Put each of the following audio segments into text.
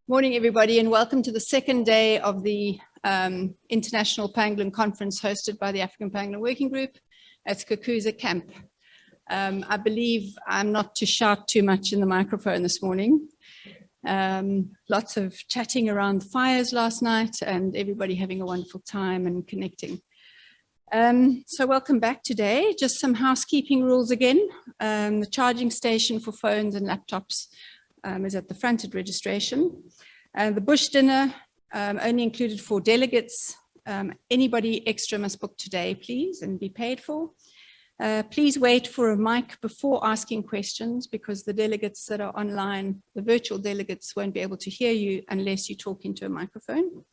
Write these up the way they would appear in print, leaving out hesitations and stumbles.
Morning, everybody, and welcome to the second day of the International Pangolin Conference hosted by the African Pangolin Working Group at Skukuza Camp. I believe I'm not to shout too much in the microphone this morning. Lots of chatting around fires last night and everybody having a wonderful time and connecting. So welcome back today. Just some housekeeping rules again. The charging station for phones and laptops is at the front at registration. The bush dinner only included for delegates. Anybody extra must book today, please, and be paid for. Please wait for a mic before asking questions because the delegates that are online, the virtual delegates, won't be able to hear you unless you talk into a microphone.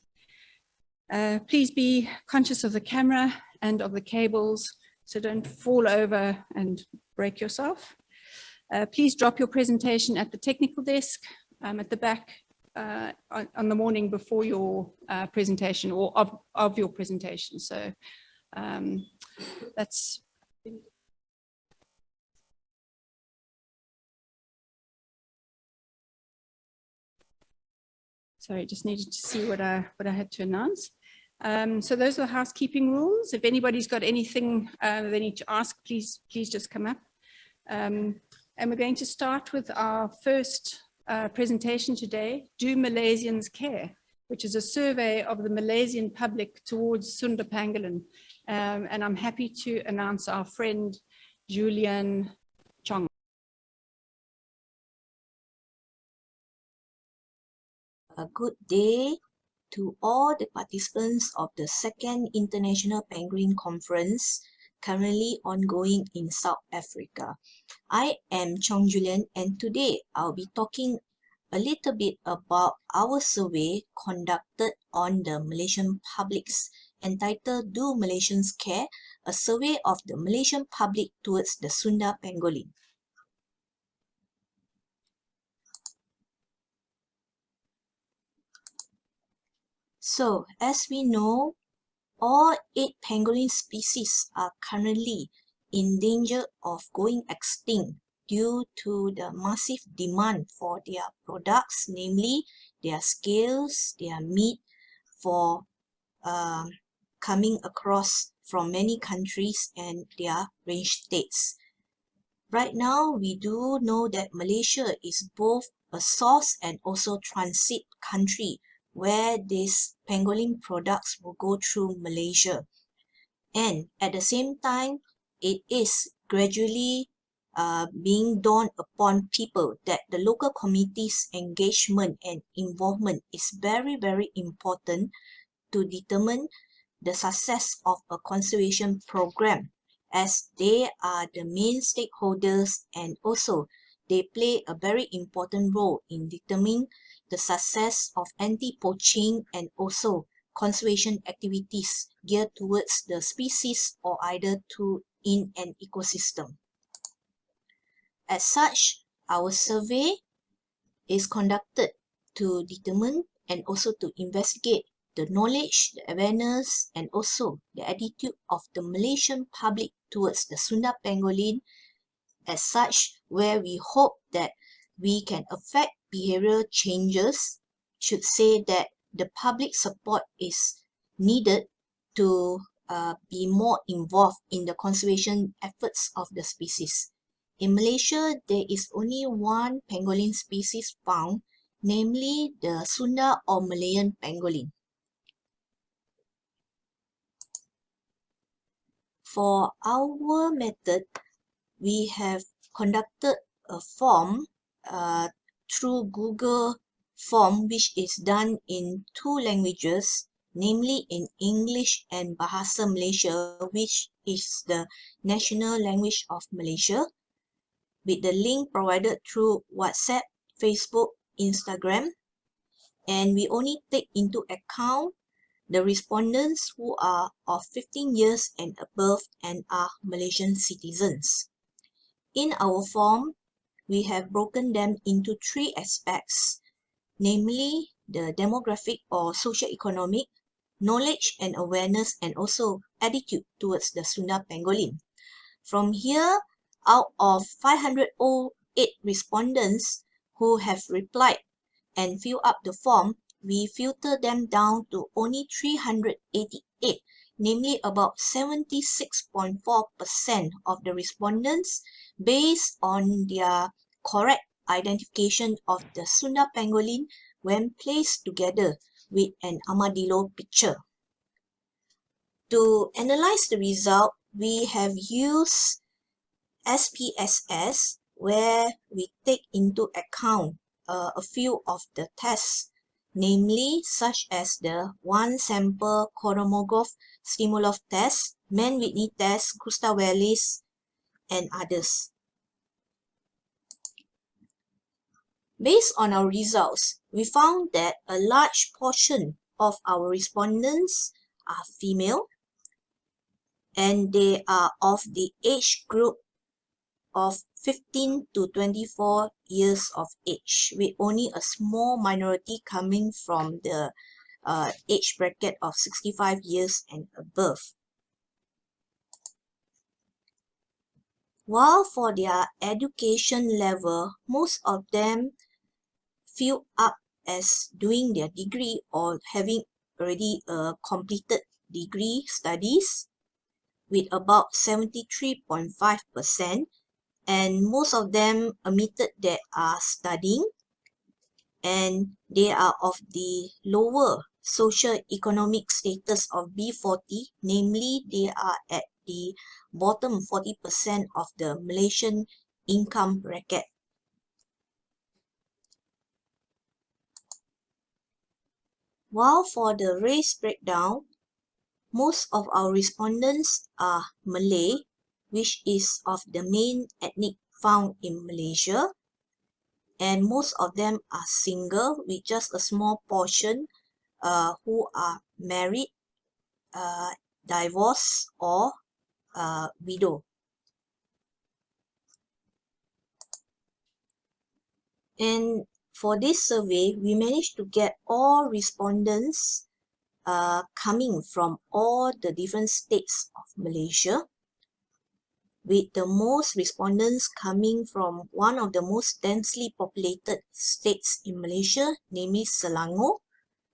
Please be conscious of the camera and of the cables, so don't fall over and break yourself. Please drop your presentation at the technical desk at the back on the morning before your presentation or of your presentation. So that's... Sorry, just needed to see what I had to announce. So those are housekeeping rules. If anybody's got anything they need to ask, please just come up. And we're going to start with our first presentation today, Do Malaysians Care?, which is a survey of the Malaysian public towards Sunda Pangolin. And I'm happy to announce our friend, Julian Chong. A good day to all the participants of the second International Pangolin Conference currently ongoing in South Africa. I am Chong Julian, and today I'll be talking a little bit about our survey conducted on the Malaysian publics entitled Do Malaysians Care?, a survey of the Malaysian public towards the Sunda pangolin. So, as we know, all 8 pangolin species are currently in danger of going extinct due to the massive demand for their products, namely their scales, their meat, for coming across from many countries and their range states. Right now, we do know that Malaysia is both a source and also transit country where these pangolin products will go through Malaysia. And at the same time, it is gradually being dawned upon people that the local community's engagement and involvement is very, very important to determine the success of a conservation program, as they are the main stakeholders and also they play a very important role in determining the success of anti-poaching and also conservation activities geared towards the species or either to in an ecosystem. As such, our survey is conducted to determine and also to investigate the knowledge, the awareness, and also the attitude of the Malaysian public towards the Sunda pangolin. As such, where we hope that we can affect behavioral changes, should say that the public support is needed to be more involved in the conservation efforts of the species. In Malaysia, there is only one pangolin species found, namely the Sunda or Malayan pangolin. For our method, we have conducted a form through Google form, which is done in 2 languages, namely in English and Bahasa Malaysia, which is the national language of Malaysia, with the link provided through WhatsApp, Facebook, Instagram. And we only take into account the respondents who are of 15 years and above and are Malaysian citizens. In our form, we have broken them into 3 aspects, namely the demographic or socio-economic, knowledge and awareness, and also attitude towards the Sunda pangolin. From here, out of 508 respondents who have replied and fill up the form, we filter them down to only 388, namely about 76.4% of the respondents based on their correct identification of the Sunda pangolin when placed together with an armadillo picture. To analyze the result, we have used SPSS, where we take into account a few of the tests, namely such as the one sample Kolmogorov-Smirnov test, Mann-Whitney test, Gustav-Wallis, and others. Based on our results, we found that a large portion of our respondents are female, and they are of the age group of 15 to 24 years of age, with only a small minority coming from the age bracket of 65 years and above. While for their education level, most of them fill up as doing their degree or having already completed degree studies with about 73.5%, and most of them admitted that are studying, and they are of the lower socio-economic status of B40, namely they are at the bottom 40% of the Malaysian income bracket. While for the race breakdown, most of our respondents are Malay, which is of the main ethnic found in Malaysia, and most of them are single, with just a small portion who are married, divorced, or widow. And for this survey, we managed to get all respondents coming from all the different states of Malaysia, with the most respondents coming from one of the most densely populated states in Malaysia, namely Selangor,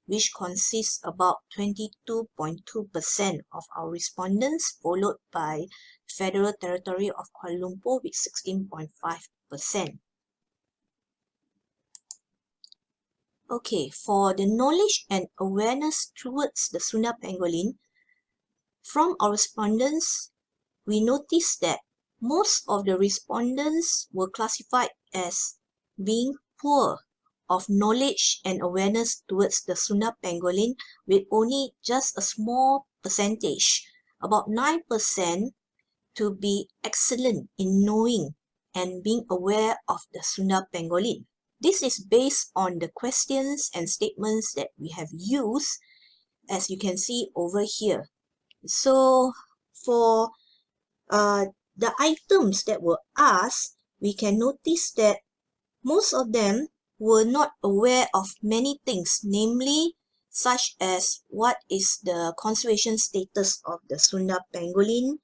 which consists about 22.2% of our respondents, followed by Federal Territory of Kuala Lumpur with 16.5%. Okay, for the knowledge and awareness towards the Sunda pangolin, from our respondents, we noticed that most of the respondents were classified as being poor of knowledge and awareness towards the Sunda pangolin, with only just a small percentage, about 9%, to be excellent in knowing and being aware of the Sunda pangolin. This is based on the questions and statements that we have used, as you can see over here. So for the items that were asked, we can notice that most of them were not aware of many things, namely such as what is the conservation status of the Sunda pangolin,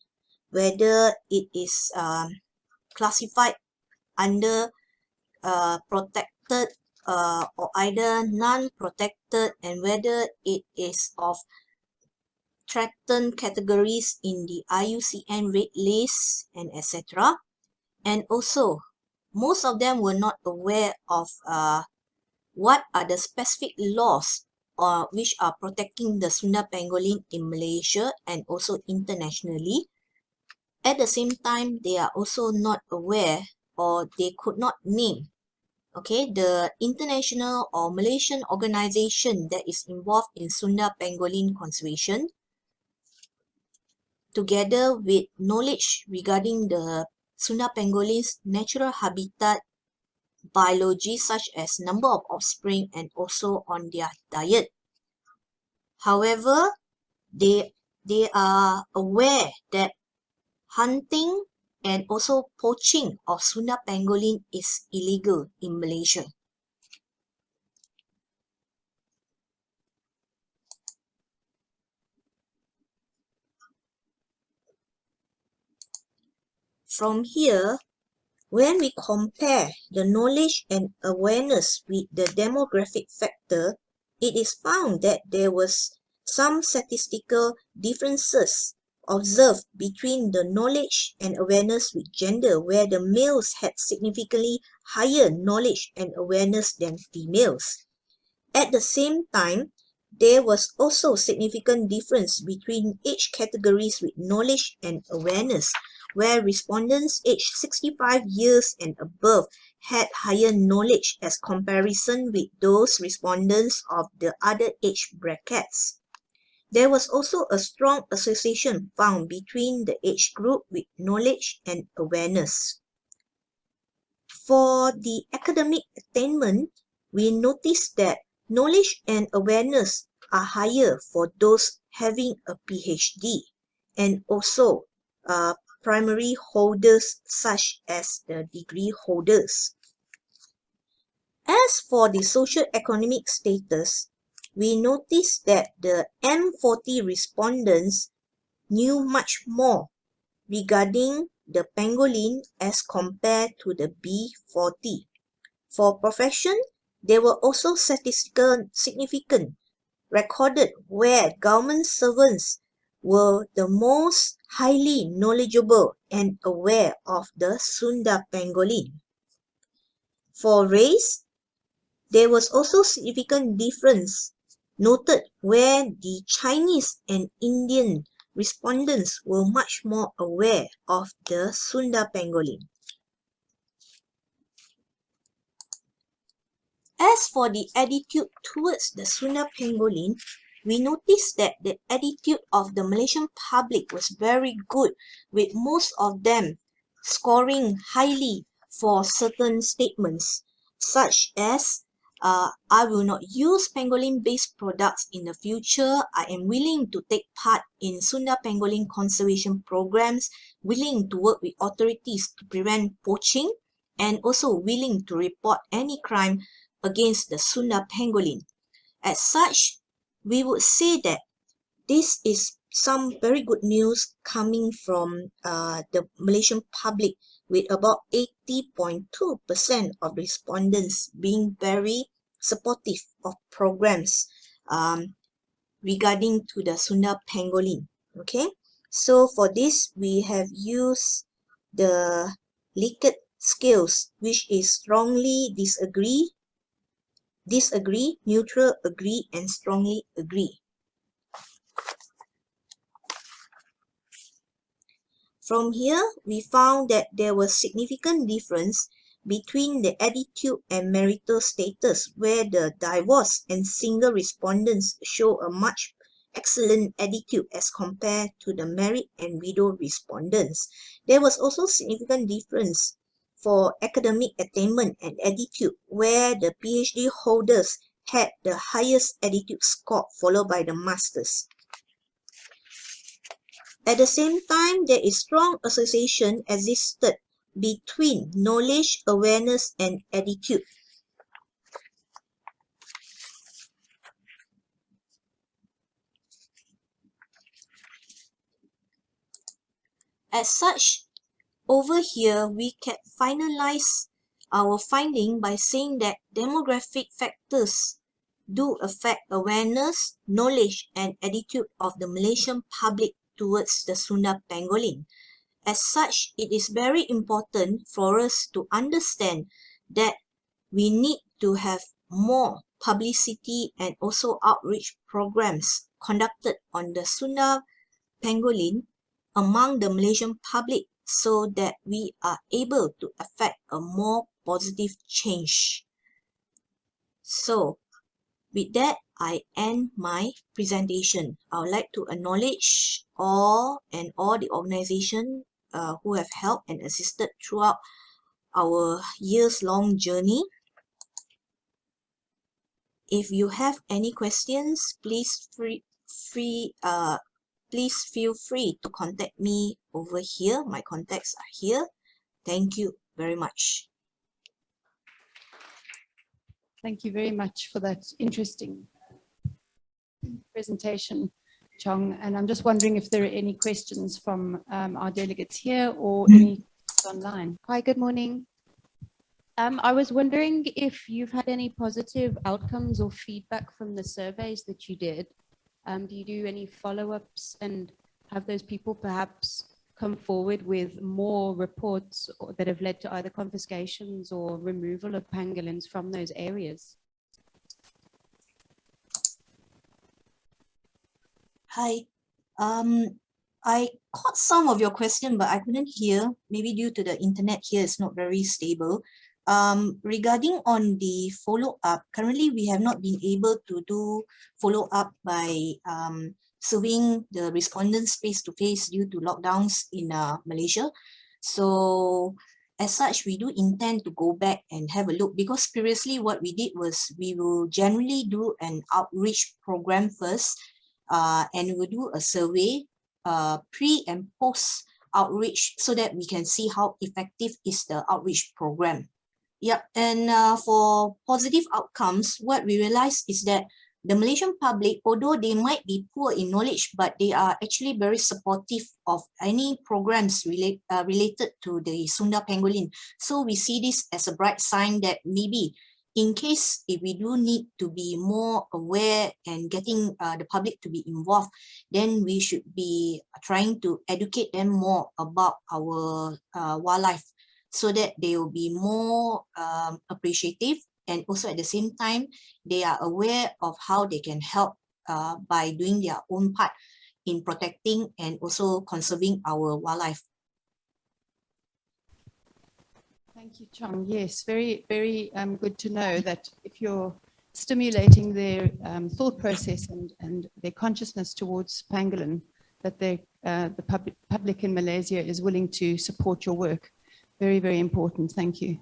whether it is classified under protected or either non-protected, and whether it is of threatened categories in the IUCN Red List, and etc. And also, most of them were not aware of what are the specific laws which are protecting the Sunda pangolin in Malaysia and also internationally. At the same time, they are also not aware, or they could not name, the international or Malaysian organization that is involved in Sunda pangolin conservation, together with knowledge regarding the Sunda pangolin's natural habitat, biology such as number of offspring, and also on their diet. However, they are aware that hunting and also poaching of Sunda pangolin is illegal in Malaysia. From here, When we compare the knowledge and awareness with the demographic factor, it is found that there was some statistical differences observed between the knowledge and awareness with gender, where the males had significantly higher knowledge and awareness than females. At the same time, there was also significant difference between age categories with knowledge and awareness, where respondents aged 65 years and above had higher knowledge as comparison with those respondents of the other age brackets. There was also a strong association found between the age group with knowledge and awareness. For the academic attainment, we noticed that knowledge and awareness are higher for those having a PhD and also primary holders such as the degree holders. As for the socio-economic status, we noticed that the M40 respondents knew much more regarding the pangolin as compared to the B40. For profession, there were also statistical significant recorded where government servants were the most highly knowledgeable and aware of the Sunda pangolin. For race, there was also significant difference noted where the Chinese and Indian respondents were much more aware of the Sunda pangolin. As for the attitude towards the Sunda pangolin, we noticed that the attitude of the Malaysian public was very good, with most of them scoring highly for certain statements, such as I will not use pangolin-based products in the future. I am willing to take part in Sunda pangolin conservation programs, willing to work with authorities to prevent poaching, and also willing to report any crime against the Sunda pangolin. As such, we would say that this is some very good news coming from the Malaysian public, with about 80.2% of respondents being very supportive of programs regarding to the Sunda pangolin. Okay, so for this we have used the Likert scales, which is strongly disagree, neutral, agree, and strongly agree. From here, we found that there was significant difference between the attitude and marital status, where the divorced and single respondents show a much excellent attitude as compared to the married and widow respondents. There was also significant difference for academic attainment and attitude, where the PhD holders had the highest attitude score, followed by the masters. At the same time, there is strong association existed between knowledge, awareness, and attitude. As such, over here, we can finalize our finding by saying that demographic factors do affect awareness, knowledge, and attitude of the Malaysian public towards the Sunda pangolin. As such, it is very important for us to understand that we need to have more publicity and also outreach programs conducted on the Sunda pangolin among the Malaysian public, so that we are able to affect a more positive change. So, with that, I end my presentation. I would like to acknowledge all the organizations who have helped and assisted throughout our years-long journey. If you have any questions, please feel free to contact me over here. My contacts are here. Thank you very much. Thank you very much for that interesting presentation, Chong. And I'm just wondering if there are any questions from our delegates here, or any online. Hi, good morning. I was wondering if you've had any positive outcomes or feedback from the surveys that you did. Do you do any follow-ups and have those people perhaps come forward with more reports that have led to either confiscations or removal of pangolins from those areas? Hi. I caught some of your question, but I couldn't hear. Maybe due to the internet here is not very stable. Regarding on the follow-up, currently we have not been able to do follow-up by surveying the respondents face-to-face due to lockdowns in Malaysia. So as such, we do intend to go back and have a look, because previously what we did was we will generally do an outreach program first, and we'll do a survey pre and post outreach so that we can see how effective is the outreach program. Yep, and for positive outcomes, what we realized is that the Malaysian public, although they might be poor in knowledge, but they are actually very supportive of any programs related to the Sunda pangolin. So we see this as a bright sign that maybe in case if we do need to be more aware and getting the public to be involved, then we should be trying to educate them more about our wildlife, so that they will be more appreciative, and also at the same time, they are aware of how they can help by doing their own part in protecting and also conserving our wildlife. Thank you, Chong. Yes, very, very good to know that if you're stimulating their thought process and their consciousness towards pangolin, that the public in Malaysia is willing to support your work. Very, very important. Thank you.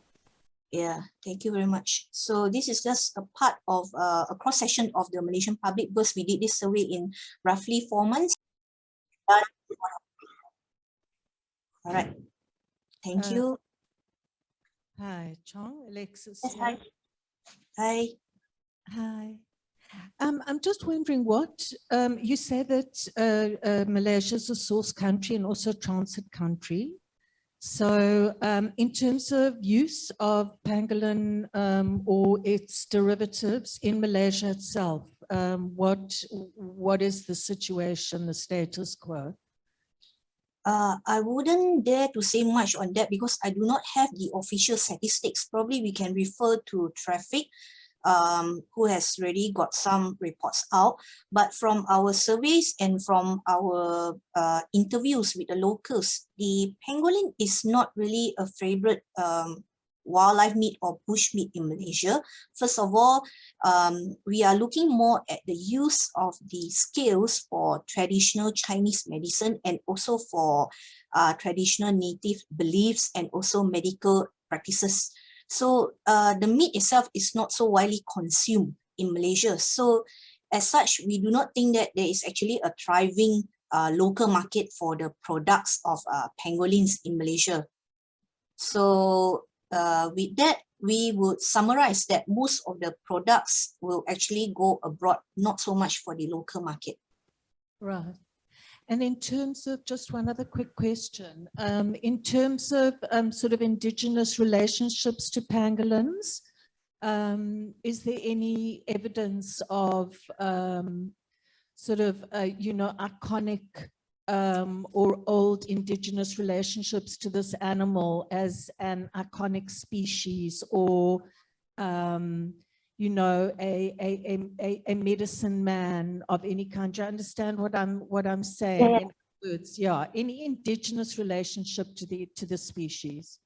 Yeah, thank you very much. So this is just a part of a cross-section of the Malaysian public, because we did this survey in roughly 4 months. All right. Thank you. Hi, Chong. Alexis. Yes, hi. Hi. Hi. I'm just wondering what you say that Malaysia is a source country and also a transit country. So in terms of use of pangolin or its derivatives in Malaysia itself, what is the situation, the status quo? I wouldn't dare to say much on that because I do not have the official statistics. Probably we can refer to traffic, who has already got some reports out. But from our surveys and from our interviews with the locals, the pangolin is not really a favorite wildlife meat or bush meat in Malaysia. First of all, we are looking more at the use of the scales for traditional Chinese medicine and also for traditional native beliefs and also medical practices. So the meat itself is not so widely consumed in Malaysia. So as such, we do not think that there is actually a thriving local market for the products of pangolins in Malaysia. So with that, we would summarize that most of the products will actually go abroad, not so much for the local market. Right. And in terms of, just one other quick question, in terms of sort of indigenous relationships to pangolins, is there any evidence of sort of, you know, iconic or old indigenous relationships to this animal as an iconic species, or you know, a medicine man of any kind? Do you understand what I'm saying? Yeah. In other words, yeah, any indigenous relationship to the species.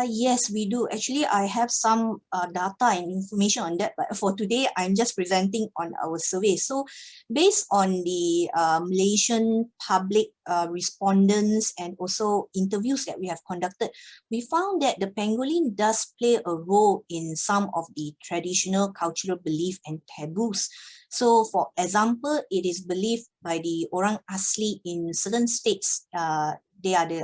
Yes, we do. Actually, I have some data and information on that, but for today, I'm just presenting on our survey. So based on the Malaysian public respondents and also interviews that we have conducted, we found that the pangolin does play a role in some of the traditional cultural belief and taboos. So for example, it is believed by the orang asli in certain states, they are the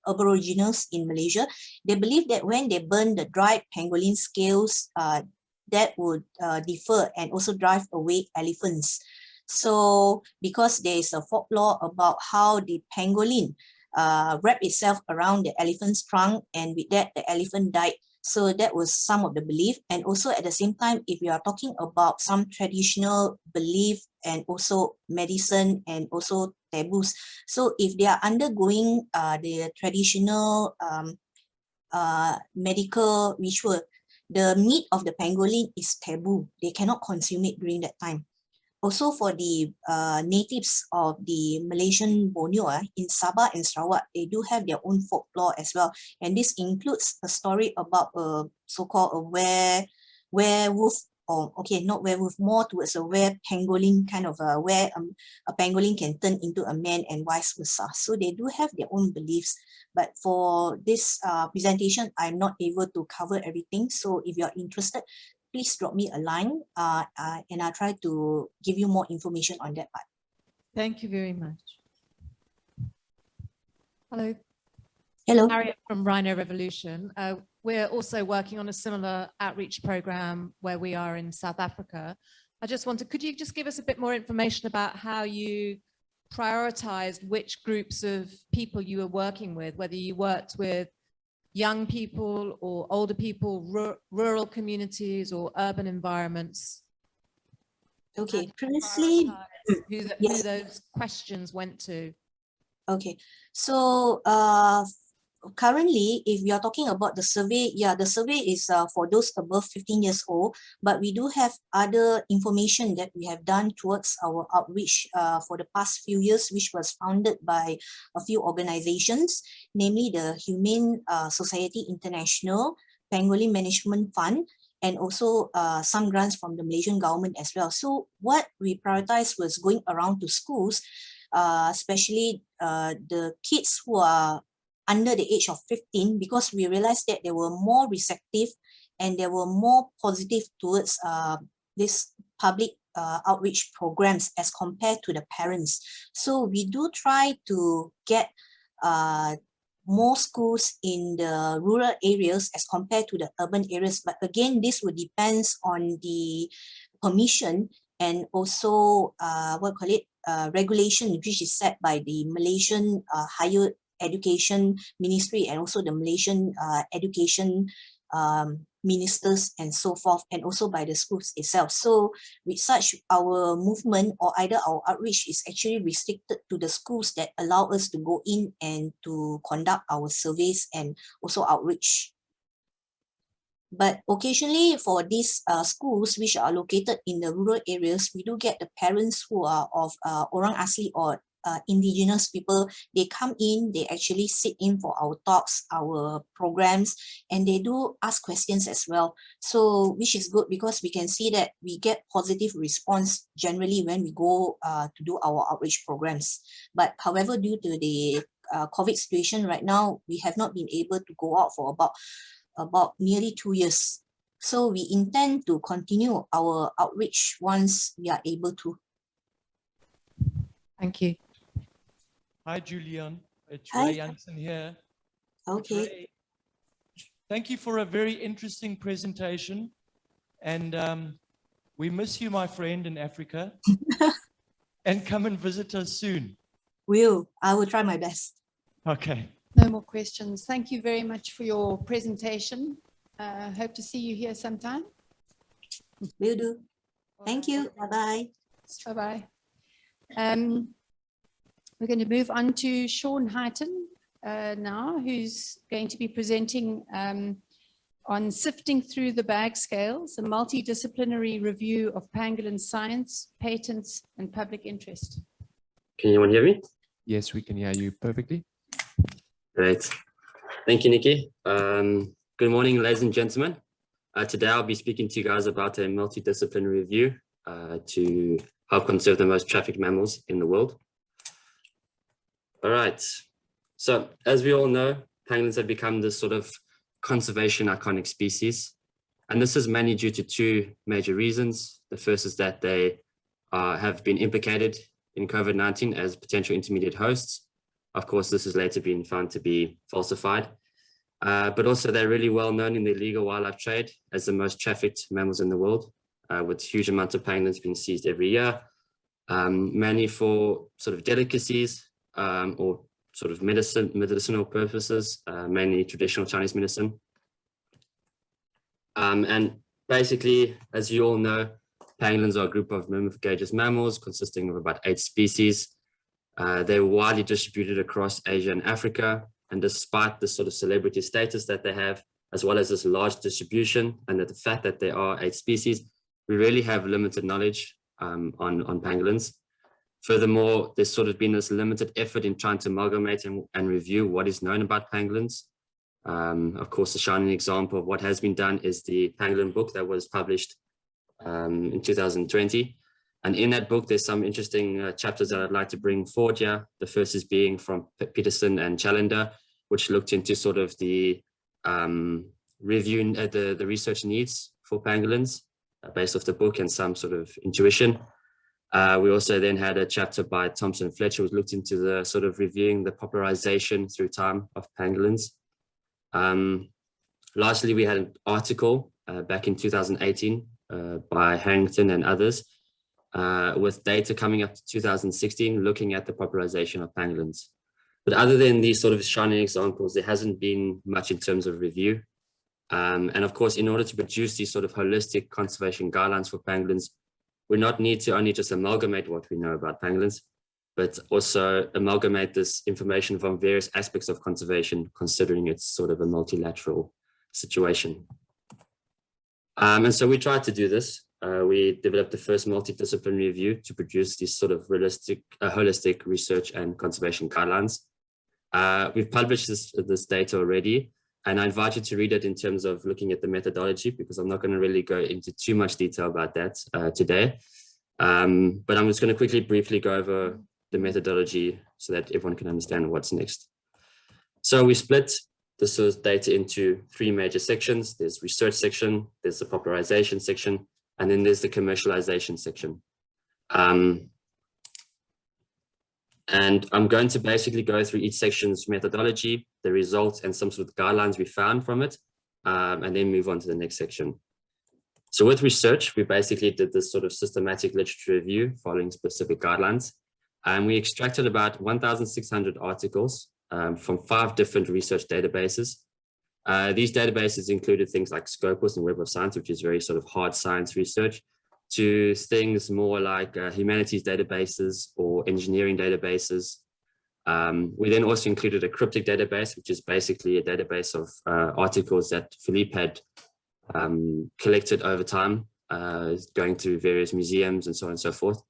aboriginals in Malaysia. They believe that when they burn the dried pangolin scales, that would defer and also drive away elephants. So because there is a folklore about how the pangolin wrap itself around the elephant's trunk, and with that, the elephant died. So that was some of the belief. And also at the same time, if you are talking about some traditional belief and also medicine and also taboos. So if they are undergoing the traditional medical ritual, the meat of the pangolin is taboo. They cannot consume it during that time. Also for the natives of the Malaysian Borneo, in Sabah and Sarawak, they do have their own folklore as well. And this includes a story about a so-called a werewolf, or okay, not werewolf, more towards a pangolin kind of where a pangolin can turn into a man and vice versa. So they do have their own beliefs. But for this presentation, I'm not able to cover everything. So if you're interested, please drop me a line and I'll try to give you more information on that part. Thank you very much. Hello. Hello. Harriet from Rhino Revolution. We're also working on a similar outreach program where we are in South Africa. I just wanted, could you just give us a bit more information about how you prioritized which groups of people you were working with, whether you worked with young people or older people, rural communities or urban environments? Okay, previously, who yes. those questions went to? Okay, so currently, if we are talking about the survey, yeah, the survey is for those above 15 years old, but we do have other information that we have done towards our outreach for the past few years, which was founded by a few organizations, namely the Humane Society International, Pangolin Management Fund, and also some grants from the Malaysian government as well. So what we prioritized was going around to schools, especially the kids who are under the age of 15, because we realized that they were more receptive and they were more positive towards this public outreach programs as compared to the parents. So we do try to get more schools in the rural areas as compared to the urban areas. But again, this would depend on the permission and also regulation, which is set by the Malaysian Higher Education Ministry and also the Malaysian education ministers and so forth, and also by the schools itself. So with such, our movement or either our outreach is actually restricted to the schools that allow us to go in and to conduct our surveys and also outreach. But occasionally for these schools which are located in the rural areas, we do get the parents who are of Orang Asli or Indigenous people. They come in, they actually sit in for our talks, our programs, and they do ask questions as well. So which is good because we can see that we get positive response generally when we go to do our outreach programs. But however, due to the COVID situation right now, we have not been able to go out for about nearly 2 years. So we intend to continue our outreach once we are able to. Thank you. Hi, Julian. It's Hi. Ray Jansen here. Okay. Ray, thank you for a very interesting presentation. And we miss you, my friend, in Africa. And come and visit us soon. I will try my best. Okay. No more questions. Thank you very much for your presentation. Hope to see you here sometime. Will do. Thank you. Bye-bye. Bye-bye. We're going to move on to Sean Hayton now, who's going to be presenting on sifting through the bag scales, a multidisciplinary review of pangolin science, patents, and public interest. Can anyone hear me? Yes, we can hear you perfectly. Great. Thank you, Nicci. Good morning, ladies and gentlemen. Today I'll be speaking to you guys about a multidisciplinary review to help conserve the most trafficked mammals in the world. All right. So as we all know, pangolins have become this sort of conservation iconic species. And this is mainly due to two major reasons. The first is that they have been implicated in COVID-19 as potential intermediate hosts. Of course, this has later been found to be falsified. But also they're really well known in the illegal wildlife trade as the most trafficked mammals in the world, with huge amounts of pangolins being seized every year, mainly for sort of delicacies or sort of medicinal purposes, mainly traditional Chinese medicine. And basically, as you all know, pangolins are a group of myrmecogaseous mammals consisting of about 8 species. They're widely distributed across Asia and Africa. And despite the sort of celebrity status that they have, as well as this large distribution and the fact that there are 8 species, we really have limited knowledge on pangolins. Furthermore, there's sort of been this limited effort in trying to amalgamate and review what is known about pangolins. Of course, a shining example of what has been done is the Pangolin Book that was published in 2020. And in that book, there's some interesting chapters that I'd like to bring forward here. The first is being from Peterson and Challenger, which looked into sort of the review, the research needs for pangolins based off the book and some sort of intuition. We also then had a chapter by Thompson and Fletcher, which looked into the sort of reviewing the popularization through time of pangolins. Lastly, we had an article back in 2018 by Hayton and others with data coming up to 2016 looking at the popularization of pangolins. But other than these sort of shining examples, there hasn't been much in terms of review. And of course, in order to produce these sort of holistic conservation guidelines for pangolins, we not need to only just amalgamate what we know about pangolins, but also amalgamate this information from various aspects of conservation, considering it's sort of a multilateral situation. And so we tried to do this. We developed the first multidisciplinary review to produce these sort of holistic research and conservation guidelines. We've published this data already, and I invite you to read it in terms of looking at the methodology, because I'm not going to really go into too much detail about that today. But I'm just going to quickly, briefly go over the methodology so that everyone can understand what's next. So we split this sort of data into 3 major sections. There's research section, there's the popularization section, and then there's the commercialization section. And I'm going to basically go through each section's methodology, the results, and some sort of guidelines we found from it, and then move on to the next section. So with research, we basically did this sort of systematic literature review following specific guidelines. And we extracted about 1,600 articles from 5 different research databases. These databases included things like Scopus and Web of Science, which is very sort of hard science research, to things more like humanities databases or engineering databases. We then also included a cryptic database, which is basically a database of articles that Philippe had collected over time, going to various museums and so on and so forth.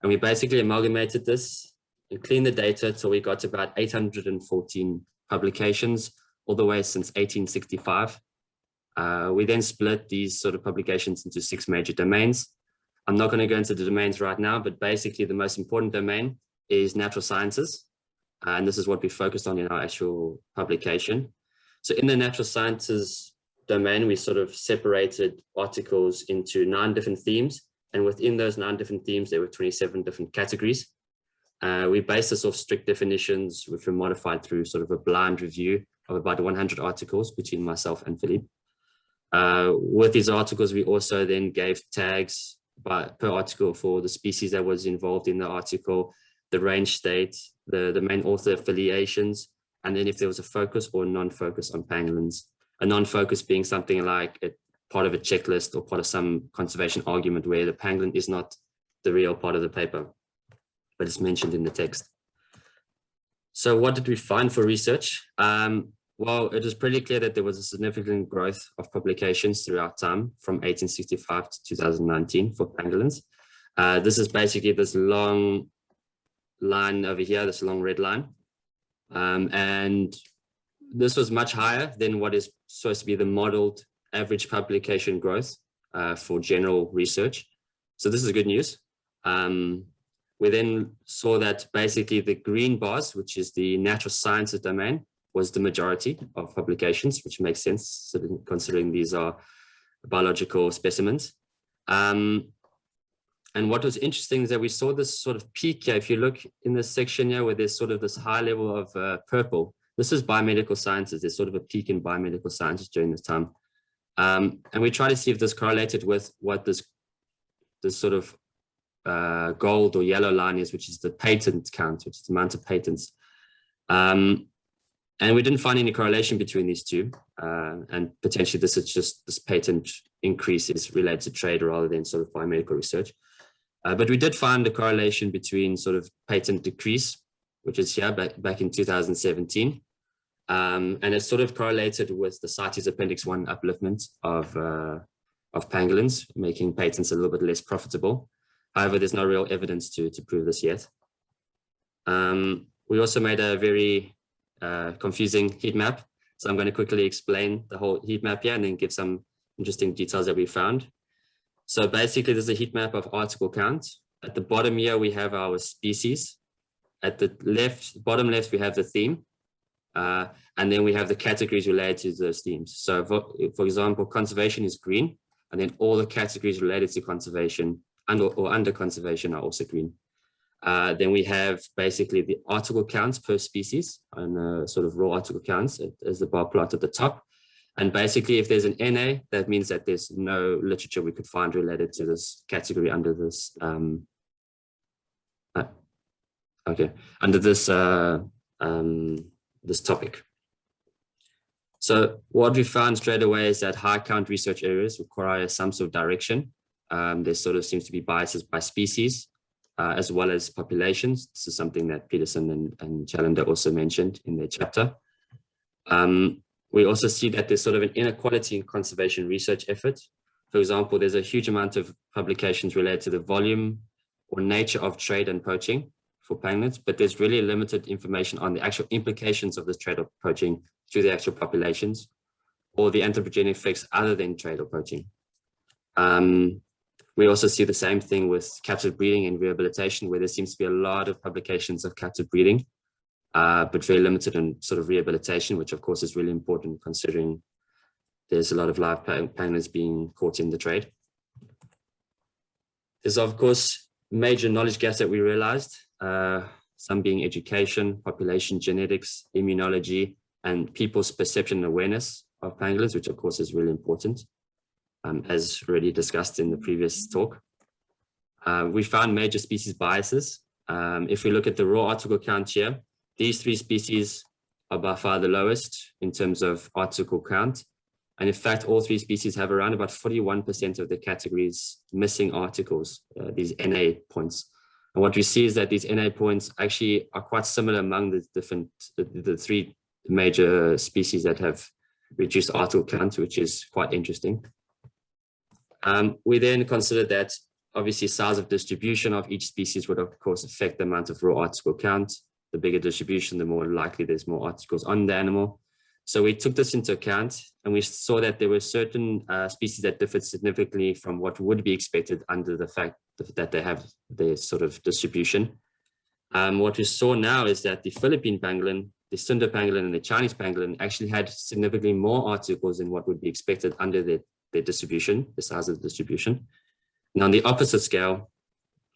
And we basically amalgamated this and cleaned the data till we got about 814 publications all the way since 1865. We then split these sort of publications into 6 major domains. I'm not going to go into the domains right now, but basically the most important domain is natural sciences. And this is what we focused on in our actual publication. So in the natural sciences domain, we sort of separated articles into 9 different themes. And within those 9 different themes, there were 27 different categories. We based this off strict definitions, which were modified through sort of a blind review of about 100 articles between myself and Philippe. With these articles, we also then gave tags per article for the species that was involved in the article, the range state, the main author affiliations, and then if there was a focus or non-focus on pangolins. A non-focus being something like part of a checklist or part of some conservation argument where the pangolin is not the real part of the paper, but it's mentioned in the text. So what did we find for research? Well, it was pretty clear that there was a significant growth of publications throughout time from 1865 to 2019 for pangolins. This is basically this long line over here, this long red line. And this was much higher than what is supposed to be the modeled average publication growth for general research. So this is good news. We then saw that basically the green bars, which is the natural sciences domain, was the majority of publications, which makes sense considering these are biological specimens. And what was interesting is that we saw this sort of peak here. If you look in this section here where there's sort of this high level of purple, this is biomedical sciences. There's sort of a peak in biomedical sciences during this time. And we try to see if this correlated with what this sort of gold or yellow line is, which is the patent count, which is the amount of patents. And we didn't find any correlation between these two. And potentially this is just this patent increase is related to trade rather than sort of biomedical research. But we did find a correlation between sort of patent decrease, which is here back in 2017. And it's sort of correlated with the CITES Appendix 1 upliftment of pangolins, making patents a little bit less profitable. However, there's no real evidence to prove this yet. We also made a very confusing heat map. So I'm going to quickly explain the whole heat map here and then give some interesting details that we found. So basically, there's a heat map of article count. At the bottom here, we have our species. At the bottom left, we have the theme. And then we have the categories related to those themes. So for example, conservation is green, and then all the categories related to conservation or under conservation are also green. Then we have basically the article counts per species and sort of raw article counts as the bar plot at the top. And basically, if there's an NA, that means that there's no literature we could find related to this category under this. Under this this topic. So what we found straight away is that high count research areas require some sort of direction. There sort of seems to be biases by species as well as populations. This is something that Peterson and Challenger also mentioned in their chapter. We also see that there's sort of an inequality in conservation research effort. For example, there's a huge amount of publications related to the volume or nature of trade and poaching for pangolins, but there's really limited information on the actual implications of this trade or poaching to the actual populations or the anthropogenic effects other than trade or poaching. We also see the same thing with captive breeding and rehabilitation, where there seems to be a lot of publications of captive breeding, but very limited in sort of rehabilitation, which of course is really important considering there's a lot of live pangolins being caught in the trade. There's of course major knowledge gaps that we realized, some being education, population genetics, immunology, and people's perception and awareness of pangolins, which of course is really important, as already discussed in the previous talk. We found major species biases. If we look at the raw article count here, these three species are by far the lowest in terms of article count. And in fact, all three species have around about 41% of the categories missing articles, these NA points. And what we see is that these NA points actually are quite similar among the three major species that have reduced article count, which is quite interesting. We then considered that obviously size of distribution of each species would of course affect the amount of raw article count. The bigger distribution, the more likely there's more articles on the animal. So we took this into account and we saw that there were certain species that differed significantly from what would be expected under the fact that they have their sort of distribution. What we saw now is that the Philippine pangolin, the Sunda pangolin and the Chinese pangolin actually had significantly more articles than what would be expected under their distribution, the size of the distribution. And on the opposite scale,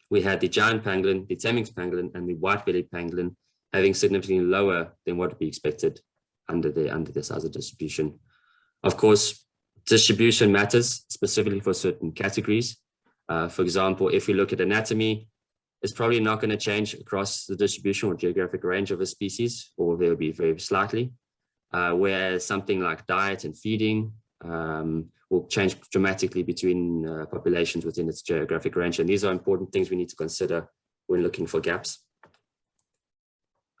we had the giant pangolin, the Temminck pangolin, and the white-bellied pangolin having significantly lower than what would be expected under the size of distribution. Of course, distribution matters specifically for certain categories. For example, if we look at anatomy, it's probably not going to change across the distribution or geographic range of a species, or they'll be very slightly. Whereas something like diet and feeding will change dramatically between populations within its geographic range. And these are important things we need to consider when looking for gaps.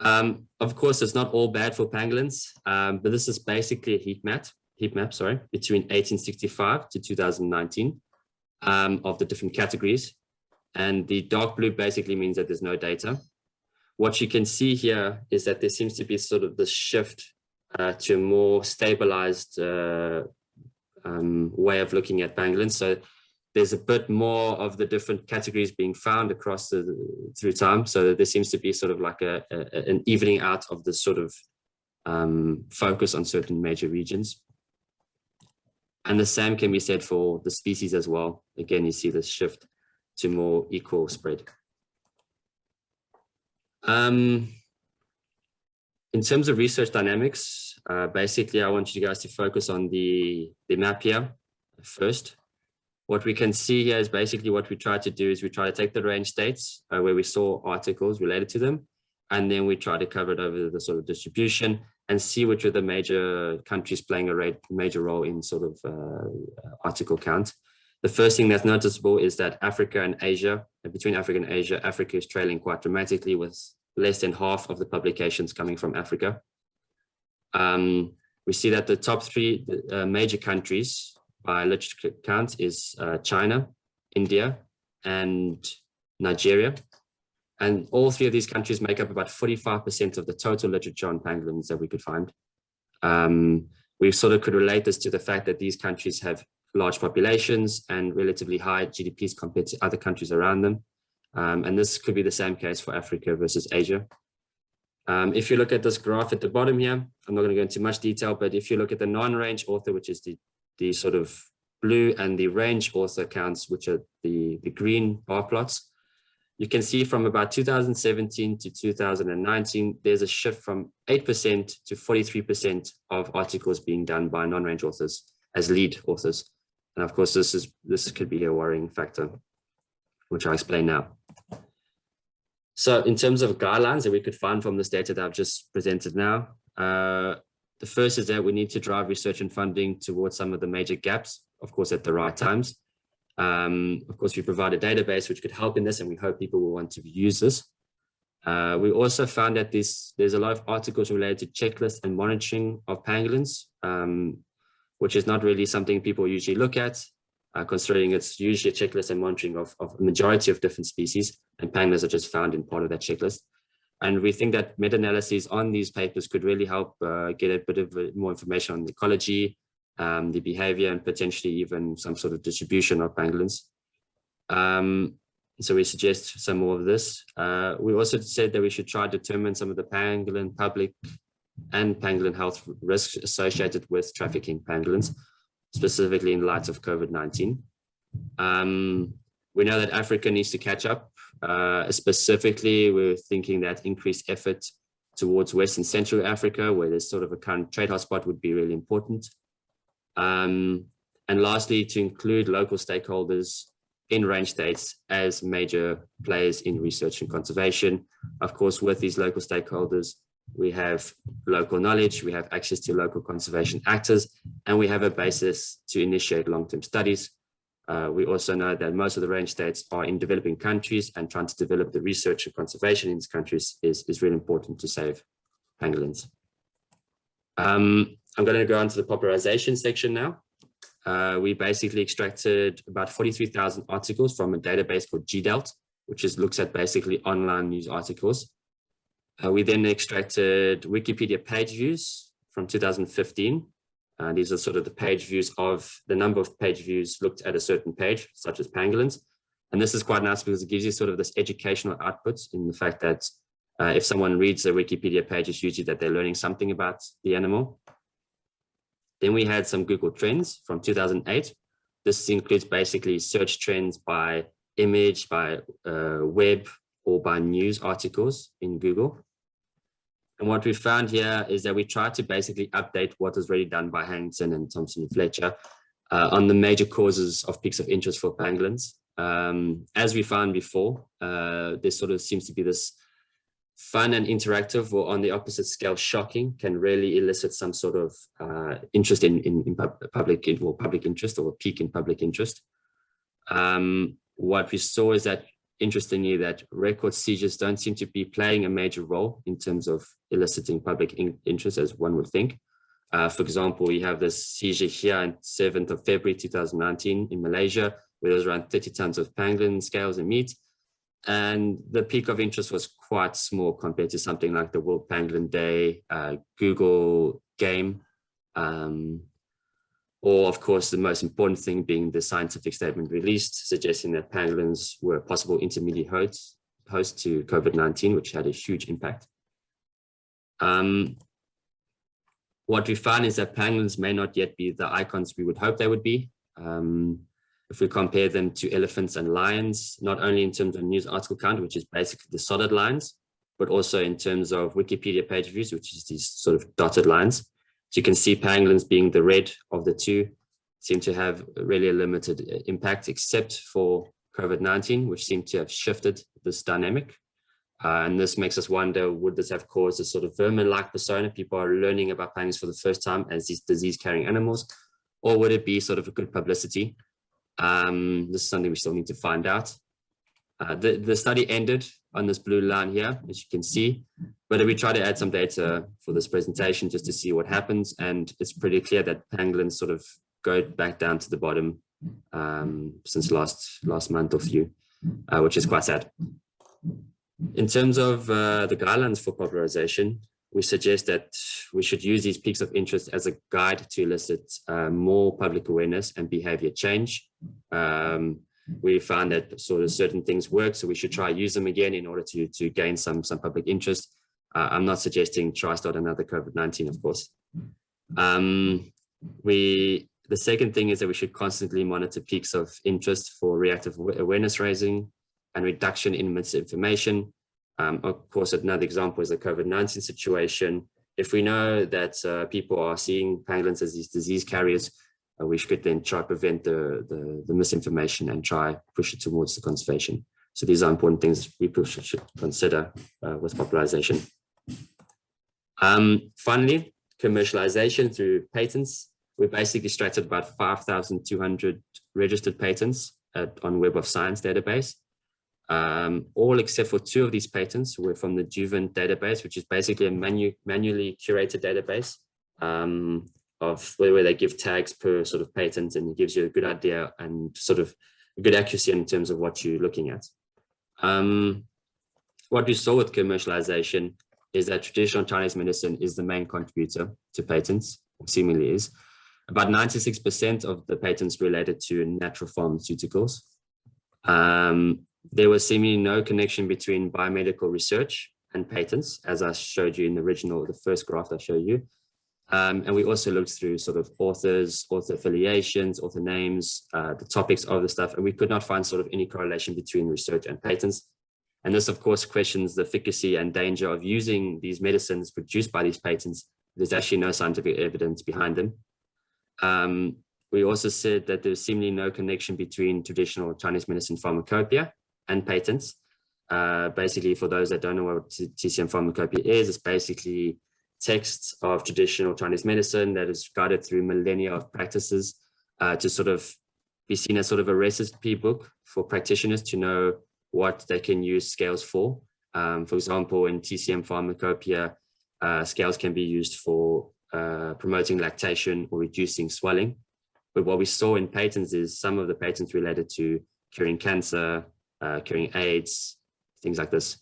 Of course, it's not all bad for pangolins, but this is basically a heat map, between 1865 to 2019 of the different categories. And the dark blue basically means that there's no data. What you can see here is that there seems to be sort of this shift to a more stabilized way of looking at pangolins. So there's a bit more of the different categories being found across through time. So there seems to be sort of like an evening out of the sort of focus on certain major regions. And the same can be said for the species as well. Again, you see this shift to more equal spread. In terms of research dynamics, basically I want you guys to focus on the map here first. What we can see here is basically what we try to do is we try to take the range states where we saw articles related to them, And then we try to cover it over the sort of distribution and see which are the major countries playing a major role in sort of article count. The first thing that's noticeable is that Africa and Asia, between Africa and Asia, Africa is trailing quite dramatically with less than half of the publications coming from Africa. We see that the top three major countries by literature count is China, India, and Nigeria. And all three of these countries make up about 45% of the total literature on pangolins that we could find. We sort of could relate this to the fact that these countries have large populations and relatively high GDPs compared to other countries around them. And this could be the same case for Africa versus Asia. If you look at this graph at the bottom here, I'm not going to go into much detail, but if you look at the non-range author, which is the sort of blue, and the range author counts, which are the green bar plots, you can see from about 2017 to 2019, there's a shift from 8% to 43% of articles being done by non-range authors as lead authors. And of course, this could be a worrying factor, which I'll explain now. So in terms of guidelines that we could find from this data that I've just presented now, the first is that we need to drive research and funding towards some of the major gaps, of course, at the right times. Of course, we provide a database which could help in this, and we hope people will want to use this. We also found that there's a lot of articles related to checklists and monitoring of pangolins, which is not really something people usually look at, considering it's usually a checklist and monitoring of a majority of different species, and pangolins are just found in part of that checklist. And we think that meta-analyses on these papers could really help get a bit of more information on the ecology, the behavior, and potentially even some sort of distribution of pangolins. So we suggest some more of this. We also said that we should try to determine some of the pangolin public and pangolin health risks associated with trafficking pangolins, specifically in light of COVID-19. We know that Africa needs to catch up. Specifically, we're thinking that increased effort towards West and Central Africa, where there's sort of a current trade hotspot, would be really important. And lastly, to include local stakeholders in range states as major players in research and conservation. Of course, with these local stakeholders, we have local knowledge, we have access to local conservation actors, and we have a basis to initiate long-term studies. We also know that most of the range states are in developing countries, and trying to develop the research and conservation in these countries is really important to save pangolins. I'm going to go on to the popularization section now. We basically extracted about 43,000 articles from a database called GDELT, which looks at basically online news articles. We then extracted Wikipedia page views from 2015. These are sort of the page views of the number of page views looked at a certain page, such as pangolins. And this is quite nice because it gives you sort of this educational output in the fact that if someone reads a Wikipedia page, it's usually that they're learning something about the animal. Then we had some Google Trends from 2008. This includes basically search trends by image, by web, or by news articles in Google. And what we found here is that we tried to basically update what was already done by Hayton and Thompson and Fletcher on the major causes of peaks of interest for pangolins. As we found before, there sort of seems to be this fun and interactive, or on the opposite scale, shocking, can really elicit some sort of interest in public interest, or a peak in public interest. What we saw is that, interestingly, that record seizures don't seem to be playing a major role in terms of eliciting public interest, as one would think. For example, we have this seizure here on 7th of February 2019 in Malaysia, where there was around 30 tons of pangolin scales and meat. And the peak of interest was quite small compared to something like the World Pangolin Day, Google Game, or of course, the most important thing being the scientific statement released, suggesting that pangolins were a possible intermediate host to COVID-19, which had a huge impact. What we found is that pangolins may not yet be the icons we would hope they would be. If we compare them to elephants and lions, not only in terms of news article count, which is basically the solid lines, but also in terms of Wikipedia page views, which is these sort of dotted lines. So you can see pangolins, being the red of the two, seem to have really a limited impact, except for COVID-19, which seemed to have shifted this dynamic. And this makes us wonder, would this have caused a sort of vermin-like persona? People are learning about pangolins for the first time as these disease-carrying animals, or would it be sort of a good publicity? This is something we still need to find out. The study ended on this blue line here, as you can see, but we try to add some data for this presentation just to see what happens. And it's pretty clear that pangolins sort of go back down to the bottom since last month or few, which is quite sad. In terms of the guidelines for popularization, we suggest that we should use these peaks of interest as a guide to elicit more public awareness and behavior change. We found that sort of certain things work, so we should try use them again in order to gain some public interest. I'm not suggesting try start another COVID-19, of course. The second thing is that we should constantly monitor peaks of interest for reactive awareness raising and reduction in misinformation. Of course, another example is the COVID-19 situation. If we know that people are seeing pangolins as these disease carriers, we should then try to prevent the misinformation and try push it towards the conservation. So these are important things people should consider with popularization. Finally, commercialization through patents. We basically extracted about 5,200 registered patents on Web of Science database. All except for 2 of these patents were from the Juvent database, which is basically a manually curated database of where they give tags per sort of patent, and it gives you a good idea and sort of a good accuracy in terms of what you're looking at. What we saw with commercialization is that traditional Chinese medicine is the main contributor to patents, or seemingly is. About 96% of the patents related to natural pharmaceuticals. There was seemingly no connection between biomedical research and patents, as I showed you in the first graph I showed you. And we also looked through sort of authors, author affiliations, author names, the topics of the stuff, and we could not find sort of any correlation between research and patents. And this, of course, questions the efficacy and danger of using these medicines produced by these patents. There's actually no scientific evidence behind them. We also said that there's seemingly no connection between traditional Chinese medicine pharmacopoeia and patents. Basically, for those that don't know what TCM pharmacopoeia is, it's basically texts of traditional Chinese medicine that is guided through millennia of practices to sort of be seen as sort of a recipe book for practitioners to know what they can use scales for. For example, in TCM pharmacopoeia, scales can be used for promoting lactation or reducing swelling. But what we saw in patents is some of the patents related to curing cancer, curing AIDS, things like this.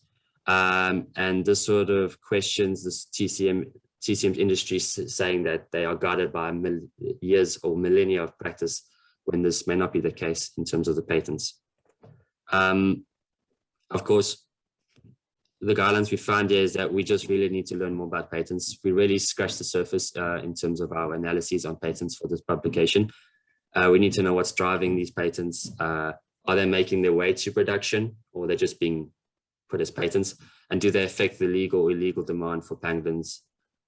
And this sort of questions this TCM industry saying that they are guided by years or millennia of practice, when this may not be the case in terms of the patents. Of course, the guidelines we found is that we just really need to learn more about patents. We really scratched the surface in terms of our analyses on patents for this publication. We need to know what's driving these patents. Are they making their way to production, or they're just being put as patents? And do they affect the legal or illegal demand for pangolins?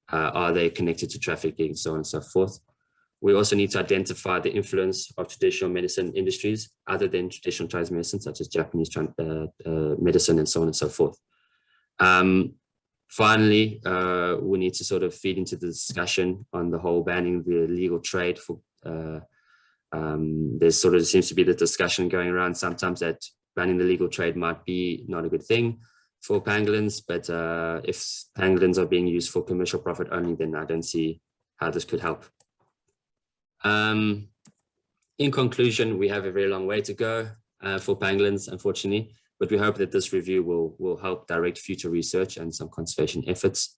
Are they connected to trafficking, so on and so forth? We also need to identify the influence of traditional medicine industries other than traditional Chinese medicine, such as Japanese medicine and so on and so forth. Finally, we need to sort of feed into the discussion on the whole banning the illegal trade for, there's sort of seems to be the discussion going around sometimes that banning the legal trade might be not a good thing for pangolins, but if pangolins are being used for commercial profit only, then I don't see how this could help. In conclusion, we have a very long way to go for pangolins, unfortunately, but we hope that this review will help direct future research and some conservation efforts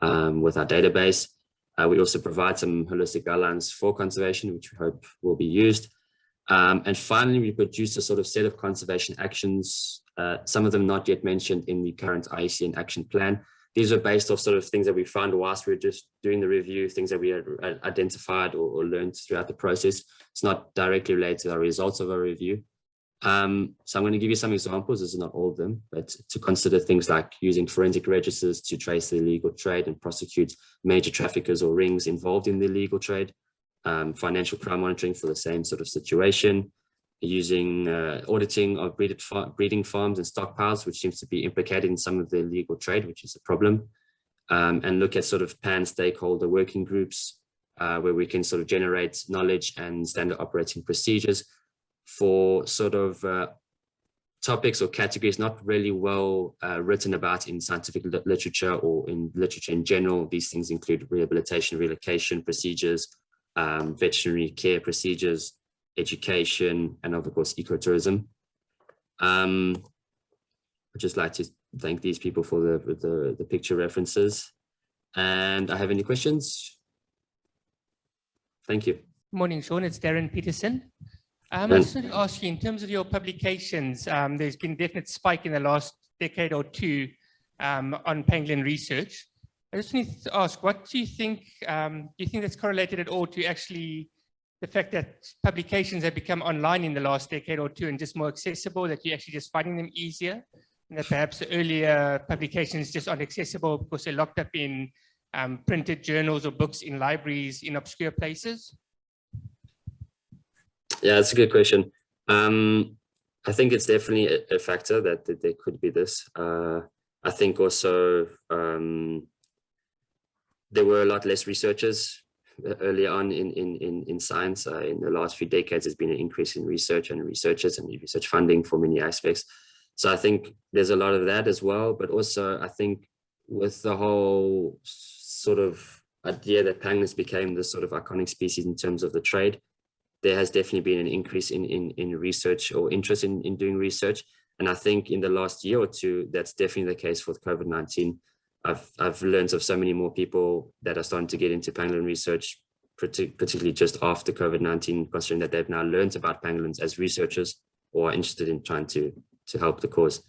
with our database. We also provide some holistic guidelines for conservation, which we hope will be used. And finally, we produce a sort of set of conservation actions, some of them not yet mentioned in the current IUCN action plan. These are based off sort of things that we found whilst we were just doing the review, things that we had identified or learned throughout the process. It's not directly related to the results of our review. So I'm going to give you some examples. This is not all of them, but to consider things like using forensic registers to trace the illegal trade and prosecute major traffickers or rings involved in the illegal trade, financial crime monitoring for the same sort of situation, using auditing of breeding farms and stockpiles, which seems to be implicated in some of the illegal trade, which is a problem. And look at sort of pan-stakeholder working groups where we can sort of generate knowledge and standard operating procedures for sort of topics or categories not really well written about in scientific literature or in literature in general. These things include rehabilitation, relocation procedures, veterinary care procedures, education, and of course, ecotourism. I'd just like to thank these people for the picture references. And I have any questions? Thank you. Morning, Sean. It's Darren Peterson. I just want to ask you, in terms of your publications, there's been a definite spike in the last decade or two on pangolin research. I just need to ask, what do you think that's correlated at all to actually the fact that publications have become online in the last decade or two and just more accessible, that you're actually just finding them easier, and that perhaps the earlier publications just aren't accessible because they're locked up in printed journals or books in libraries in obscure places? Yeah, that's a good question. I think it's definitely a factor that there could be this. I think also there were a lot less researchers early on in science. In the last few decades, there's been an increase in research and researchers and research funding for many aspects. So I think there's a lot of that as well. But also, I think with the whole sort of idea that pangolins became this sort of iconic species in terms of the trade, there has definitely been an increase in research or interest in doing research. And I think in the last year or two, that's definitely the case with COVID-19. I've learned of so many more people that are starting to get into pangolin research, particularly just after COVID-19, considering that they've now learned about pangolins as researchers or are interested in trying to help the cause.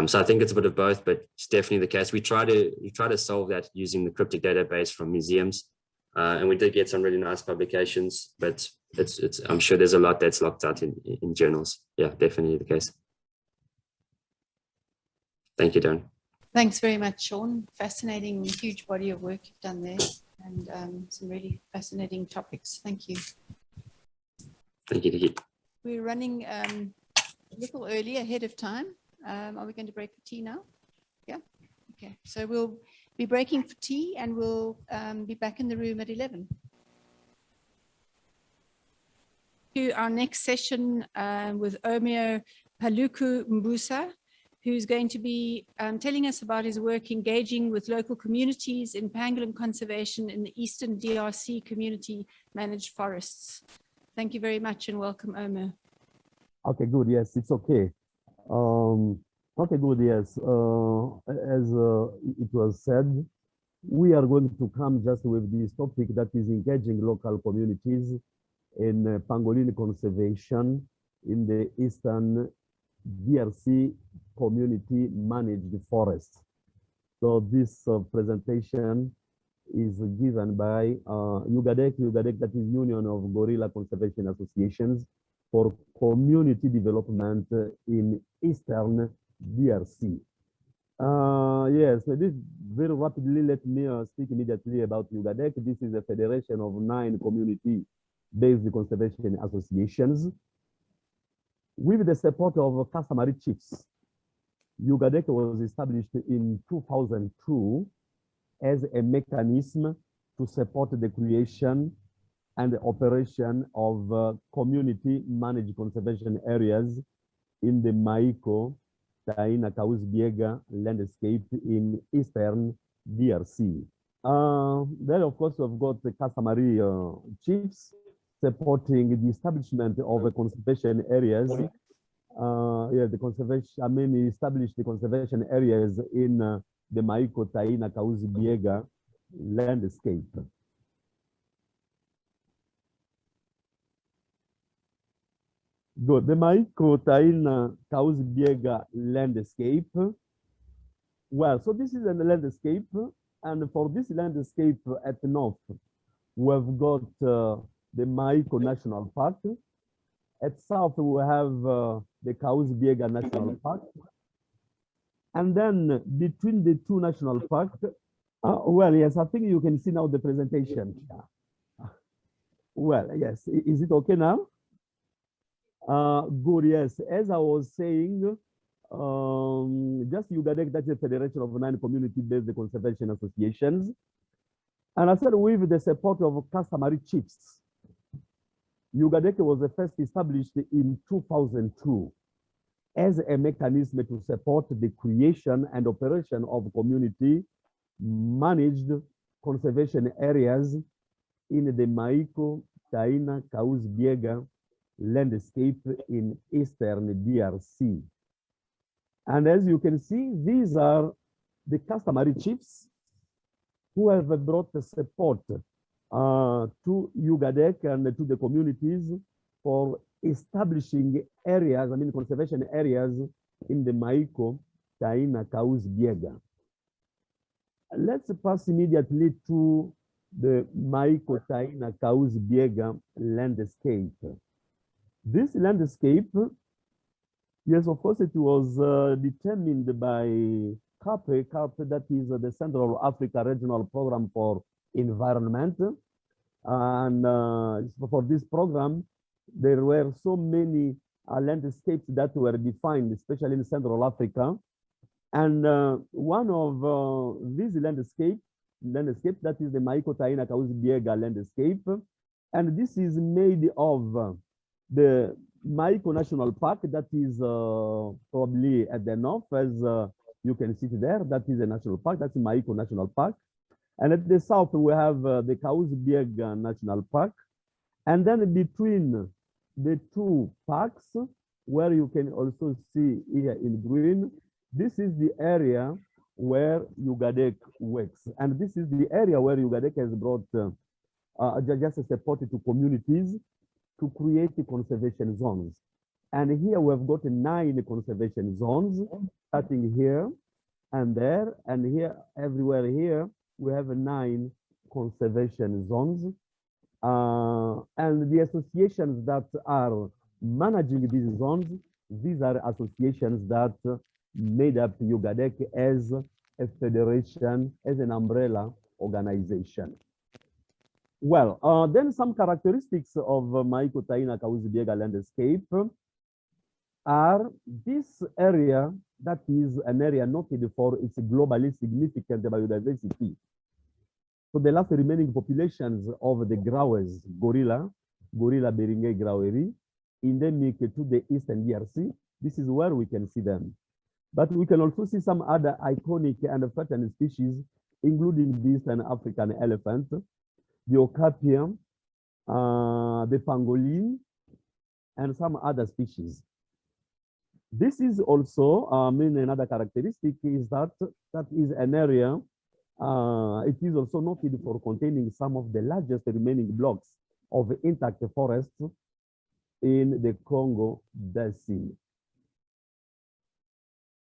So I think it's a bit of both, but it's definitely the case. We try to solve that using the cryptic database from museums. And we did get some really nice publications, but I'm sure there's a lot that's locked out in journals. Yeah, definitely the case. Thank you, Darren. Thanks very much, Sean. Fascinating, huge body of work you've done there, and some really fascinating topics. Thank you. Thank you, Nicci. We're running a little early ahead of time. Are we going to break for tea now? Yeah. Okay. So we'll be breaking for tea, and we'll be back in the room at 11. To our next session with Omer PALUKU MBUSA, who's going to be telling us about his work engaging with local communities in pangolin conservation in the Eastern DRC community managed forests. Thank you very much and welcome, Omer. Okay, good. Yes, it's okay. Okay, good. Yes. As it was said, we are going to come just with this topic that is engaging local communities in pangolin conservation in the Eastern DRC community managed forests. So this presentation is given by UGADEC, that is Union of Gorilla Conservation Associations for Community Development in Eastern DRC. Yes, so this very rapidly, let me speak immediately about UGADEC. This is a federation of 9 community-based conservation associations. With the support of customary chiefs, UGADEC was established in 2002 as a mechanism to support the creation and the operation of community managed conservation areas in the Maiko, Taina, Kausbiega landscape in Eastern DRC. Then, of course, we've got the customary chiefs supporting the establishment of a conservation areas. The conservation, established the conservation areas in the Maiko, Taina, Kausbiega landscape. Good. The Maiko, Taina, Kausbiega landscape. Well, so this is a landscape, and for this landscape at the north, we've got the Maiko National Park. At south, we have the Kausbiega National Park. And then between the two national parks, well, yes, I think you can see now the presentation. Well, yes, is it okay now? Good, yes. As I was saying, just Ugadek, that's a federation of 9 community-based conservation associations. And I said with the support of customary chiefs, Ugadek was first established in 2002 as a mechanism to support the creation and operation of community managed conservation areas in the Maiko, Taina, Kaus-Biega landscape in eastern DRC. And as you can see, these are the customary chiefs who have brought the support to Ugadek and to the communities for establishing areas, conservation areas in the Maiko, Taina, Kaus-Biega. Let's pass immediately to the Maiko, Taina, Kaus-Biega landscape. This landscape, yes, of course, it was determined by CAPE, that is the Central Africa Regional Program for Environment. And for this program, there were so many landscapes that were defined, especially in Central Africa. And one of these landscapes, that is the Maiko, Taina, Kaus-Biega landscape. And this is made of the Maiko National Park, that is probably at the north, as you can see there, that is a national park, that's Maiko National Park. And at the south, we have the Kaus-Biega National Park. And then between the two parks, where you can also see here in green, this is the area where Ugadek works. And this is the area where Ugadek has brought just support to communities to create conservation zones. And here we've got 9 conservation zones, starting here and there, and here, everywhere here, we have 9 conservation zones. And the associations that are managing these zones, these are associations that made up Ugadek as a federation, as an umbrella organization. Well, then some characteristics of Maiko, Taina, Kaus-Biega landscape are this area that is an area noted for its globally significant biodiversity. So the last remaining populations of the growers, gorilla Beringai groweri, endemic to the eastern DRC, this is where we can see them. But we can also see some other iconic and threatened species, including the Eastern African elephant, the okapi, the pangolin, and some other species. This is also, another characteristic is that is an area, it is also noted for containing some of the largest remaining blocks of intact forests in the Congo Basin.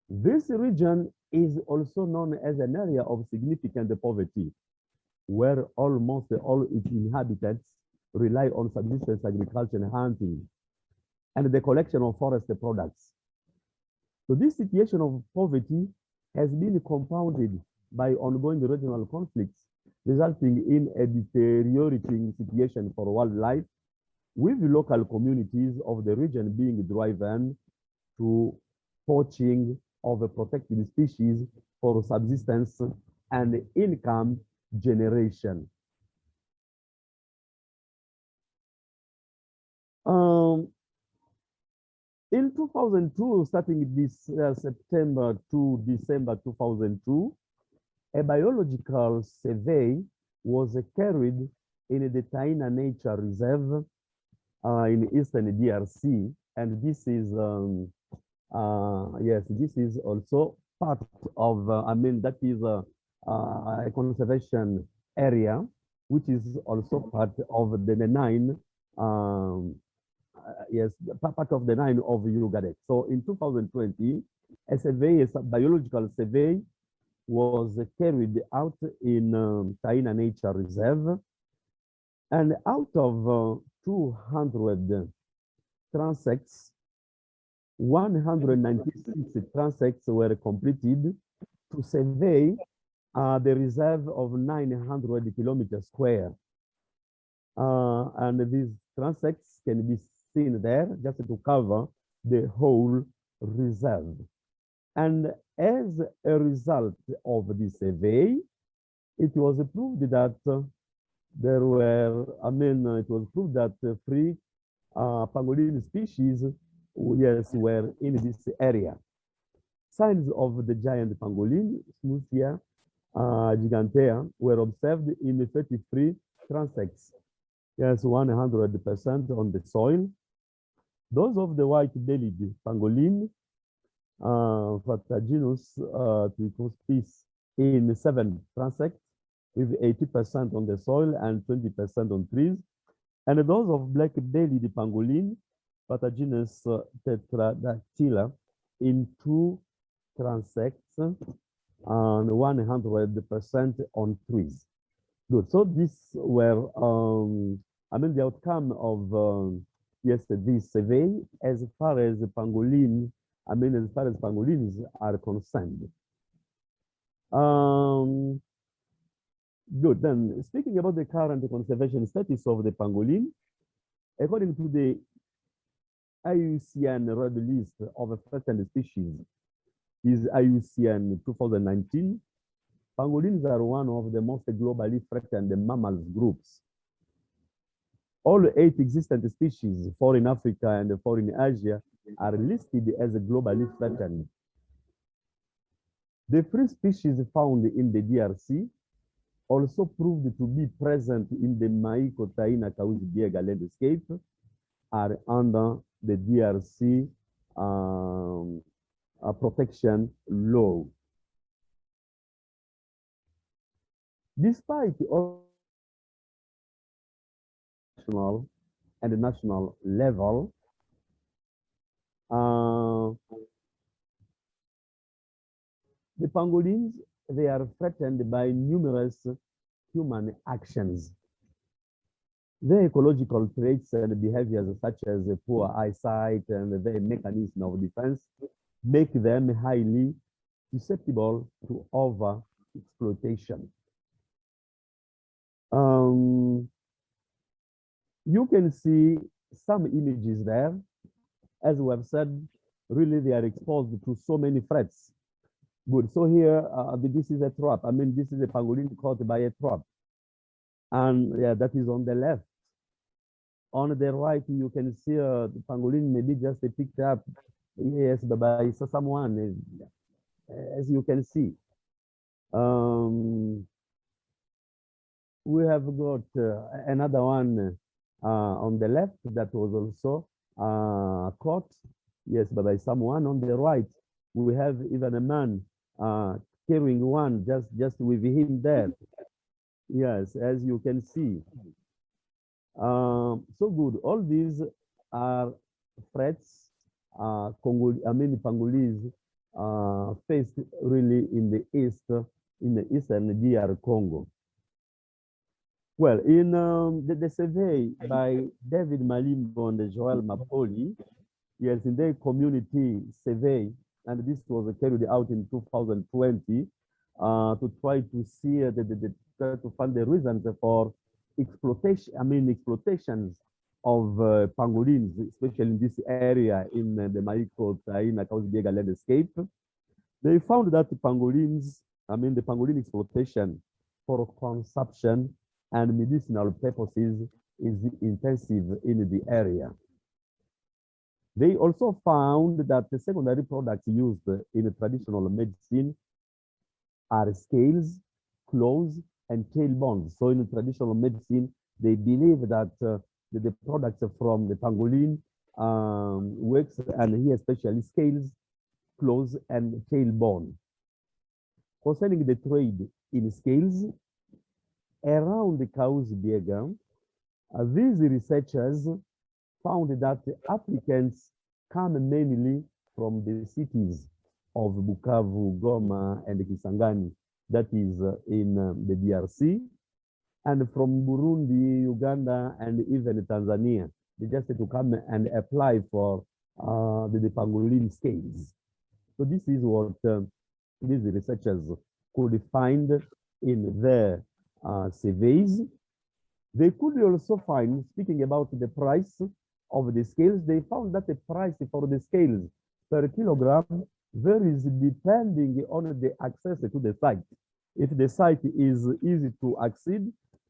This region is also known as an area of significant poverty, where almost all its inhabitants rely on subsistence agriculture and hunting, and the collection of forest products. So this situation of poverty has been compounded by ongoing regional conflicts, resulting in a deteriorating situation for wildlife, with local communities of the region being driven to poaching of a protected species for subsistence and income generation. In 2002, starting this September to December 2002, a biological survey was carried in the Taina Nature Reserve in Eastern DRC, and this is yes, this is also part of that is a conservation area, which is also part of the 9 yes, part of the 9 of Ugadek. So in 2020, a biological survey was carried out in Taina Nature Reserve, and out of 200 transects, 196 transects were completed to survey the reserve of 900 kilometers square. And these transects can be seen there, just to cover the whole reserve. And as a result of this survey, it was proved that there were, it was proved that three pangolin species, yes, were in this area. Signs of the giant pangolin, Smutsia gigantea, were observed in 33 transects. Yes, 100% on the soil. Those of the white-bellied pangolin, Vertiginous trichospis, in 7 transects, with 80% on the soil and 20% on trees. And those of black-bellied pangolin, Vertiginous tetradactyla, in 2 transects and 100% on trees. Good. So these were, the outcome of yes, this survey as far as pangolin, as far as pangolins are concerned. Good. Then, speaking about the current conservation status of the pangolin, according to the IUCN Red List of threatened species, is IUCN 2019, pangolins are one of the most globally threatened mammals groups. All 8 existent species, 4 in Africa and 4 in Asia, are listed as globally threatened. The 3 species found in the DRC also proved to be present in the Maiko-Taina-Kahuzi-Biega landscape are under the DRC protection law. Despite all national and national level, the pangolins, they are threatened by numerous human actions. Their ecological traits and behaviors such as poor eyesight and their mechanism of defense make them highly susceptible to over-exploitation. You can see some images there. As we have said, really they are exposed to so many threats. Good. So here, this is a trap. This is a pangolin caught by a trap. And yeah, that is on the left. On the right, you can see the pangolin maybe just picked up, yes, by someone, as you can see. We have got another one on the left that was also caught, yes, by someone. On the right, we have even a man carrying one just with him there. Yes, as you can see. So good. All these are threats pangolins faced really in the east, in the eastern DR Congo. Well, in the survey by David Malimbo and Joel Mapoli, yes, in their community survey, and this was carried out in 2020, to try to see to find the reasons for exploitation, exploitations of pangolins, especially in this area in the Maiko-Taina-Kahuzi-Biega landscape. They found that pangolins, the pangolin exploitation for consumption and medicinal purposes is intensive in the area. They also found that the secondary products used in traditional medicine are scales, claws, and tail bones. So in traditional medicine, they believe that the products from the pangolin works, and here especially scales, claws, and tail bone. Concerning the trade in scales, around the Kahuzi-Biega, these researchers found that the applicants come mainly from the cities of Bukavu, Goma, and Kisangani, that is in the DRC, and from Burundi, Uganda, and even Tanzania. They just had to come and apply for the pangolin scales. So this is what these researchers could find in their surveys. They could also find, speaking about the price, of the scales, they found that the price for the scales per kilogram varies depending on the access to the site. If the site is easy to access,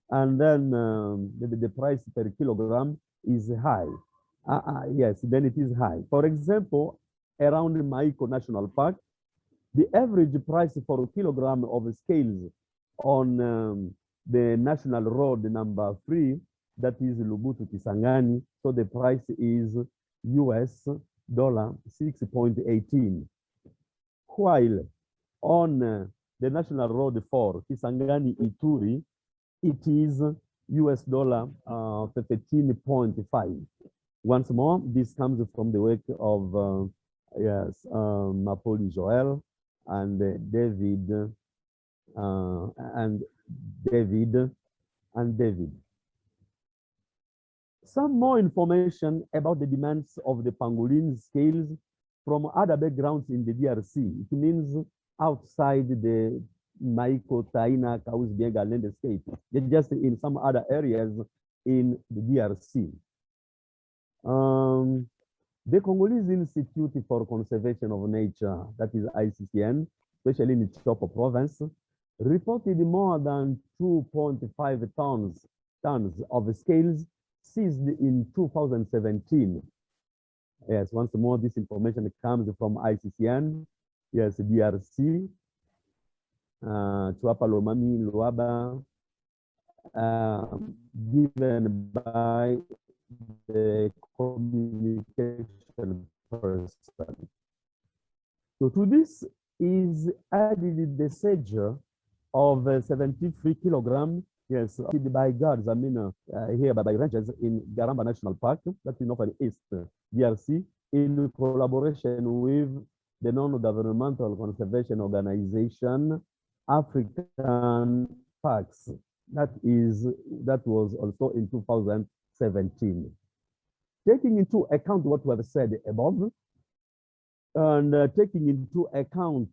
and then the price per kilogram is high. Yes, then it is high. For example, around Maiko National Park, the average price for a kilogram of scales on the National Road number 3, that is Lubutu Kisangani, so the price is US $6.18. While on the National Road 4, Kisangani Ituri, it is US $13.5. Once more, this comes from the work of Mapoli Joel and David. Some more information about the demands of the pangolin scales from other backgrounds in the DRC. It means outside the Maiko, Taina, Kausbiega landscape, just in some other areas in the DRC. The Congolese Institute for Conservation of Nature, that is ICCN, especially in Chopo province, reported more than 2.5 tons of scales seized in 2017. Yes, once more, this information comes from ICCN, yes, DRC, Chuapa Lomami, Luaba, given by the communication person. So to this is added the seizure of 73 kilograms, yes, by guards, I mean, here by rangers in Garamba National Park, that's in Northern East DRC, in collaboration with the non-governmental conservation organization, African Parks. That was also in 2017. Taking into account what we have said above, and taking into account,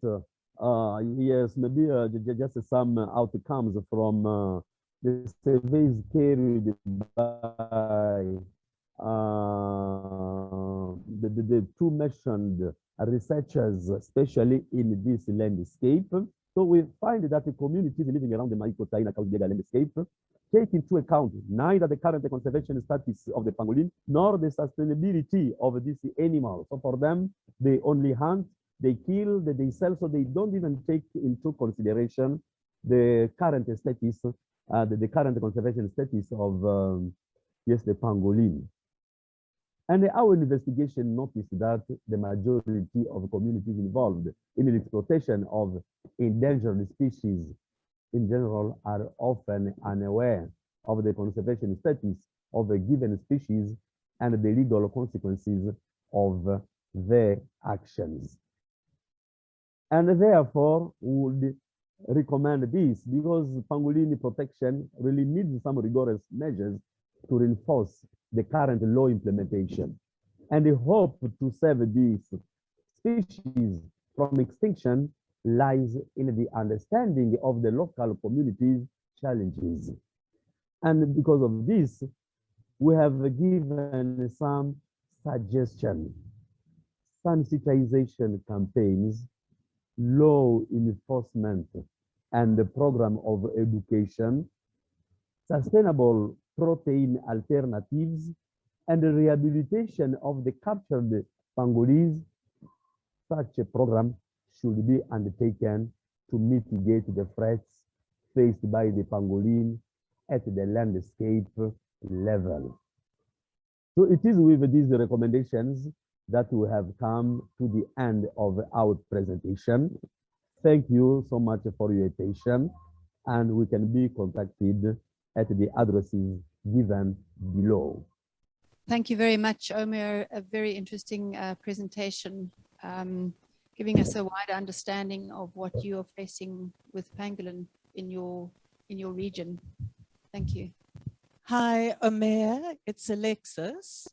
yes, maybe just some outcomes from the surveys carried by the two mentioned researchers, especially in this landscape. So we find that the communities living around the Maiko Taina Kausbiega landscape take into account neither the current conservation status of the pangolin nor the sustainability of this animal. So for them, they only hunt, they kill, they sell, so they don't even take into consideration the current status, the current conservation status of yes, the pangolin. And our investigation noticed that the majority of communities involved in the exploitation of endangered species in general are often unaware of the conservation status of a given species and the legal consequences of their actions. And therefore, would recommend this because pangolin protection really needs some rigorous measures to reinforce the current law implementation. And the hope to save these species from extinction lies in the understanding of the local community's challenges. And because of this, we have given some suggestions: sensitization campaigns, law enforcement, and the program of education, sustainable protein alternatives, and the rehabilitation of the captured pangolins. Such a program should be undertaken to mitigate the threats faced by the pangolin at the landscape level. So it is with these recommendations that we have come to the end of our presentation. Thank you so much for your attention, and we can be contacted at the addresses given below. Thank you very much, Omer. A very interesting presentation, giving us a wider understanding of what you are facing with pangolin in your region. Thank you. Hi, Omer. It's Alexis.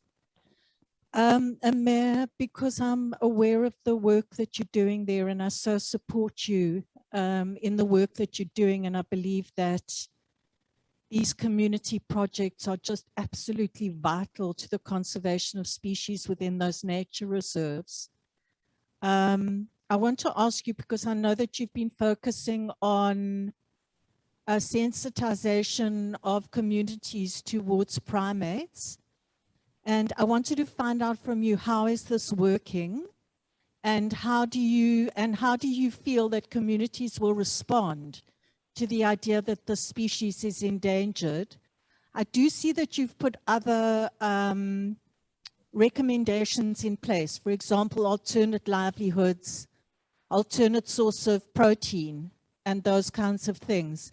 Omer, because I'm aware of the work that you're doing there, and I so support you in the work that you're doing, and I believe that these community projects are just absolutely vital to the conservation of species within those nature reserves. I want to ask you, because I know that you've been focusing on a sensitization of communities towards primates. And I wanted to find out from you, how is this working? And how do you feel that communities will respond to the idea that the species is endangered? I do see that you've put other recommendations in place, for example, alternate livelihoods, alternate source of protein, and those kinds of things.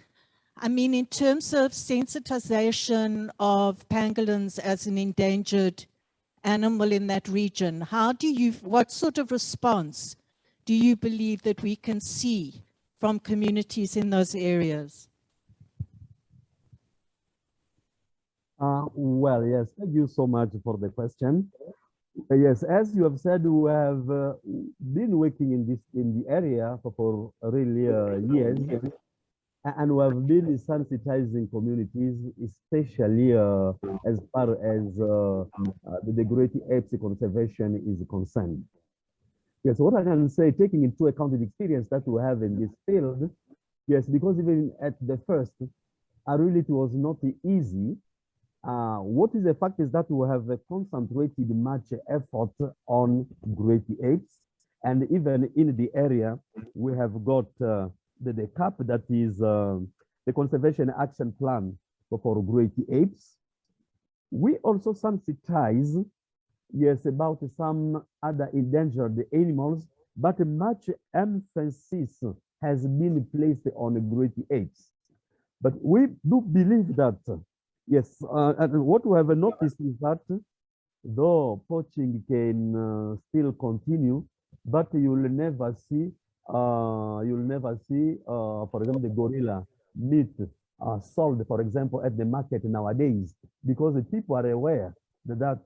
I mean, in terms of sensitization of pangolins as an endangered animal in that region, what sort of response do you believe that we can see from communities in those areas? Well, yes, thank you so much for the question. Yes, as you have said, we have been working in the area for really years, and we have been sensitizing communities, especially as far as the great apes conservation is concerned. Yes, what I can say, taking into account the experience that we have in this field, yes, because even at the first, really it was not easy. What is the fact is that we have concentrated much effort on great apes, and even in the area, we have got the CAP, that is the Conservation Action Plan for great apes. We also sensitize, yes, about some other endangered animals, but much emphasis has been placed on great apes. But we do believe that, yes, and what we have noticed is that though poaching can still continue, but you'll never see, for example, the gorilla meat sold, for example, at the market nowadays, because the people are aware that,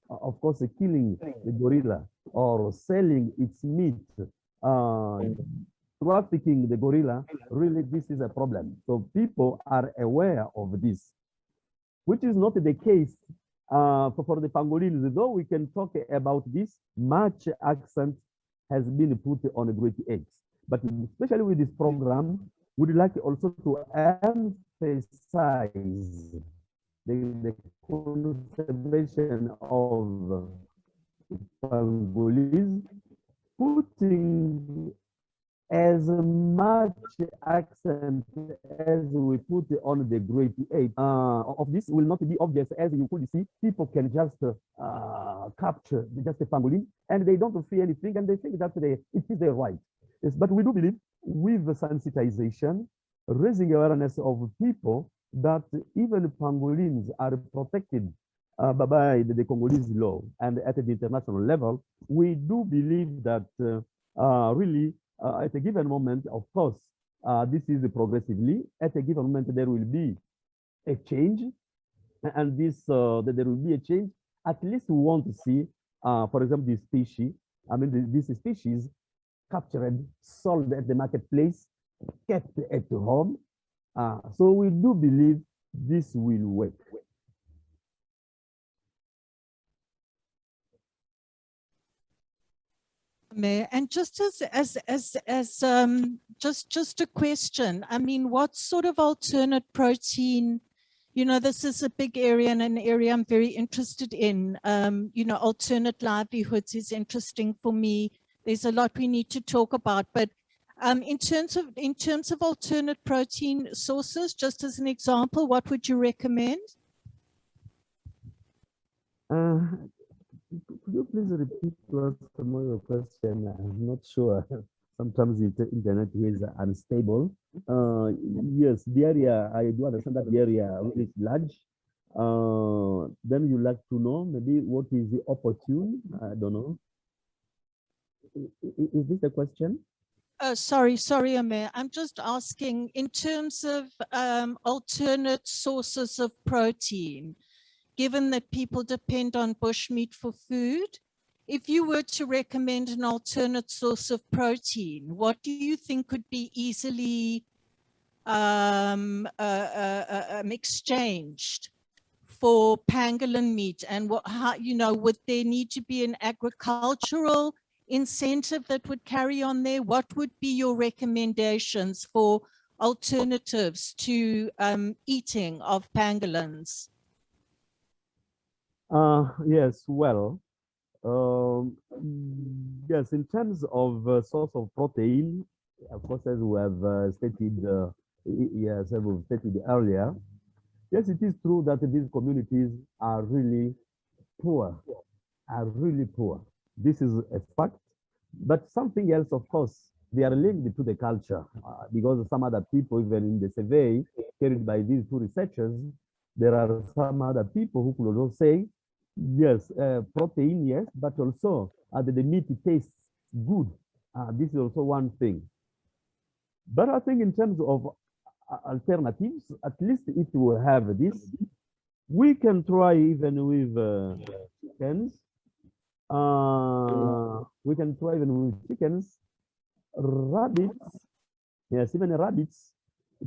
of course, killing the gorilla or selling its meat, trafficking the gorilla, really, this is a problem. So people are aware of this, which is not the case for the pangolins. Though we can talk about this, much accent has been put on the great apes. But especially with this program, we'd like also to emphasize the conservation of pangolins, putting as much accent as we put on the great ape. Of this will not be obvious, as you could see. People can just capture just a pangolin, and they don't feel anything, and they think that it is their right. Yes, but we do believe with the sensitization, raising awareness of people that even pangolins are protected by the Congolese law, and at the international level, we do believe that really at a given moment, of course, this is progressively, at a given moment there will be a change, and this that there will be a change. At least we want to see, for example, this species, this species captured, sold at the marketplace, kept at home. So we do believe this will work. And just just a question. I mean, what sort of alternate protein? You know, this is a big area and an area I'm very interested in. You know, alternate livelihoods is interesting for me. There's a lot we need to talk about, but in terms of alternate protein sources, just as an example, what would you recommend? Could you please repeat to us your question? I'm not sure. Sometimes the internet is unstable. Yes, the area, I do understand that the area is large. Then you like to know maybe what is the opportune? I don't know. Is this the question? Sorry, Omer. I'm just asking in terms of alternate sources of protein, given that people depend on bushmeat for food, if you were to recommend an alternate source of protein, what do you think could be easily exchanged for pangolin meat, and how, would there need to be an agricultural incentive that would carry on there? What would be your recommendations for alternatives to eating of pangolins? Yes, well, yes, in terms of source of protein, of course, as we have stated, yes, as we've stated earlier, yes, it is true that these communities are really poor, This is a fact. But something else, of course, they are linked to the culture because some other people, even in the survey carried by these two researchers, there are some other people who could also say, yes, protein, yes, but also the meat tastes good. This is also one thing. But I think in terms of alternatives, at least if we have this, we can try even with chickens. We can try even with chickens, rabbits. Yes, even rabbits,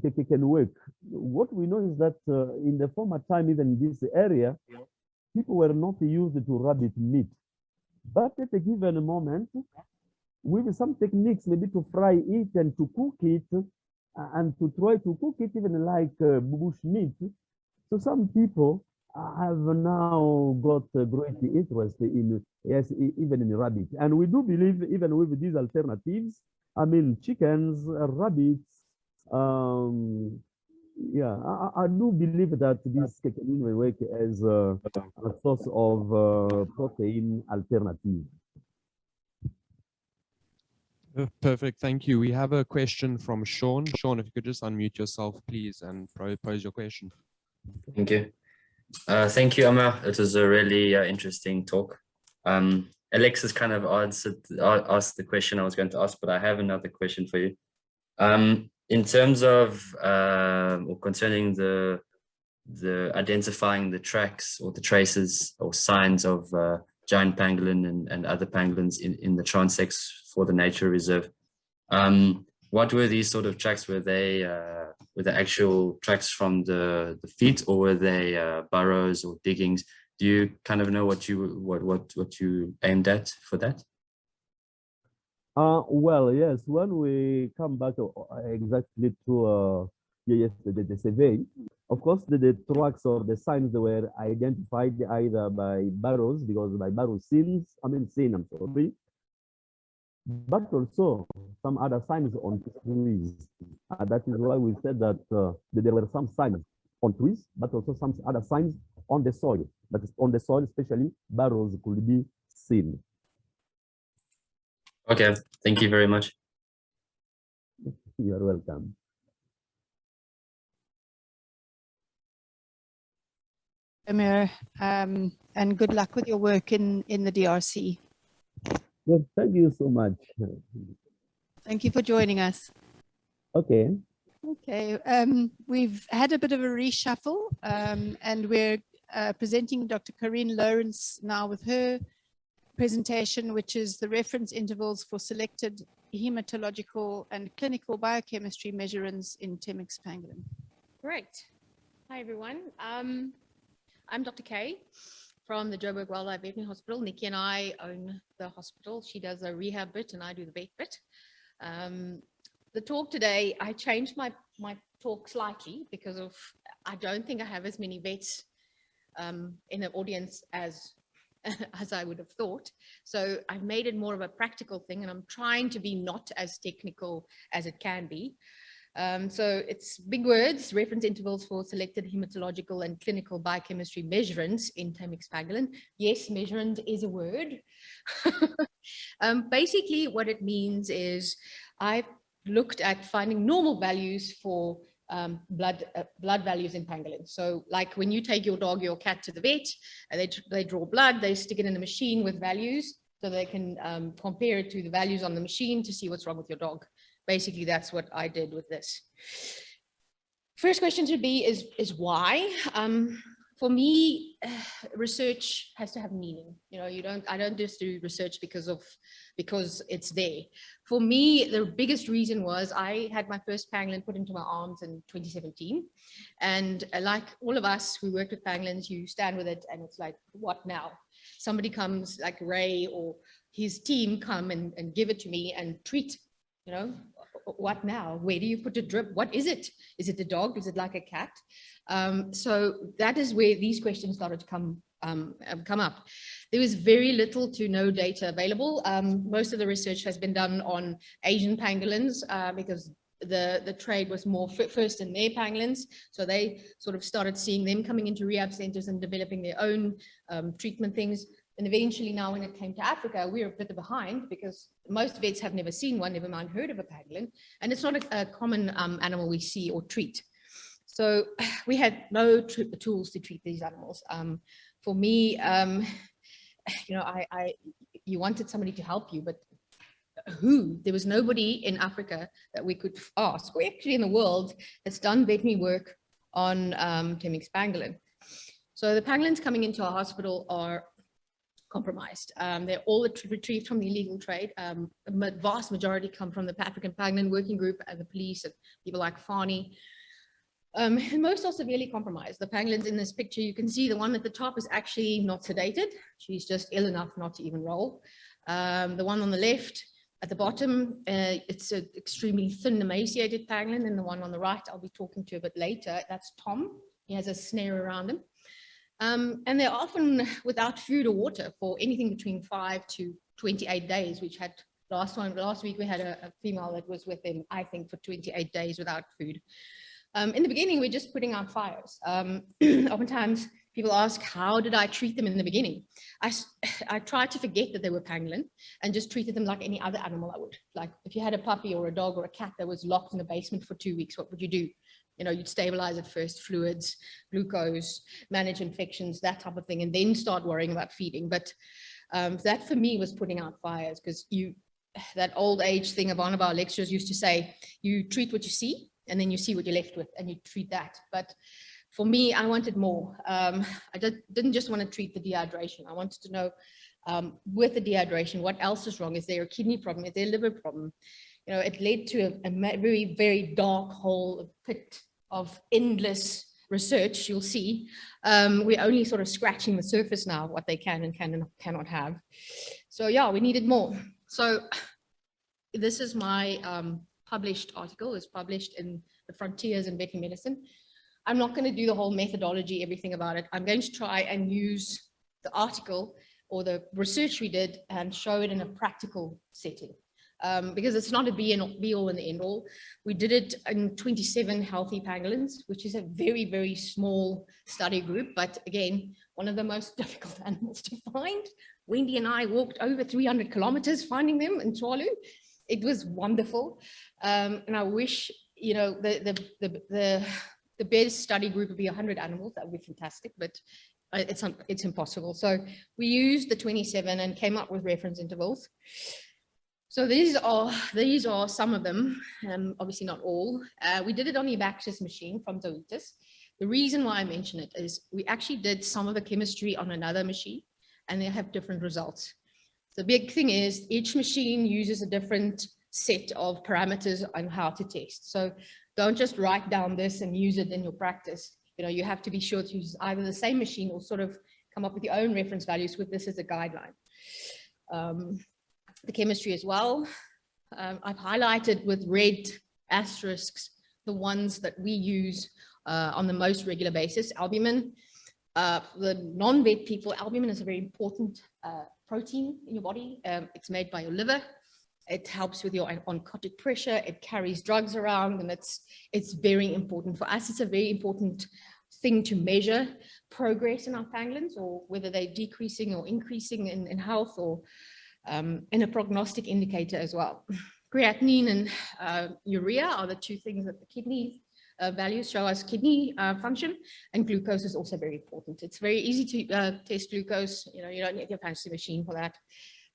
it can work. What we know is that in the former time, even in this area, people were not used to rabbit meat. But at a given moment, with some techniques, maybe to fry it and to cook it, and to try to cook it even like bush meat. So some people have now got a great interest in, yes, even in rabbit. And we do believe even with these alternatives, I mean, chickens, rabbits, yeah, I do believe that this can even work as a source of protein alternative. Perfect, thank you. We have a question from Sean. Sean, if you could just unmute yourself, please, and pose your question. Thank you. Thank you, Omer. It was a really interesting talk. Alexis kind of asked the question I was going to ask, but I have another question for you. In terms of or concerning the identifying the tracks or the traces or signs of giant pangolin and other pangolins in the transects for the nature reserve, what were these sort of tracks? Were they actual tracks from the feet, or were they burrows or diggings? Do you kind of know what you aimed at for that? Well, yes, when we come back exactly to yes, the survey, of course, the tracks or the signs that were identified either by burrows, because by burrow seen, I'm sorry, but also some other signs on trees. That is why we said that there were some signs on trees, but also some other signs on the soil. That is on the soil, especially burrows could be seen. Okay, thank you very much. You're welcome. Omer, and good luck with your work in the DRC. Well, thank you so much. Thank you for joining us. Okay. Okay, we've had a bit of a reshuffle, and we're presenting Dr. Corinne Lourens now with her presentation, which is the reference intervals for selected haematological and clinical biochemistry measurands in Temminck's pangolin. Great. Hi, everyone. I'm Dr. Kay from the Joburg Wildlife Veterinary Hospital. Nicci and I own the hospital. She does the rehab bit and I do the vet bit. The talk today, I changed my talk slightly because of, I don't think I have as many vets in the audience as I would have thought. So I've made it more of a practical thing, and I'm trying to be not as technical as it can be. So it's big words, reference intervals for selected hematological and clinical biochemistry measurands in Temminck's pangolin. Yes, measurand is a word. Basically what it means is I've looked at finding normal values for blood values in pangolins. So like when you take your dog, your cat to the vet, and they draw blood, they stick it in a machine with values so they can compare it to the values on the machine to see what's wrong with your dog. Basically, that's what I did with this. First question should be is why? for me, research has to have meaning. You know, I don't just do research because it's there. For me, the biggest reason was I had my first pangolin put into my arms in 2017. And like all of us who worked with pangolins, you stand with it and it's like, what now? Somebody comes like Ray or his team come and give it to me and treat, you know, what now? Where do you put a drip? What is it? Is it a dog? Is it like a cat? So that is where these questions started to come up. There was very little to no data available. Most of the research has been done on Asian pangolins because the trade was more first in their pangolins. So they sort of started seeing them coming into rehab centers and developing their own treatment things. And eventually now when it came to Africa, we were a bit behind because most vets have never seen one, never mind heard of a pangolin. And it's not a common animal we see or treat. So we had no tools to treat these animals. For me, you know, you wanted somebody to help you, but who? There was nobody in Africa that we could ask, or actually in the world, that's done veterinary work on Temminck's pangolin. So the pangolins coming into our hospital are compromised. They're all retrieved from the illegal trade. The vast majority come from the African Pangolin Working Group and the police and people like Fani. And most are severely compromised. The pangolins in this picture, you can see the one at the top is actually not sedated. She's just ill enough not to even roll. The one on the left at the bottom, it's an extremely thin, emaciated pangolin. And the one on the right, I'll be talking to a bit later, that's Tom. He has a snare around him. And they're often without food or water for anything between 5 to 28 days, which had last week we had a female that was with them, I think, for 28 days without food. In the beginning, we're just putting out fires. Oftentimes people ask, how did I treat them in the beginning? I tried to forget that they were pangolin and just treated them like any other animal I would. Like if you had a puppy or a dog or a cat that was locked in a basement for 2 weeks, what would you do? You know, you'd stabilize it first, fluids, glucose, manage infections, that type of thing, and then start worrying about feeding. But that for me was putting out fires because that old age thing of one of our lecturers used to say, you treat what you see and then you see what you're left with and you treat that. But for me, I wanted more. I didn't just want to treat the dehydration. I wanted to know with the dehydration, what else is wrong? Is there a kidney problem? Is there a liver problem? You know, it led to a very, very dark hole, a pit of endless research, you'll see. We're only sort of scratching the surface now of what they can and cannot have. So yeah, we needed more. So this is my published article. It's published in the Frontiers in Veterinary Medicine. I'm not going to do the whole methodology, everything about it. I'm going to try and use the article or the research we did and show it in a practical setting. Because it's not a be all and end all. We did it in 27 healthy pangolins, which is a very, very small study group. But again, one of the most difficult animals to find. Wendy and I walked over 300 kilometers finding them in Tswalu. It was wonderful. And I wish, you know, the best study group would be 100 animals. That would be fantastic, but it's impossible. So we used the 27 and came up with reference intervals. So these are some of them, obviously not all. We did it on the Evaxis machine from Zoetis. The reason why I mention it is we actually did some of the chemistry on another machine and they have different results. The big thing is each machine uses a different set of parameters on how to test. So don't just write down this and use it in your practice. You know, you have to be sure to use either the same machine or sort of come up with your own reference values with this as a guideline. The chemistry as well. I've highlighted with red asterisks the ones that we use on the most regular basis. Albumin, the non-vet people, albumin is a very important protein in your body. It's made by your liver. It helps with your oncotic pressure. It carries drugs around and it's very important. For us, it's a very important thing to measure progress in our pangolins or whether they're decreasing or increasing in health or in a prognostic indicator as well. Creatinine and urea are the two things that the kidney values show us kidney function, and glucose is also very important. It's very easy to test glucose. You know, you don't need your fancy machine for that.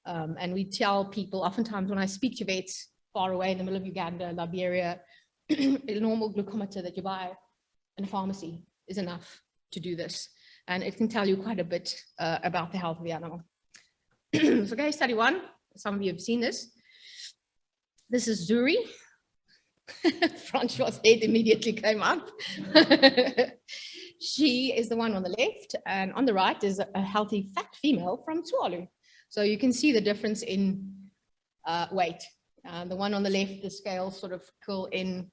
And we tell people oftentimes when I speak to vets far away in the middle of Uganda, Liberia, a normal glucometer that you buy in a pharmacy is enough to do this. and it can tell you quite a bit about the health of the animal. So case study 1, some of you have seen this. This is Zuri. Francois' head immediately came up. She is the one on the left, and on the right is a healthy fat female from Tuvalu. So you can see the difference in weight. The one on the left, the scales sort of curl in.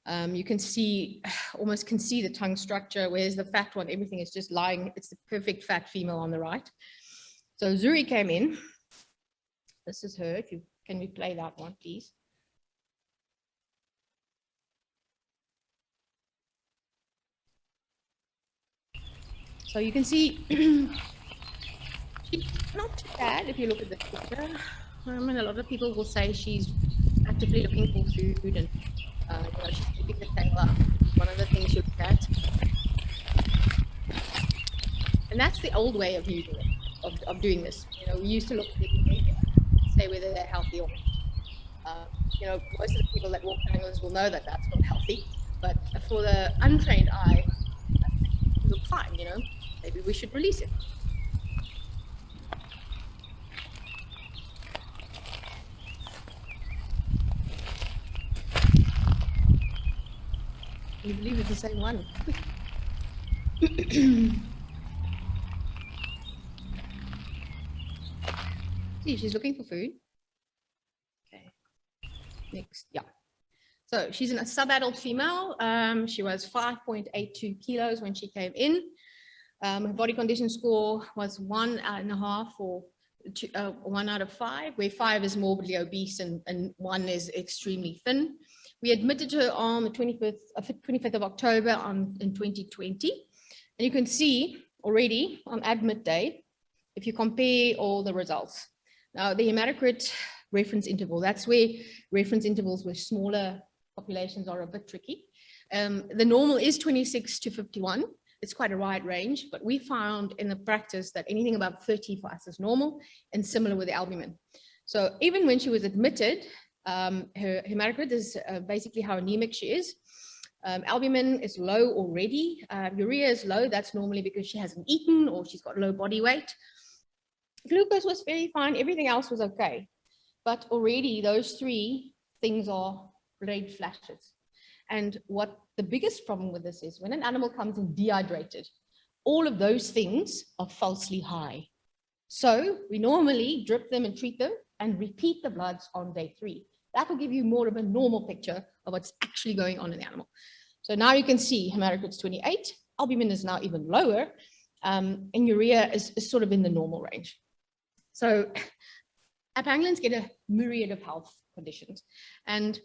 You can see, almost can see the tongue structure, whereas the fat one, everything is just lying. It's the perfect fat female on the right. So Zuri came in. This is her. Can we play that one, please? So you can see she's not too bad if you look at the picture. I mean, a lot of people will say she's actively looking for food, and she's keeping the tail up. One of the things you look at, and that's the old way of using it, of doing this. We used to look at the behavior, say whether they're healthy or not. Most of the people that walk pangolins will know that that's not healthy, but for the untrained eye, it looks fine. Maybe we should release it. Can you believe it's the same one? See, she's looking for food. Okay. Next, yeah. So she's a sub-adult female. She was 5.82 kilos when she came in. Her body condition score was 1.5 or 1 out of 5, where 5 is morbidly obese and 1 is extremely thin. We admitted her on the 25th of October in 2020. And you can see already on admit day, if you compare all the results. Now, the hematocrit reference interval, that's where reference intervals with smaller populations are a bit tricky. The normal is 26 to 51. It's quite a wide range, but we found in the practice that anything above 30 for us is normal, and similar with the albumin. So even when she was admitted, her hematocrit is basically how anemic she is. Albumin is low already. Urea is low. That's normally because she hasn't eaten or she's got low body weight. Glucose was very fine. Everything else was okay. But already those 3 things are red flashes. And what the biggest problem with this is, when an animal comes in dehydrated, all of those things are falsely high. So we normally drip them and treat them and repeat the bloods on day 3. That will give you more of a normal picture of what's actually going on in the animal. So now you can see hematocrit's 28, albumin is now even lower, and urea is sort of in the normal range. So our pangolins get a myriad of health conditions. And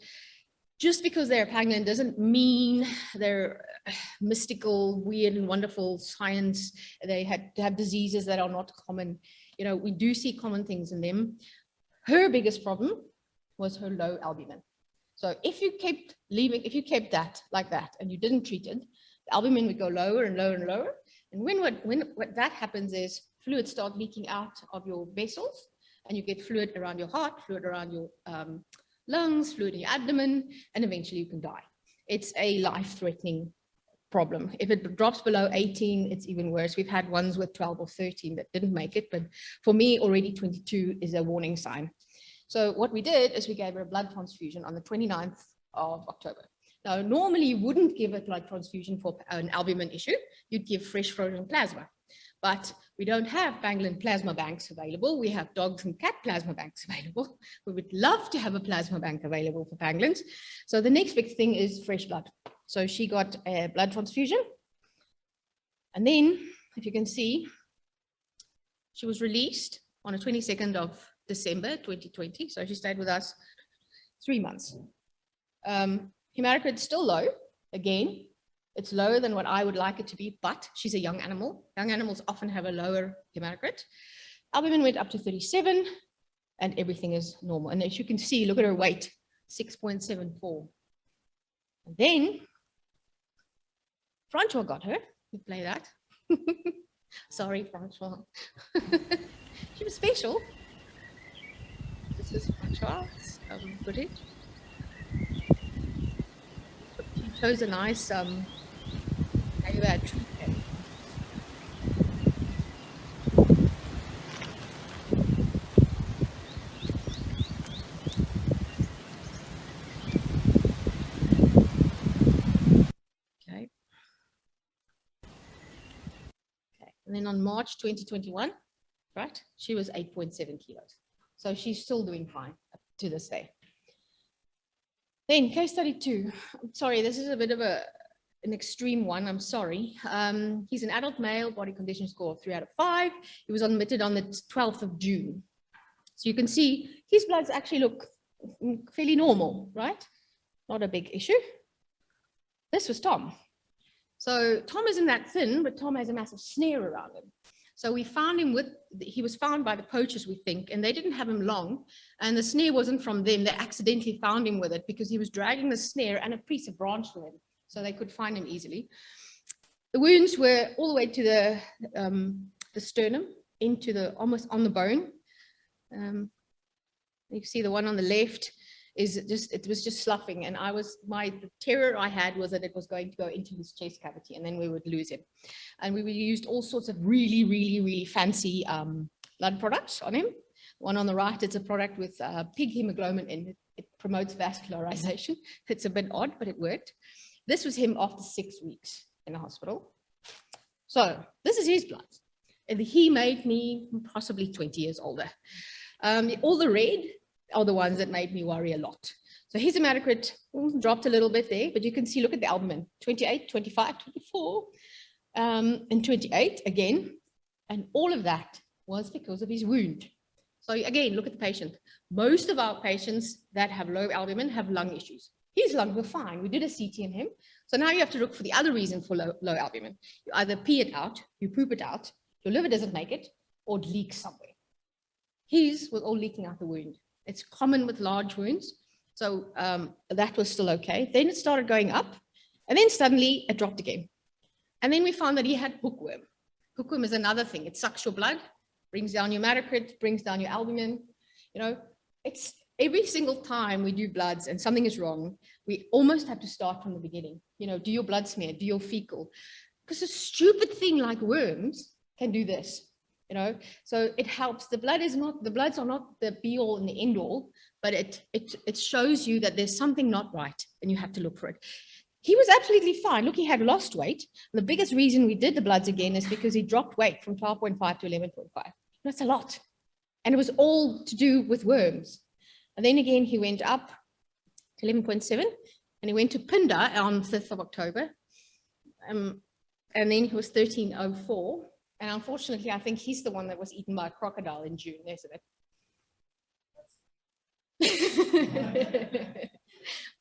just because they're a pangolin doesn't mean they're mystical, weird and wonderful science. They have diseases that are not common. We do see common things in them. Her biggest problem was her low albumin. So if you kept that like that and you didn't treat it, the albumin would go lower and lower and lower. And when what that happens is fluid start leaking out of your vessels, and you get fluid around your heart, fluid around your lungs, fluid in your abdomen, and eventually you can die. It's a life-threatening problem. If it drops below 18, it's even worse. We've had ones with 12 or 13 that didn't make it, but for me, already 22 is a warning sign. So what we did is we gave her a blood transfusion on the 29th of October. Now, normally you wouldn't give a blood transfusion for an albumin issue. You'd give fresh frozen plasma. But we don't have pangolin plasma banks available. We have dogs and cat plasma banks available. We would love to have a plasma bank available for pangolins. So the next big thing is fresh blood. So she got a blood transfusion. And then, if you can see, she was released on the 22nd of December 2020. So she stayed with us 3 months. Hematocrit is still low. Again, it's lower than what I would like it to be, but she's a young animal. Young animals often have a lower hematocrit. Albumin went up to 37 and everything is normal. And as you can see, look at her weight, 6.74. And then Francois got her. You play that. Sorry, Francois. She was special. This is Francois' footage. She chose a nice tree. And then on March 2021, right, she was 8.7 kilos. So she's still doing fine up to this day. Then case study 2. I'm sorry, this is a bit of an extreme one. I'm sorry. He's an adult male, body condition score of 3 out of 5. He was admitted on the 12th of June. So you can see his bloods actually look fairly normal, right? Not a big issue. This was Tom. So Tom isn't that thin, but Tom has a massive snare around him. So we found him he was found by the poachers, we think, and they didn't have him long. And the snare wasn't from them. They accidentally found him with it because he was dragging the snare and a piece of branch with him. So they could find him easily. The wounds were all the way to the sternum, into almost on the bone. You see the one on the left it was just sloughing, and the terror I had was that it was going to go into his chest cavity and then we would lose him. And we used all sorts of really, really, really fancy blood products on him. One on the right, it's a product with pig hemoglobin in it. It promotes vascularization. It's a bit odd, but it worked. This was him after 6 weeks in the hospital. So this is his blood. And he made me possibly 20 years older. All the red are the ones that made me worry a lot. So his hematocrit dropped a little bit there, but you can see, look at the albumin, 28, 25, 24, and 28 again. And all of that was because of his wound. So again, look at the patient. Most of our patients that have low albumin have lung issues. His lungs were fine. We did a CT in him. So now you have to look for the other reason for low albumin. You either pee it out, you poop it out, your liver doesn't make it, or it leaks somewhere. His was all leaking out the wound. It's common with large wounds. So that was still okay. Then it started going up, and then suddenly it dropped again. And then we found that he had hookworm. Hookworm is another thing. It sucks your blood, brings down your hematocrit, brings down your albumin. You know, it's every single time we do bloods and something is wrong, we almost have to start from the beginning. You know, do your blood smear, do your fecal. Because a stupid thing like worms can do this. You know, so it helps. The bloods are not the be all and the end all, but it shows you that there's something not right and you have to look for it. He was absolutely fine. Look, he had lost weight. The biggest reason we did the bloods again is because he dropped weight from 12.5 to 11.5. That's a lot. And it was all to do with worms. And then again, he went up to 11.7 and he went to Pinda on 5th of October. And then he was 13.04. And unfortunately, I think he's the one that was eaten by a crocodile in June, isn't it?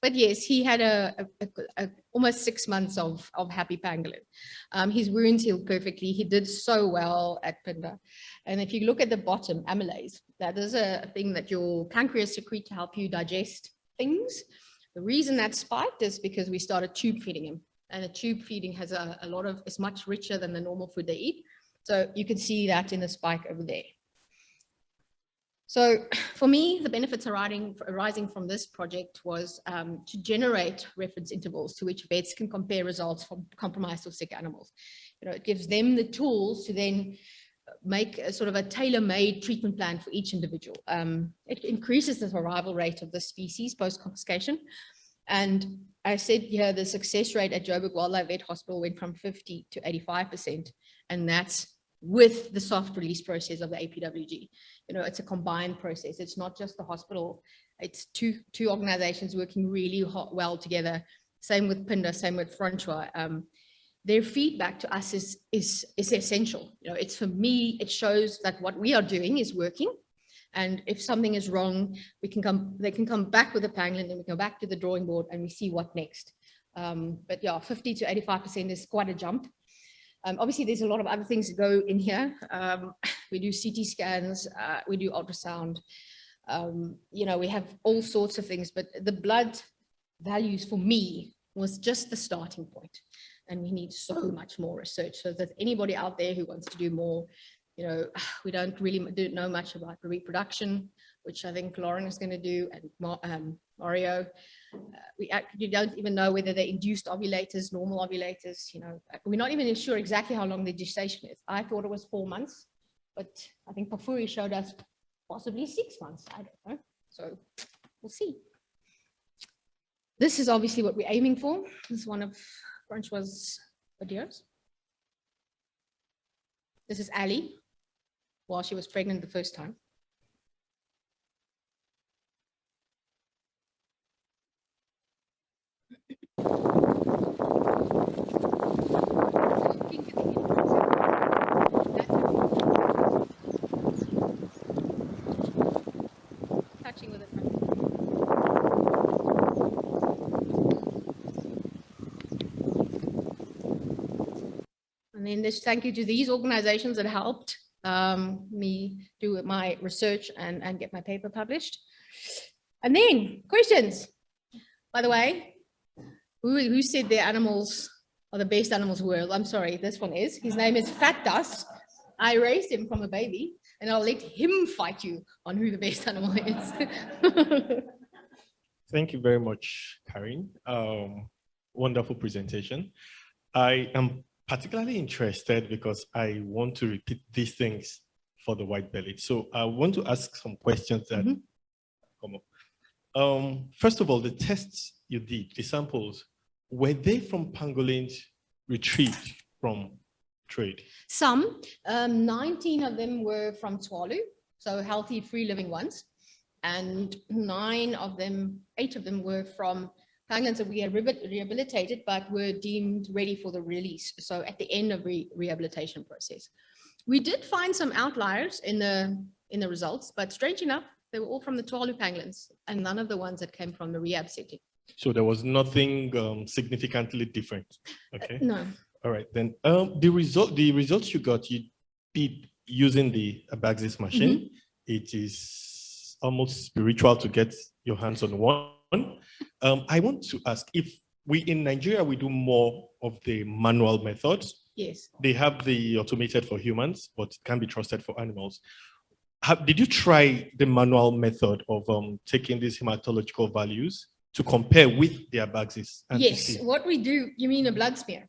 But yes, he had almost 6 months of happy pangolin. His wounds healed perfectly. He did so well at Pinda. And if you look at the bottom, amylase, that is a thing that your pancreas secrete to help you digest things. The reason that spiked is because we started tube feeding him. And a tube feeding has it's much richer than the normal food they eat. So you can see that in the spike over there. So for me, the benefits arising from this project was to generate reference intervals to which vets can compare results from compromised or sick animals. You know, it gives them the tools to then make a sort of a tailor-made treatment plan for each individual. It increases the survival rate of the species post-confiscation. And I said here, the success rate at Joburg Wildlife Vet Hospital went from 50 to 85%. And that's with the soft release process of the APWG. You know, it's a combined process. It's not just the hospital. It's two organizations working really well together. Same with Pinda, same with Francois. Their feedback to us is essential. You know, it's, for me, it shows that what we are doing is working. And if something is wrong, they can come back with a pangolin and we go back to the drawing board and we see what next. But yeah, 50 to 85% is quite a jump. Obviously, there's a lot of other things that go in here. We do CT scans, we do ultrasound. You know, we have all sorts of things, but the blood values for me was just the starting point. And we need so much more research. So that anybody out there who wants to do more, you know, we don't really know much about the reproduction, which I think Lourens is going to do, and Mario. You don't even know whether they're induced ovulators, normal ovulators. You know, we're not even sure exactly how long the gestation is. I thought it was 4 months, but I think Pafuri showed us possibly 6 months. I don't know. So we'll see. This is obviously what we're aiming for. This is one of Francois' videos. This is Ali, while she was pregnant the first time. Touching with it. And then this thank you to these organizations that helped me do my research and get my paper published. And then questions. By the way, who said their animals are the best animals in the world? I'm sorry, this one is. His name is Fat Dust. I raised him from a baby, and I'll let him fight you on who the best animal is. Thank you very much, Karen. Wonderful presentation. I am particularly interested because I want to repeat these things for the white-bellied. So I want to ask some questions that come up. First of all, the tests you did, the samples, were they from pangolins retrieved from trade? Some, 19 of them were from Tuvalu, so healthy, free-living ones. And 8 of them were from pangolins that we had rehabilitated but were deemed ready for the release. So at the end of rehabilitation process. We did find some outliers in the results, but strange enough, they were all from the Tuvalu pangolins and none of the ones that came from the rehab setting. So there was nothing significantly different, okay? No. All right, then the results you got, you did using the Abaxis machine. It is almost spiritual to get your hands on one. I want to ask if in Nigeria, we do more of the manual methods. Yes. They have the automated for humans, but it can be trusted for animals. Did you try the manual method of taking these hematological values to compare with the Abaxis? Yes, what we do, you mean a blood smear?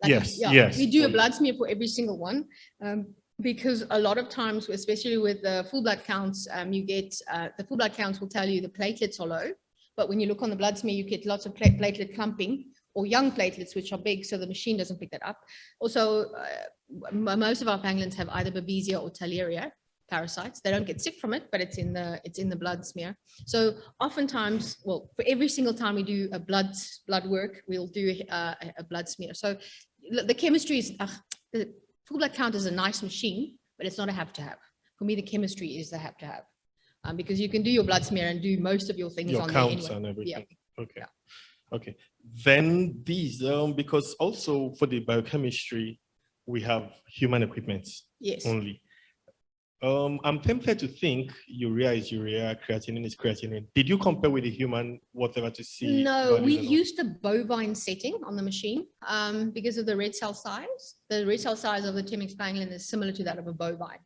Like yes. We do a blood smear for every single one. Because a lot of times, especially with the full blood counts, you get, the full blood counts will tell you the platelets are low, but when you look on the blood smear, you get lots of platelet clumping or young platelets, which are big, so the machine doesn't pick that up. Also, most of our pangolins have either Babesia or Theileria parasites. They don't get sick from it, but it's in the blood smear. So oftentimes, well, for every single time we do a blood work, we'll do a blood smear. So the chemistry is, the full blood count is a nice machine, but it's not a have to have. For me, the chemistry is the have to have. Because you can do your blood smear and do most of your things your on counts there anyway. And everything. Yeah. Okay. Yeah. Okay. Then these, because also for the biochemistry, we have human equipment only. I'm tempted to think urea is urea, creatinine is creatinine. Did you compare with the human whatever to see? No, we used a bovine setting on the machine because of the red cell size. The red cell size of the Temminck pangolin is similar to that of a bovine.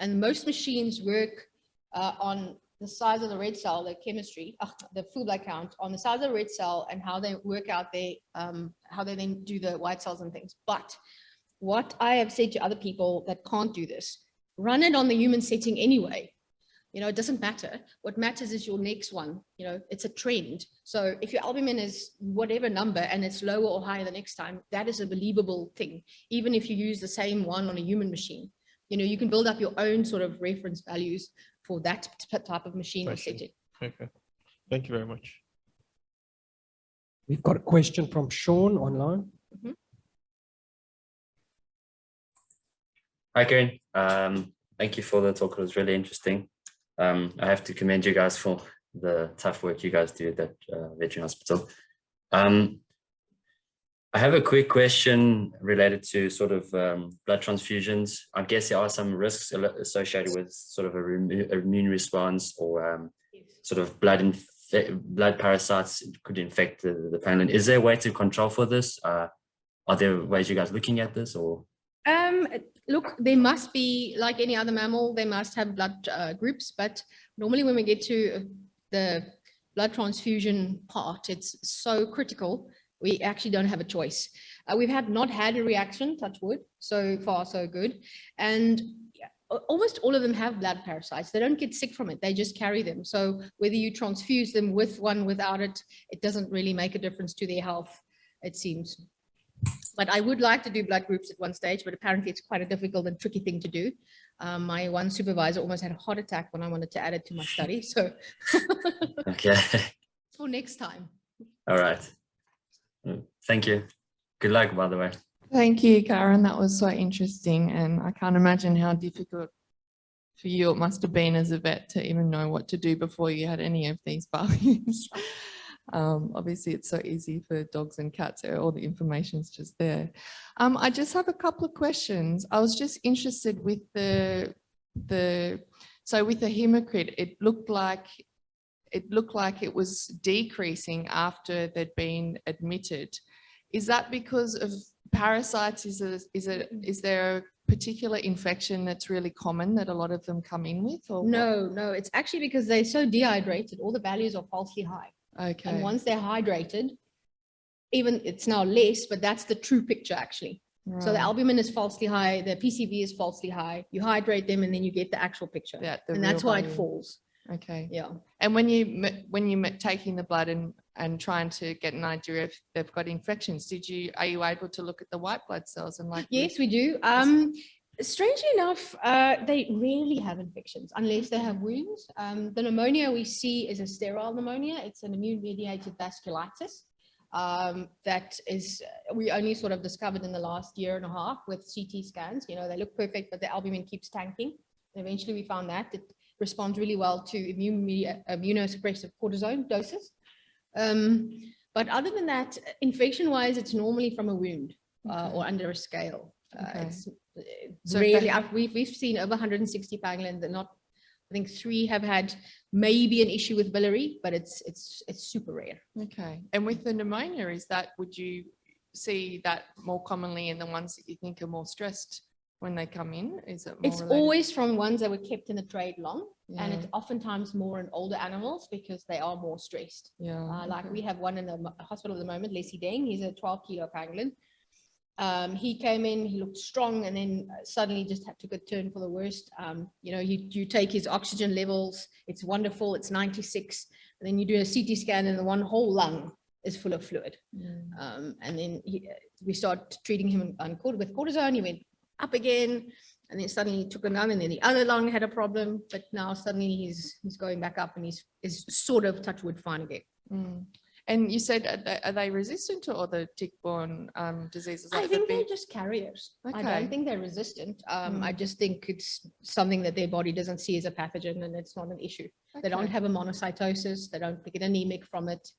And most machines work on the size of the red cell, the chemistry, the full blood count, on the size of the red cell and how they work out how they then do the white cells and things. But what I have said to other people that can't do this, run it on the human setting anyway. You know, it doesn't matter. What matters is your next one. You know, it's a trend. So if your albumin is whatever number and it's lower or higher the next time, that is a believable thing. Even if you use the same one on a human machine, you know, you can build up your own sort of reference values for that type of machine or setting. Okay. Thank you very much. We've got a question from Sean online. Hi, Karen. Thank you for the talk. It was really interesting. I have to commend you guys for the tough work you guys do at that veterinary hospital. I have a quick question related to sort of blood transfusions. I guess there are some risks associated with sort of an immune response or sort of blood parasites could infect the pangolin. Is there a way to control for this? Are there ways you guys looking at this or? Look, they must be like any other mammal, they must have blood groups, but normally when we get to the blood transfusion part, it's so critical, we actually don't have a choice. We've not had a reaction, touch wood, so far so good. And almost all of them have blood parasites. They don't get sick from it, they just carry them. So whether you transfuse them with one, without it, it doesn't really make a difference to their health, it seems. But I would like to do blood groups at one stage, but apparently it's quite a difficult and tricky thing to do. My one supervisor almost had a heart attack when I wanted to add it to my study. So Okay. for next time. All right. Thank you. Good luck, by the way. Thank you, Karen. That was so interesting. And I can't imagine how difficult for you it must have been as a vet to even know what to do before you had any of these values. Obviously, it's so easy for dogs and cats. All the information's just there. I just have a couple of questions. I was just interested with the hematocrit, it looked like it was decreasing after they'd been admitted. Is that because of parasites? Is there a particular infection that's really common that a lot of them come in with? Or No, it's actually because they're so dehydrated, all the values are falsely high. Okay. And once they're hydrated, even it's now less, but that's the true picture actually. Right. So the albumin is falsely high, the PCV is falsely high, you hydrate them and then you get the actual picture. Yeah, and that's why it value. falls. Okay. Yeah. And when you taking the blood and trying to get an idea if they've got infections, are you able to look at the white blood cells and like? Yes, we do. Strangely enough, they rarely have infections unless they have wounds. The pneumonia we see is a sterile pneumonia. It's an immune-mediated vasculitis. That is, we only sort of discovered in the last year and a half with CT scans. You know, they look perfect, but the albumin keeps tanking. And eventually we found that it responds really well to immunosuppressive cortisone doses. But other than that, infection-wise, it's normally from a wound or under a scale. It's So really, we've seen over 160 pangolins, and I think 3 have had maybe an issue with biliary, but it's super rare. Okay. And with the pneumonia, would you see that more commonly in the ones that you think are more stressed when they come in? Is it more It's related? always from ones that were kept in the trade long, and Yeah. it's oftentimes more in older animals because they are more stressed. Yeah. Like we have one in the hospital at the moment, Leslie Deng. He's a 12-kilo pangolin. He came in, he looked strong, and then suddenly just took a turn for the worst. You know, you take his oxygen levels, it's wonderful, it's 96, and then you do a CT scan and the one whole lung is full of fluid. And then we start treating him with cortisone, he went up again, and then suddenly he took him down, and then the other lung had a problem, but now suddenly he's going back up and is sort of, touch wood, fine again. And you said, are they resistant to other tick-borne diseases? I think they're just carriers. I Okay. don't think they're resistant. I just think it's something that their body doesn't see as a pathogen, and it's not an issue. They don't Okay. have a monocytosis. They don't get anemic from it.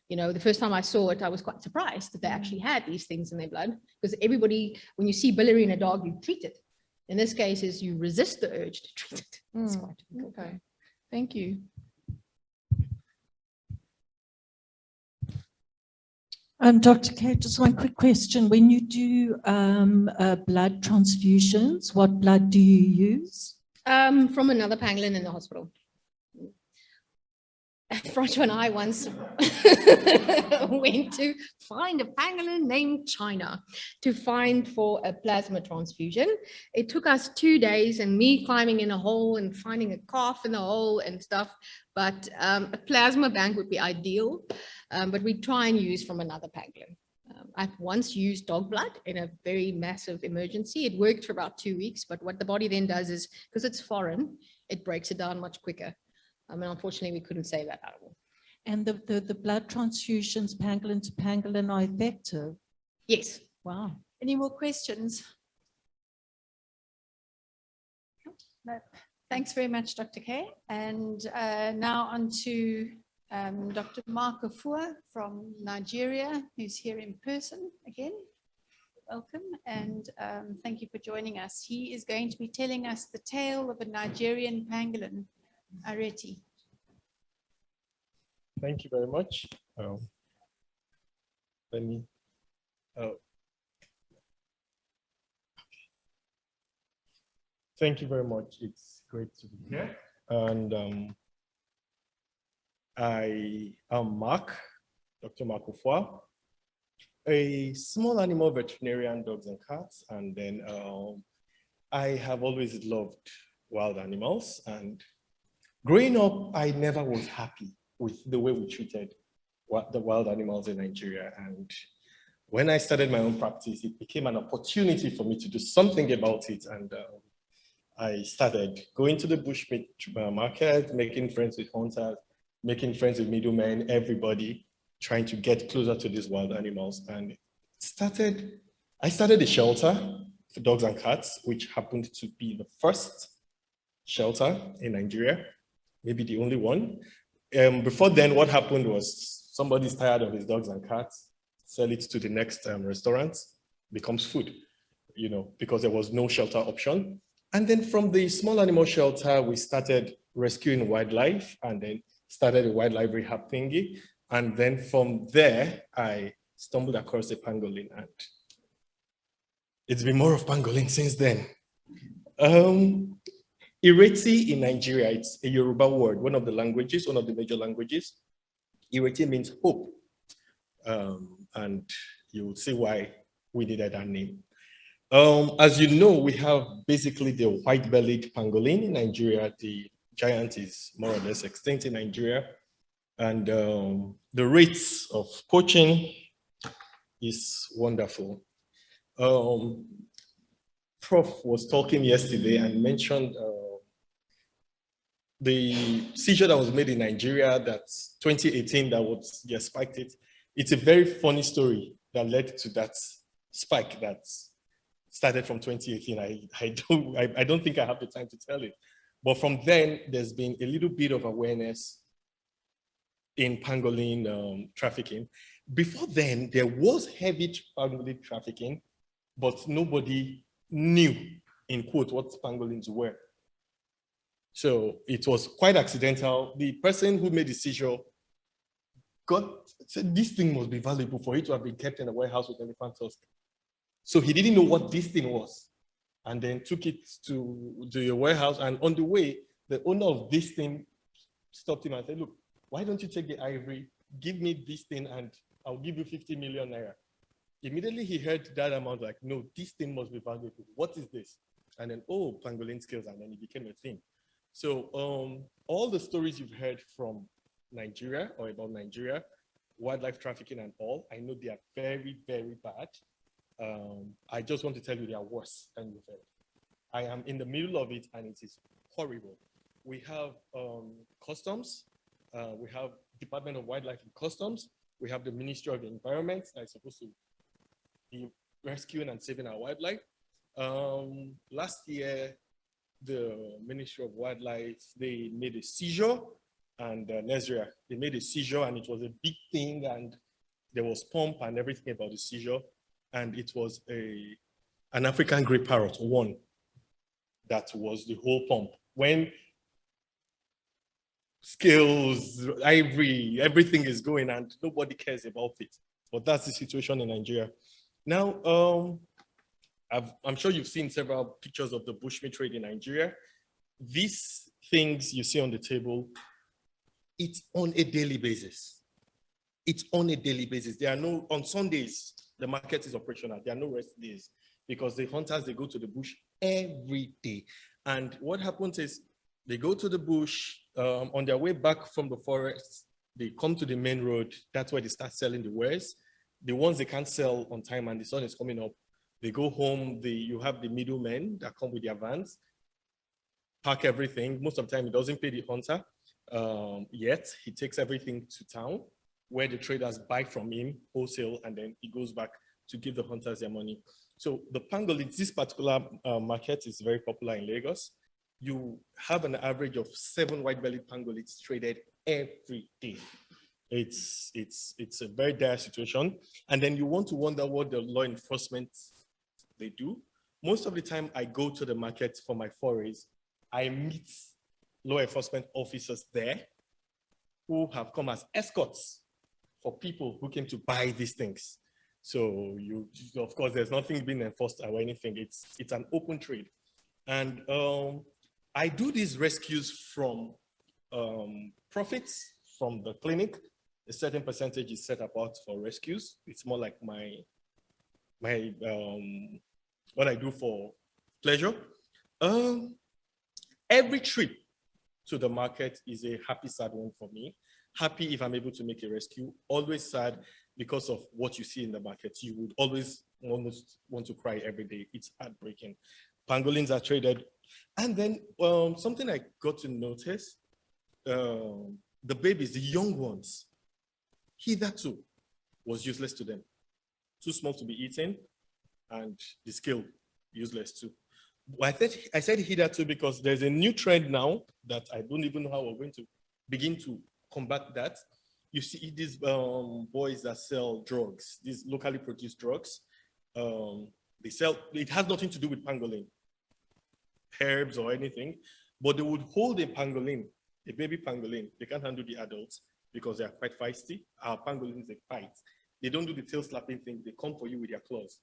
You know, the first time I saw it, I was quite surprised that they actually had these things in their blood, because everybody, when you see biliary in a dog, you treat it. In this case, is you resist the urge to treat it. It's quite difficult. Okay. Thank you. Dr. Kate, just one quick question. When you do blood transfusions, what blood do you use? From another pangolin in the hospital. Francois and I once went to find a pangolin named China for a plasma transfusion. It took us 2 days, and me climbing in a hole and finding a calf in the hole and stuff. But a plasma bank would be ideal, but we try and use from another pangolin. I've once used dog blood in a very massive emergency. It worked for about 2 weeks, but what the body then does is, because it's foreign, it breaks it down much quicker. And unfortunately, we couldn't save that animal. And the blood transfusions, pangolin to pangolin, are effective? Yes. Wow. Any more questions? No. Thanks very much, Dr. Kay. And now on to Dr. Mark Afua from Nigeria, who's here in person again. Welcome, and thank you for joining us. He is going to be telling us the tale of a Nigerian pangolin, Areti. Thank you very much. Thank you very much. It's great to be here. And I am Mark, Dr. Mark Afua, a small animal veterinarian, dogs and cats. And then I have always loved wild animals. And growing up, I never was happy with the way we treated the wild animals in Nigeria. And when I started my own practice, it became an opportunity for me to do something about it. And I started going to the bushmeat market, making friends with hunters, making friends with middlemen, everybody, trying to get closer to these wild animals. And I started a shelter for dogs and cats, which happened to be the first shelter in Nigeria, maybe the only one. Before then, what happened was somebody's tired of his dogs and cats, sell it to the next restaurant, becomes food, you know, because there was no shelter option. And then from the small animal shelter, we started rescuing wildlife and then started a wildlife rehab thingy. And then from there, I stumbled across a pangolin, and it's been more of pangolin since then. Ireti in Nigeria, it's a Yoruba word, one of the languages, one of the major languages. Ireti means hope. And you'll see why we needed that name. As you know, we have basically the white-bellied pangolin in Nigeria. The giant is more or less extinct in Nigeria. And the rates of poaching is wonderful. Prof was talking yesterday and mentioned the seizure that was made in Nigeria, that's 2018, that was, yeah, spiked it. It's a very funny story that led to that spike that started from 2018. I don't think I have the time to tell it. But from then, there's been a little bit of awareness in pangolin trafficking. Before then, there was heavy pangolin trafficking, but nobody knew, in quote, what pangolins were. So it was quite accidental. The person who made the seizure said this thing must be valuable for it to have been kept in a warehouse with elephant tusk. So he didn't know what this thing was, and then took it to the warehouse. And on the way, the owner of this thing stopped him and said, look, why don't you take the ivory, give me this thing, and I'll give you 50 million naira. Immediately he heard that amount, like, no, this thing must be valuable. What is this? And then, oh, pangolin scales, and then it became a thing. So all the stories you've heard from Nigeria or about Nigeria, wildlife trafficking and all, I know they are very, very bad. I just want to tell you they are worse than you've heard. I am in the middle of it, and it is horrible. We have customs, we have Department of Wildlife and Customs, we have the Ministry of the Environment that is supposed to be rescuing and saving our wildlife. Last year, the Ministry of Wildlife, they made a seizure, and Nigeria, they made a seizure, and it was a big thing, and there was pomp and everything about the seizure, and it was an African grey parrot, one, that was the whole pomp. When scales, ivory, everything is going, and nobody cares about it. But that's the situation in Nigeria. Now, I'm sure you've seen several pictures of the bushmeat trade in Nigeria. These things you see on the table, it's on a daily basis. It's on a daily basis. There are no, on Sundays, the market is operational. There are no rest days because the hunters, they go to the bush every day. And what happens is they go to the bush, on their way back from the forest, they come to the main road. That's where they start selling the wares. The ones they can't sell on time and the sun is coming up, they go home, you have the middlemen that come with their vans, pack everything. Most of the time, he doesn't pay the hunter yet. He takes everything to town where the traders buy from him wholesale, and then he goes back to give the hunters their money. So the pangolins, this particular market is very popular in Lagos. You have an average of 7 white-bellied pangolins traded every day. It's a very dire situation. And then you want to wonder what the law enforcement they do. Most of the time I go to the market for my forays, I meet law enforcement officers there who have come as escorts for people who came to buy these things. So of course, there's nothing being enforced or anything. It's an open trade. And I do these rescues from profits from the clinic. A certain percentage is set apart for rescues. It's more like my what I do for pleasure. Every trip to the market is a happy, sad one for me. Happy if I'm able to make a rescue, always sad because of what you see in the market. You would always almost want to cry every day. It's heartbreaking. Pangolins are traded. And then something I got to notice, the babies, the young ones, hitherto was useless to them. Too small to be eaten, and the scale useless too. I said hitherto because there's a new trend now that I don't even know how we're going to begin to combat that. You see these boys that sell drugs, these locally produced drugs. They sell, it has nothing to do with pangolin, herbs or anything, but they would hold a pangolin, a baby pangolin. They can't handle the adults because they are quite feisty. Our pangolins, they fight. They don't do the tail slapping thing. They come for you with their claws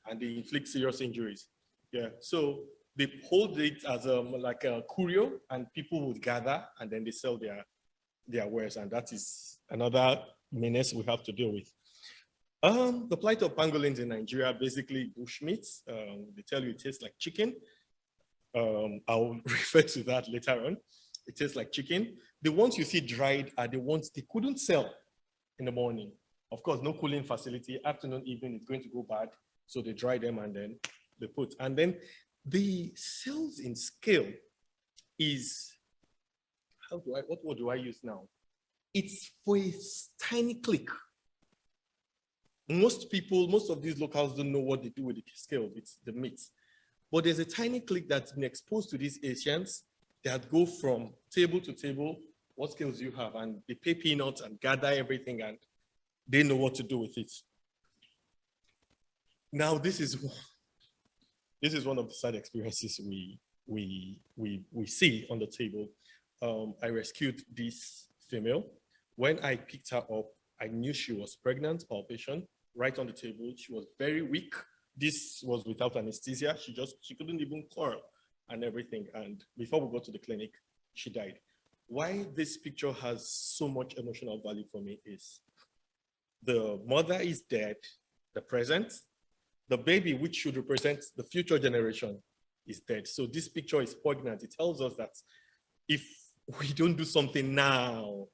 and they inflict serious injuries. Yeah, so they hold it as like a curio, and people would gather and then they sell their wares, and that is another menace we have to deal with. The plight of pangolins in Nigeria, basically bushmeat. They tell you it tastes like chicken. I'll refer to that later on. It tastes like chicken. The ones you see dried are the ones they couldn't sell in the morning. Of course, no cooling facility. Afternoon, evening, it's going to go bad. So they dry them and then they put. And then the sales in scale is, what word do I use now? It's for a tiny click. Most people, most of these locals don't know what they do with the scale. It's the meat. But there's a tiny click that's been exposed to these Asians that go from table to table. What skills do you have? And they pay peanuts and gather everything, and they know what to do with it. Now, this is one of the sad experiences we see on the table. I rescued this female. When I picked her up, I knew she was pregnant, palpation, right on the table. She was very weak. This was without anesthesia. She couldn't even crawl and everything. And before we got to the clinic, she died. Why this picture has so much emotional value for me is the mother is dead, the present. The baby, which should represent the future generation, is dead. So this picture is poignant. It tells us that if we don't do something now,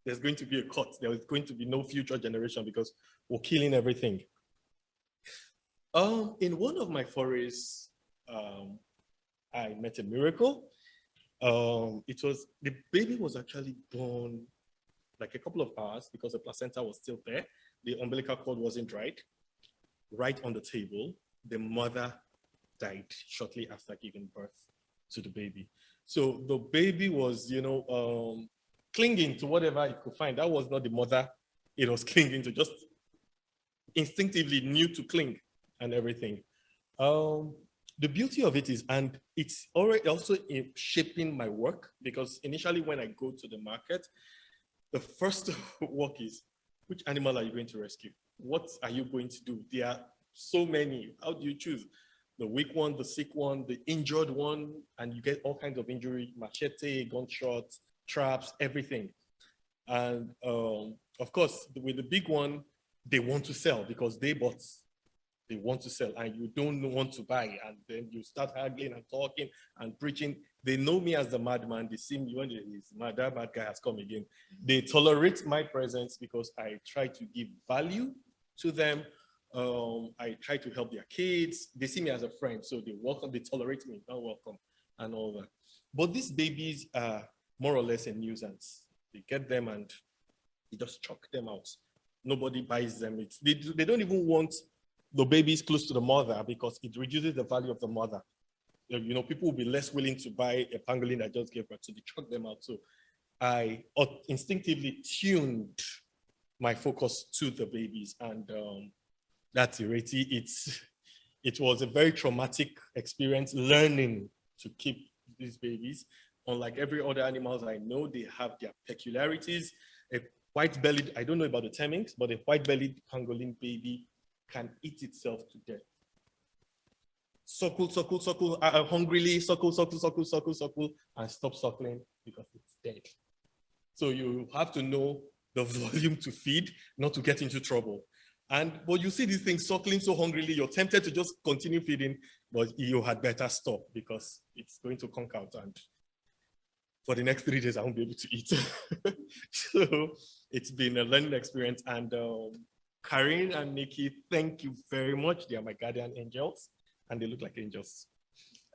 there's going to be a cut. There is going to be no future generation because we're killing everything. In one of my forays, I met a miracle. The baby was actually born like a couple of hours because the placenta was still there. The umbilical cord wasn't dried. Right on the table, the mother died shortly after giving birth to the baby. So the baby was, clinging to whatever it could find. That was not the mother it was clinging to, just instinctively knew to cling and everything. The beauty of it is, and it's already also shaping my work, because initially when I go to the market, the first work is, which animal are you going to rescue? What are you going to do? There are so many. How do you choose? The weak one, the sick one, the injured one, and you get all kinds of injury, machete, gunshots, traps, everything. And of course, with the big one, they want to sell because they bought. They want to sell, and you don't want to buy, and then you start haggling and talking and preaching. They know me as the madman. They see me when that bad guy has come again. They tolerate my presence because I try to give value to them. I try to help their kids. They see me as a friend, so they welcome, they tolerate me, not welcome, and all that. But these babies are more or less a nuisance. They get them and they just chuck them out. Nobody buys them. They don't even want the babies close to the mother because it reduces the value of the mother. People will be less willing to buy a pangolin that just gave birth, so they chuck them out. So I instinctively tuned my focus to the babies, and that's it. It was a very traumatic experience learning to keep these babies. Unlike every other animals I know, they have their peculiarities. A white-bellied, I don't know about the Temminck, but a white-bellied pangolin baby can eat itself to death. Suckle, hungrily, suckle, and stop suckling because it's dead. So you have to know the volume to feed, not to get into trouble. But you see these things suckling so hungrily, you're tempted to just continue feeding, but you had better stop because it's going to conk out. And for the next 3 days, I won't be able to eat. So it's been a learning experience. And Karen and Nicci, thank you very much. They are my guardian angels, and they look like angels.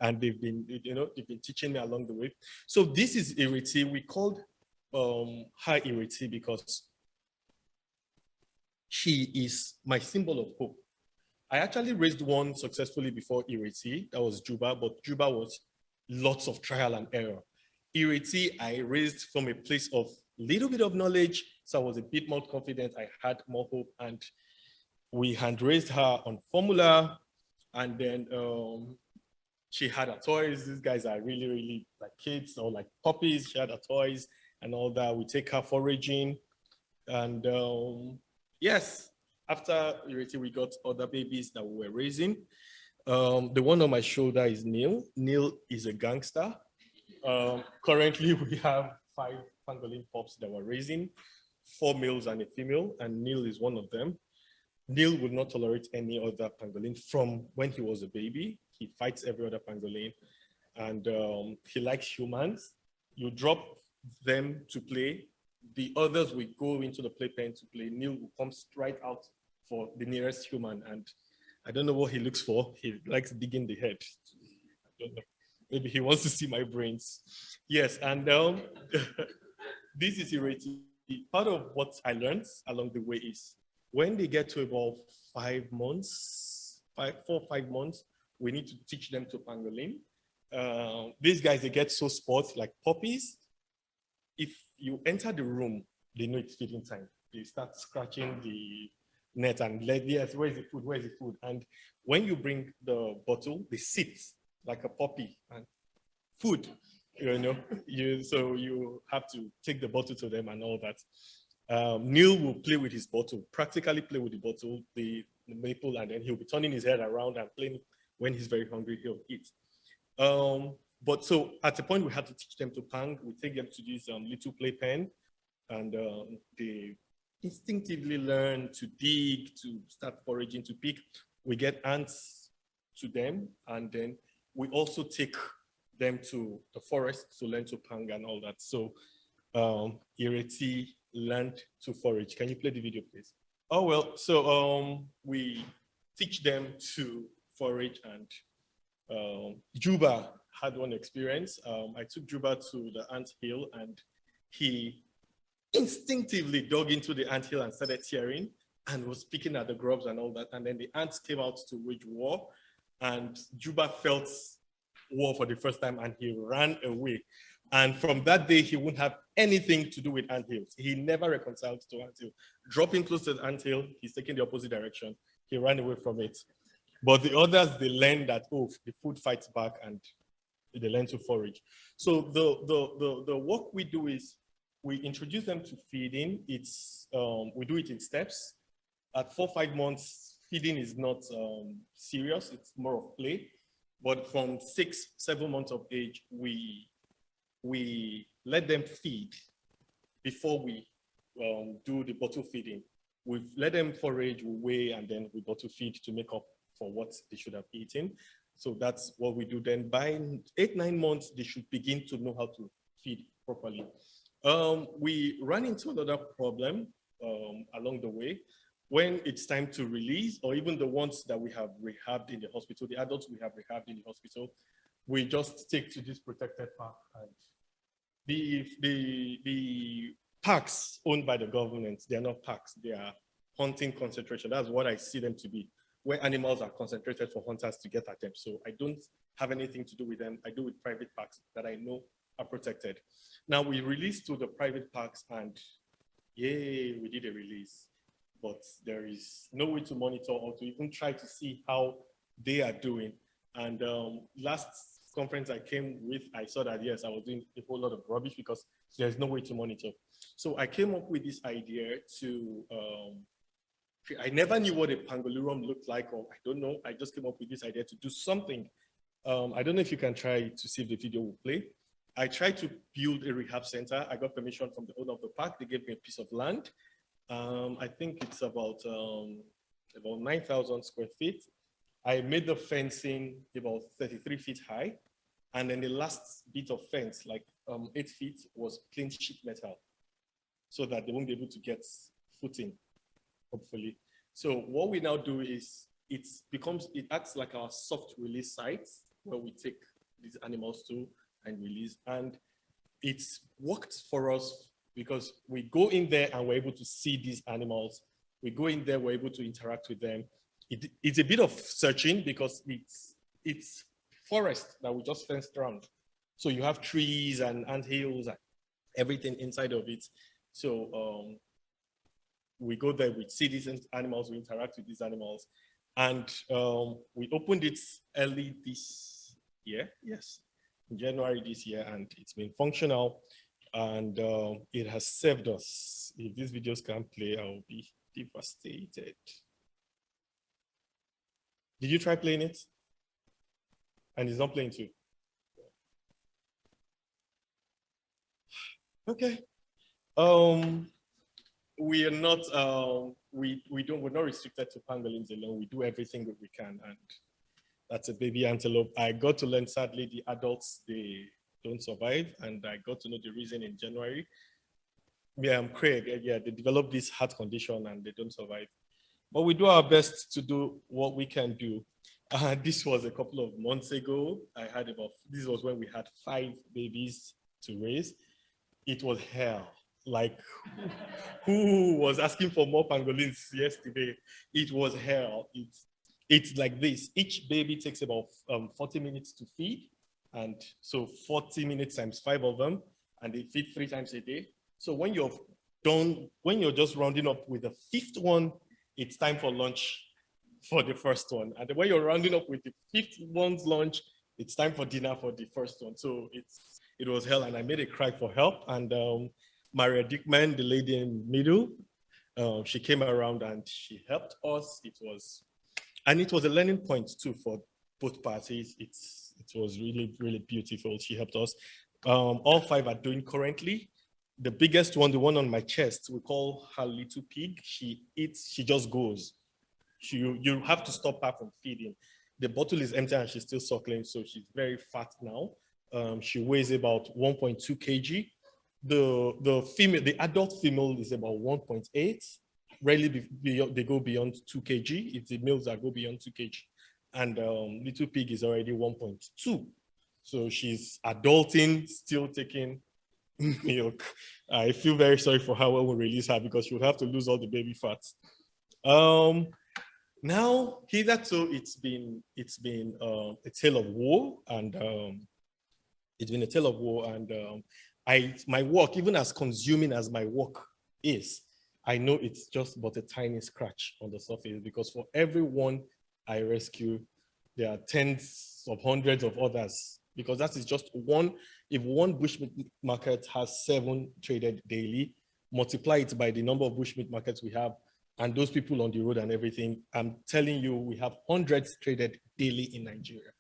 And they've been, they've been teaching me along the way. So this is Iriti. We called her Iriti because she is my symbol of hope. I actually raised one successfully before Iriti. That was Juba, but Juba was lots of trial and error. Iriti, I raised from a place of little bit of knowledge, so I was a bit more confident. I had more hope, and we hand raised her on formula, and then she had her toys. These guys are really, really like kids or like puppies. She had her toys and all that. We take her foraging, and yes, after Iriti, we got other babies that we were raising. The one on my shoulder is Neil. Neil is a gangster. Currently, we have 5 pangolin pups that we're raising, 4 males and a female, and Neil is one of them. Neil would not tolerate any other pangolin from when he was a baby. He fights every other pangolin, and he likes humans. You drop them to play, the others will go into the playpen to play. Neil will come straight out for the nearest human, and I don't know what he looks for. He likes digging the head. I don't know. Maybe he wants to see my brains. Yes, and this is Iriti. Part of what I learned along the way is when they get to about 5 months, 4 or 5 months, we need to teach them to pangolin. These guys, they get so spoiled like puppies. If you enter the room, they know it's feeding time. They start scratching the net and like, yes, where's the food? Where's the food? And when you bring the bottle, they sit like a puppy and food, so you have to take the bottle to them and all that. Neil will play with his bottle, practically play with the bottle, the maple, and then he'll be turning his head around and playing. When he's very hungry, he'll eat. But so at a point we had to teach them to pang. We take them to this little playpen, and they instinctively learn to dig, to start foraging, to pick. We get ants to them, and then we also take them to the forest to learn to pang and all that. So Iriti learned to forage. Can you play the video, please? Oh, well, so we teach them to forage, and Juba had one experience. I took Juba to the ant hill, and he instinctively dug into the ant hill and started tearing and was picking at the grubs and all that. And then the ants came out to wage war, and Juba felt war for the first time, and he ran away. And from that day, he wouldn't have anything to do with anthills. He never reconciled to anthill. Dropping close to the anthill, he's taking the opposite direction. He ran away from it. But the others, they learn that, oh, the food fights back, and they learn to forage. So the work we do is we introduce them to feeding. It's we do it in steps. At 4 or 5 months, feeding is not serious. It's more of play. But from 6 or 7 months of age, we let them feed before we do the bottle feeding. We let them forage, we weigh, and then we bottle feed to make up for what they should have eaten. So that's what we do. Then by 8 or 9 months, they should begin to know how to feed properly. We run into another problem along the way. When it's time to release, or even the ones that we have rehabbed in the hospital, the adults we have rehabbed in the hospital, we just take to this protected park. And the parks owned by the government, they are not parks, they are hunting concentration. That's what I see them to be, where animals are concentrated for hunters to get at them. So I don't have anything to do with them. I do with private parks that I know are protected. Now we release to the private parks, and yay, we did a release. But there is no way to monitor or to even try to see how they are doing. And last conference I came with, I saw that, yes, I was doing a whole lot of rubbish because there's no way to monitor. So I came up with this idea to, I never knew what a pangolin looked like, or I don't know. I just came up with this idea to do something. I don't know if you can try to see if the video will play. I tried to build a rehab center. I got permission from the owner of the park. They gave me a piece of land. I think it's about 9,000 square feet. I made the fencing about 33 feet high. And then the last bit of fence, like 8 feet was clean sheet metal so that they won't be able to get footing, hopefully. So what we now do is it acts like our soft release site where we take these animals to and release. And it's worked for us because we go in there and we're able to see these animals. We go in there, we're able to interact with them. It's a bit of searching because it's forest that we just fenced around. So you have trees and anthills and everything inside of it. So we go there, we see these animals, we interact with these animals. And we opened it early this year, yes, in January this year, and it's been functional. And it has served us. If these videos can't play, I will be devastated. Did you try playing it? And it's not playing too. Okay. We are not we're not restricted to pangolins alone. We do everything that we can, and that's a baby antelope. I got to learn, sadly, the adults, they don't survive, and I got to know the reason in January. Yeah, I'm Craig. Yeah, they develop this heart condition and they don't survive. But we do our best to do what we can do. This was a couple of months ago. This was when we had 5 babies to raise. It was hell. Like, who was asking for more pangolins yesterday? It was hell. It's like this. Each baby takes about 40 minutes to feed. And so 40 minutes times 5 of them, and they feed 3 times a day. So when you're done, when you're just rounding up with the 5th one, it's time for lunch for the first one. And when you're rounding up with the 5th one's lunch, it's time for dinner for the first one. So it was hell, and I made a cry for help. And Maria Dickman, the lady in the middle, she came around and she helped us. It was a learning point too for both parties. It was really, really beautiful. She helped us. All 5 are doing currently. The biggest one, the one on my chest, we call her little pig. She eats, she just goes. You have to stop her from feeding. The bottle is empty and she's still suckling, so she's very fat now. She weighs about 1.2 kg. The adult female is about 1.8. Rarely they go beyond 2 kg. It's the males that go beyond 2 kg. And little pig is already 1.2. So she's adulting, still taking milk. I feel very sorry for her when we release her because she would have to lose all the baby fat. Now, hitherto, it's been a tale of war, and my work, even as consuming as my work is, I know it's just but a tiny scratch on the surface, because for every one I rescue, there are tens of hundreds of others, because that is just one. If one bushmeat market has 7 traded daily, multiply it by the number of bushmeat markets we have and those people on the road and everything, I'm telling you, we have hundreds traded daily in Nigeria.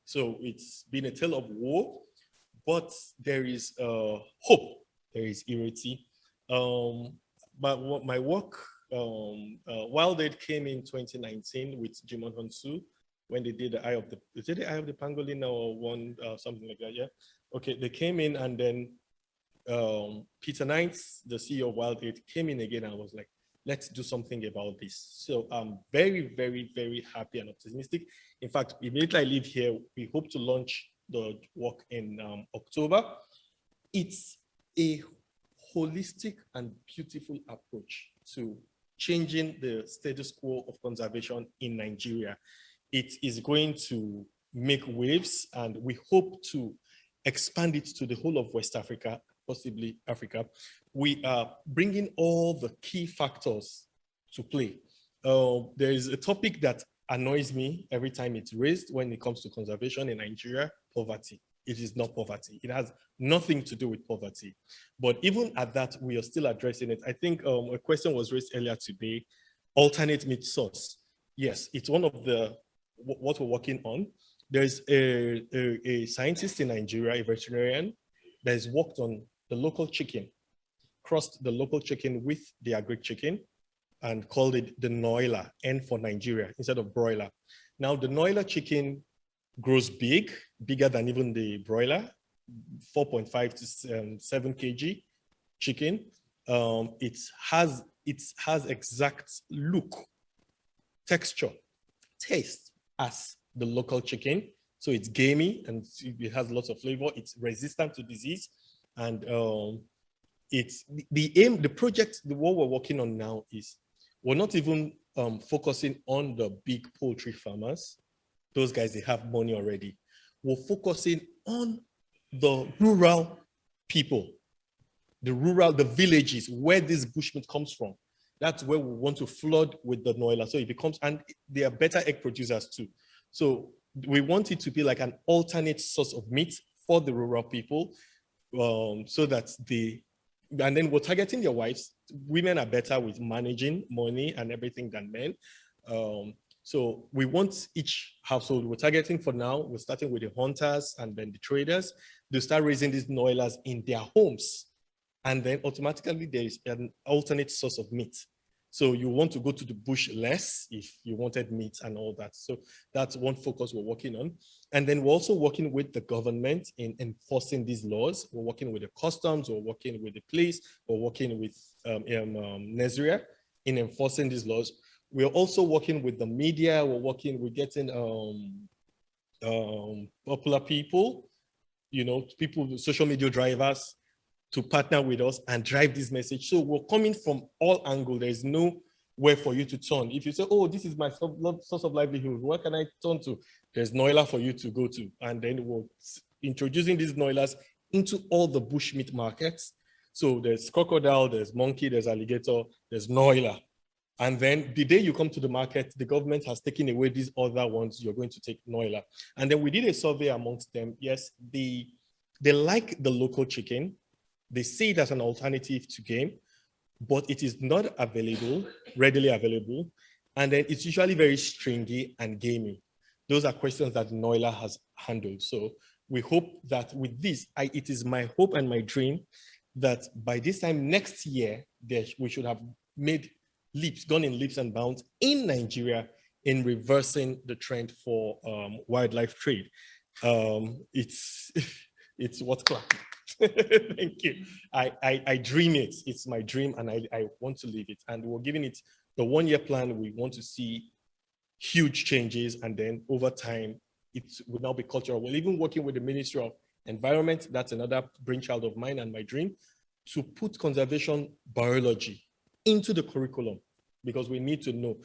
So it's been a tale of war, but there is hope, there is irony. But what my work, Wild Aid came in 2019 with Jimon Honsu, when they did the Eye of the Pangolin or one, something like that, yeah? Okay, they came in, and then Peter Knight, the CEO of Wild Aid, came in again and was like, let's do something about this. So I'm very, very, very happy and optimistic. In fact, immediately I leave here, we hope to launch the work in October. It's a holistic and beautiful approach to changing the status quo of conservation in Nigeria. It is going to make waves, and we hope to expand it to the whole of West Africa, possibly Africa. We are bringing all the key factors to play. There is a topic that annoys me every time it's raised when it comes to conservation in Nigeria: poverty. It is not poverty. It has nothing to do with poverty. But even at that, we are still addressing it. I think a question was raised earlier today: alternate meat source. Yes, it's one of what we're working on. There's a scientist in Nigeria, a veterinarian, that has worked on the local chicken, crossed the local chicken with the agric chicken, and called it the Noila, N for Nigeria, instead of broiler. Now, the Noila chicken grows bigger than even the broiler. 4.5 to 7 kg chicken. It has exact look, texture, taste as the local chicken. So it's gamey and it has lots of flavor. It's resistant to disease. And it's the project, what we're working on now is we're not even focusing on the big poultry farmers. Those guys, they have money already. We're focusing on the rural people, the villages where this bushmeat comes from. That's where we want to flood with the noila. So it becomes, and they are better egg producers too. So we want it to be like an alternate source of meat for the rural people, so that and then we're targeting their wives. Women are better with managing money and everything than men. So we want each household, we're targeting for now, we're starting with the hunters and then the traders, to start raising these noilas in their homes. And then automatically there is an alternate source of meat. So you want to go to the bush less if you wanted meat and all that. So that's one focus we're working on. And then we're also working with the government in enforcing these laws. We're working with the customs, we're working with the police, we're working with Nigeria in enforcing these laws. We're also working with the media. We're getting popular people, people, social media drivers, to partner with us and drive this message. So we're coming from all angles. There's nowhere for you to turn. If you say, oh, this is my source of livelihood, where can I turn to? There's noila for you to go to. And then we're introducing these noilas into all the bushmeat markets. So there's crocodile, there's monkey, there's alligator, there's noila. And then the day you come to the market, the government has taken away these other ones, you're going to take noila. And then we did a survey amongst them. Yes, they like the local chicken. They see it as an alternative to game, but it is not readily available. And then it's usually very stringy and gamey. Those are questions that Noila has handled. So we hope that with this, it is my hope and my dream that by this time next year, we should have gone in leaps and bounds in Nigeria in reversing the trend for wildlife trade. It's what's clapping. Thank you. I dream it. It's my dream and I want to live it. And we're giving it the 1-year plan. We want to see huge changes, and then over time, it will now be cultural. We're even working with the Ministry of Environment. That's another brainchild of mine and my dream, to put conservation biology into the curriculum, because we need to know.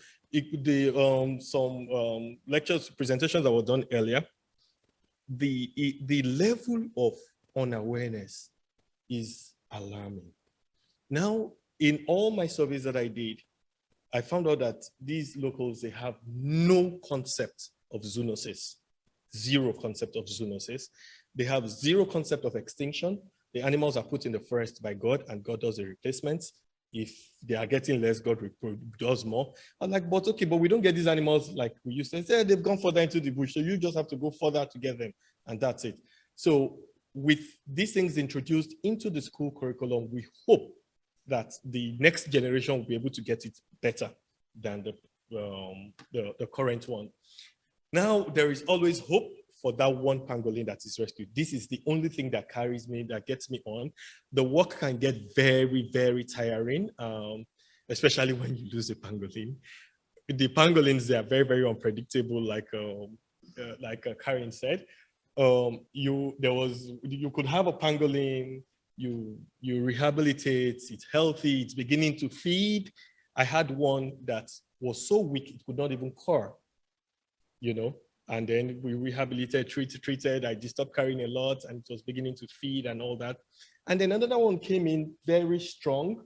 Some lectures, presentations that were done earlier, the level of unawareness is alarming. Now, in all my surveys that I did, I found out that these locals, they have no concept of zoonosis, zero concept of zoonosis. They have zero concept of extinction. The animals are put in the forest by God, and God does the replacements. If they are getting less, God does more. I'm like, but okay, but we don't get these animals like we used to say, they've gone further into the bush, so you just have to go further to get them, and that's it. So with these things introduced into the school curriculum, we hope that the next generation will be able to get it better than the current one. Now, there is always hope for that one pangolin that is rescued. This is the only thing that carries me, that gets me on. The work can get very, very tiring, especially when you lose a pangolin. The pangolins, they are very, very unpredictable, like Karen said. You could have a pangolin, you rehabilitate, it's healthy, it's beginning to feed. I had one that was so weak, it could not even cur, and then we rehabilitated, treated, I just stopped carrying a lot, and it was beginning to feed and all that. And then another one came in very strong,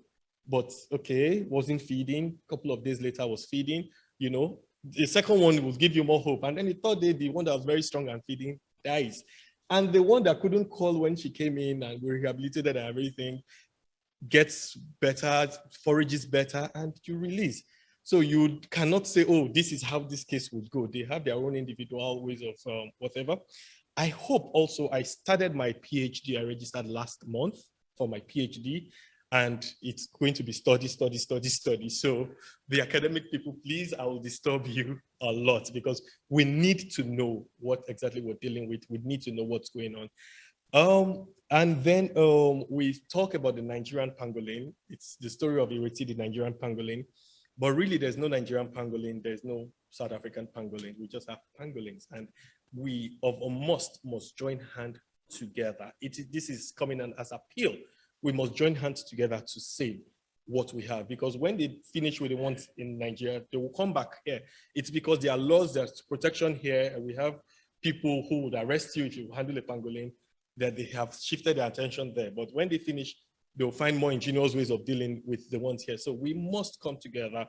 but okay, wasn't feeding. A couple of days later was feeding, The second one will give you more hope. And then the third day, the one that was very strong and feeding dies. And the one that couldn't call when she came in and we rehabilitated and everything gets better, forages better, and you release. So you cannot say, oh, this is how this case would go. They have their own individual ways of whatever. I hope also, I started my PhD, I registered last month for my PhD, and it's going to be study. So the academic people, please, I will disturb you a lot, because we need to know what exactly we're dealing with. We need to know what's going on. And then we talk about the Nigerian pangolin. It's the story of Ireti, the Nigerian pangolin. But really, there's no Nigerian pangolin. There's no South African pangolin. We just have pangolins. And we must join hands together. This is coming in as appeal. We must join hands together to save what we have. Because when they finish with the ones in Nigeria, they will come back here. It's because there are laws, there's protection here, and we have people who would arrest you if you handle a pangolin, that they have shifted their attention there. But when they finish, they'll find more ingenious ways of dealing with the ones here. So we must come together,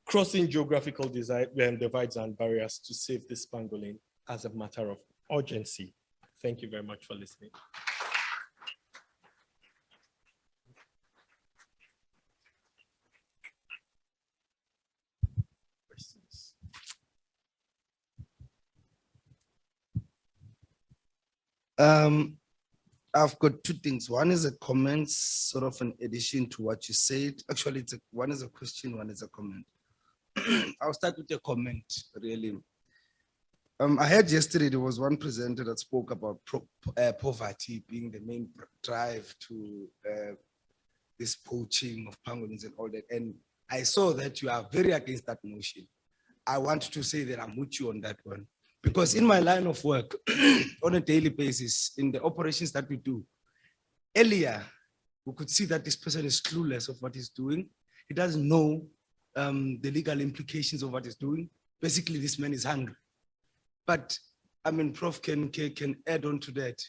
crossing geographical divides and barriers to save this pangolin as a matter of urgency. Thank you very much for listening. Questions? I've got two things. One is a comment, sort of an addition to what you said. Actually, one is a question, one is a comment. I'll start with a comment, really. I heard yesterday there was one presenter that spoke about poverty being the main drive to this poaching of pangolins and all that. And I saw that you are very against that notion. I want to say that I'm with you on that one. Because in my line of work, on a daily basis, in the operations that we do, earlier, we could see that this person is clueless of what he's doing. He doesn't know the legal implications of what he's doing. Basically, this man is hungry. But, I mean, Prof can add on to that.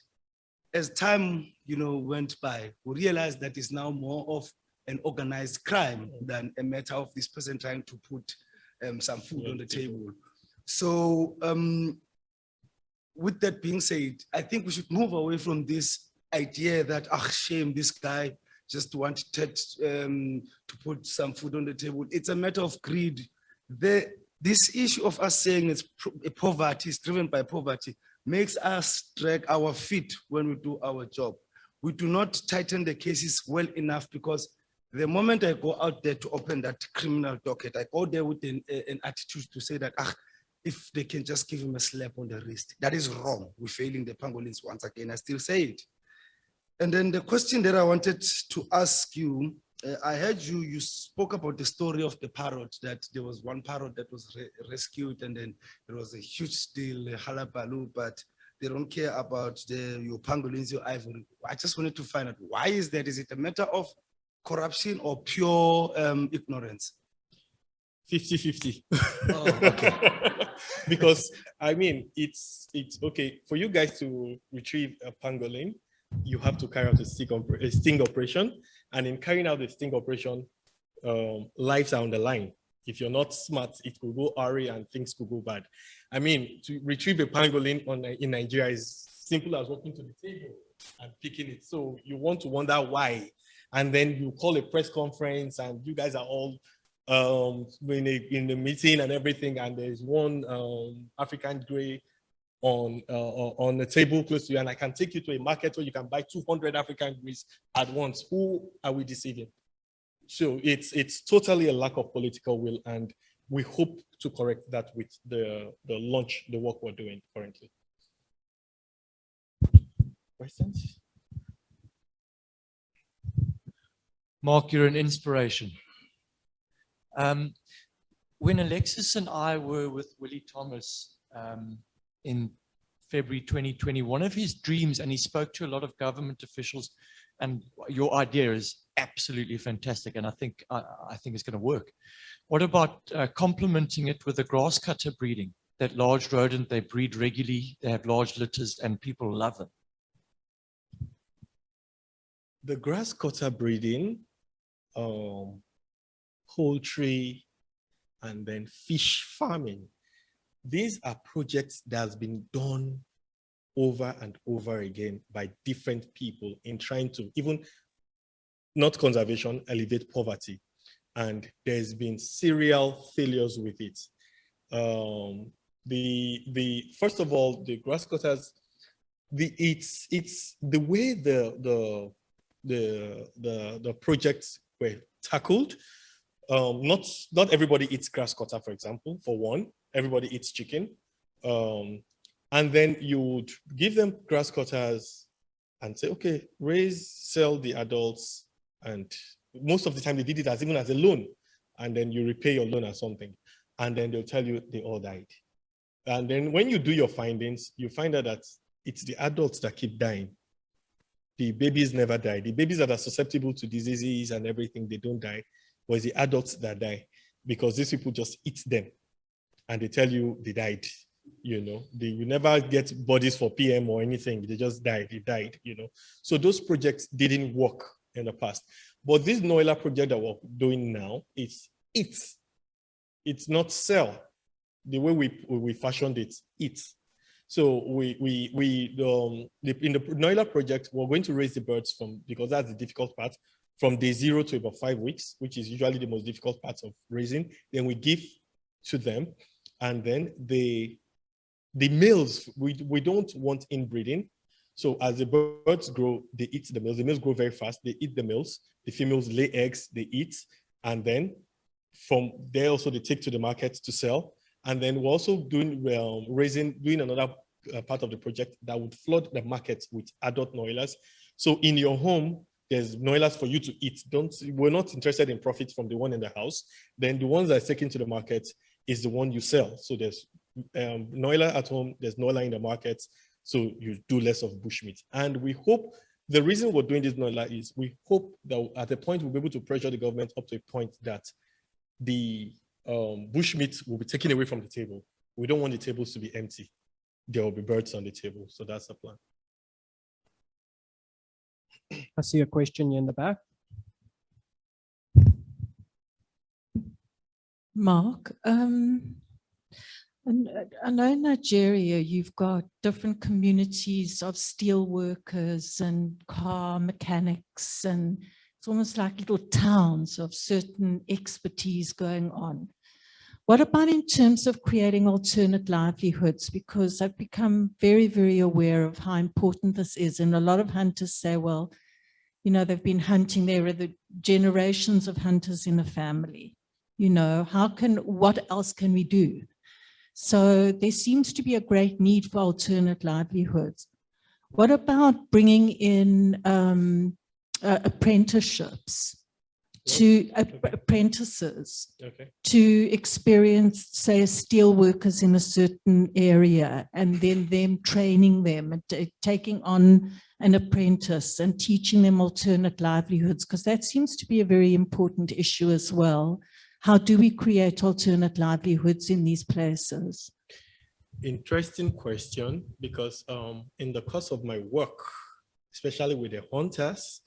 As time, went by, we realized that it's now more of an organized crime than a matter of this person trying to put some food on the table. So with that being said, I think we should move away from this idea that, shame, this guy just wanted to put some food on the table. It's a matter of greed. This issue of us saying it's poverty, is driven by poverty, makes us drag our feet when we do our job. We do not tighten the cases well enough, because the moment I go out there to open that criminal docket, I go there with an attitude to say that, if they can just give him a slap on the wrist. That is wrong. We're failing the pangolins once again. I still say it. And then the question that I wanted to ask you, I heard you spoke about the story of the parrot, that there was one parrot that was rescued, and then there was a huge deal, halabaloo, but they don't care about your pangolins, your ivory. I just wanted to find out, why is that? Is it a matter of corruption or pure ignorance? 50-50. Oh, okay. Because I mean, it's okay for you guys to retrieve a pangolin. You have to carry out a sting operation, and in carrying out the sting operation, lives are on the line. If you're not smart, it could go awry and things could go bad. I mean, to retrieve a pangolin in Nigeria is simple as walking to the table and picking it. So you want to wonder why, and then you call a press conference, and you guys are all in the meeting and everything, and there's one African grey on the table close to you, and I can take you to a market where you can buy 200 African greys at once. Who are we deceiving? So it's totally a lack of political will, and we hope to correct that with the work we're doing currently. Questions? Mark, you're an inspiration. When Alexis and I were with Willie Thomas in February 2020, one of his dreams, and he spoke to a lot of government officials, and your idea is absolutely fantastic, and I think it's going to work. What about complementing it with the grass cutter breeding? That large rodent, they breed regularly, they have large litters, and people love them. The grass cutter breeding, poultry, and then fish farming. These are projects that has been done over and over again by different people in trying to, even not conservation, elevate poverty. And there's been serial failures with it. First of all, the grass cutters, it's the way the projects were tackled. Not everybody eats grass cutter, for example. For one, everybody eats chicken. And then you would give them grass cutters and say, okay, sell the adults. And most of the time they did it even as a loan. And then you repay your loan or something. And then they'll tell you they all died. And then when you do your findings, you find out that it's the adults that keep dying. The babies never die. The babies that are susceptible to diseases and everything, they don't die. But it's the adults that die because these people just eat them. And they tell you they died. You never get bodies for PM or anything. They just died. They died. So those projects didn't work in the past. But this Noila project that we're doing now, it's not sell. The way we fashioned it, So in the Noila project, we're going to raise the birds because that's the difficult part, from day 0 to about 5 weeks, which is usually the most difficult part of raising. Then we give to them, and then the males, we don't want inbreeding. So as the birds grow, they eat the males. The males grow very fast. They eat the males. The females lay eggs, they eat. And then from there also they take to the market to sell. And then we're also doing another part of the project that would flood the market with adult noilas. So in your home, there's noilas for you to eat. We're not interested in profits from the one in the house. Then the ones that are taken to the market is the one you sell. So there's noila at home, there's noila in the market. So you do less of bushmeat. And we hope, the reason we're doing this noila is we hope that at a point we'll be able to pressure the government up to a point that the bushmeat will be taken away from the table. We don't want the tables to be empty. There will be birds on the table. So that's the plan. I see a question here in the back. Mark, I know in Nigeria, you've got different communities of steel workers and car mechanics, and it's almost like little towns of certain expertise going on. What about in terms of creating alternate livelihoods? Because I've become very, very aware of how important this is. And a lot of hunters say, well, they've been hunting, there are the generations of hunters in a family. What else can we do? So there seems to be a great need for alternate livelihoods. What about bringing in apprenticeships to apprentices to experience, say, steel workers in a certain area, and then them training them and taking on an apprentice and teaching them alternate livelihoods? Because that seems to be a very important issue as well. How do we create alternate livelihoods in these places? Interesting question, because in the course of my work, especially with the hunters,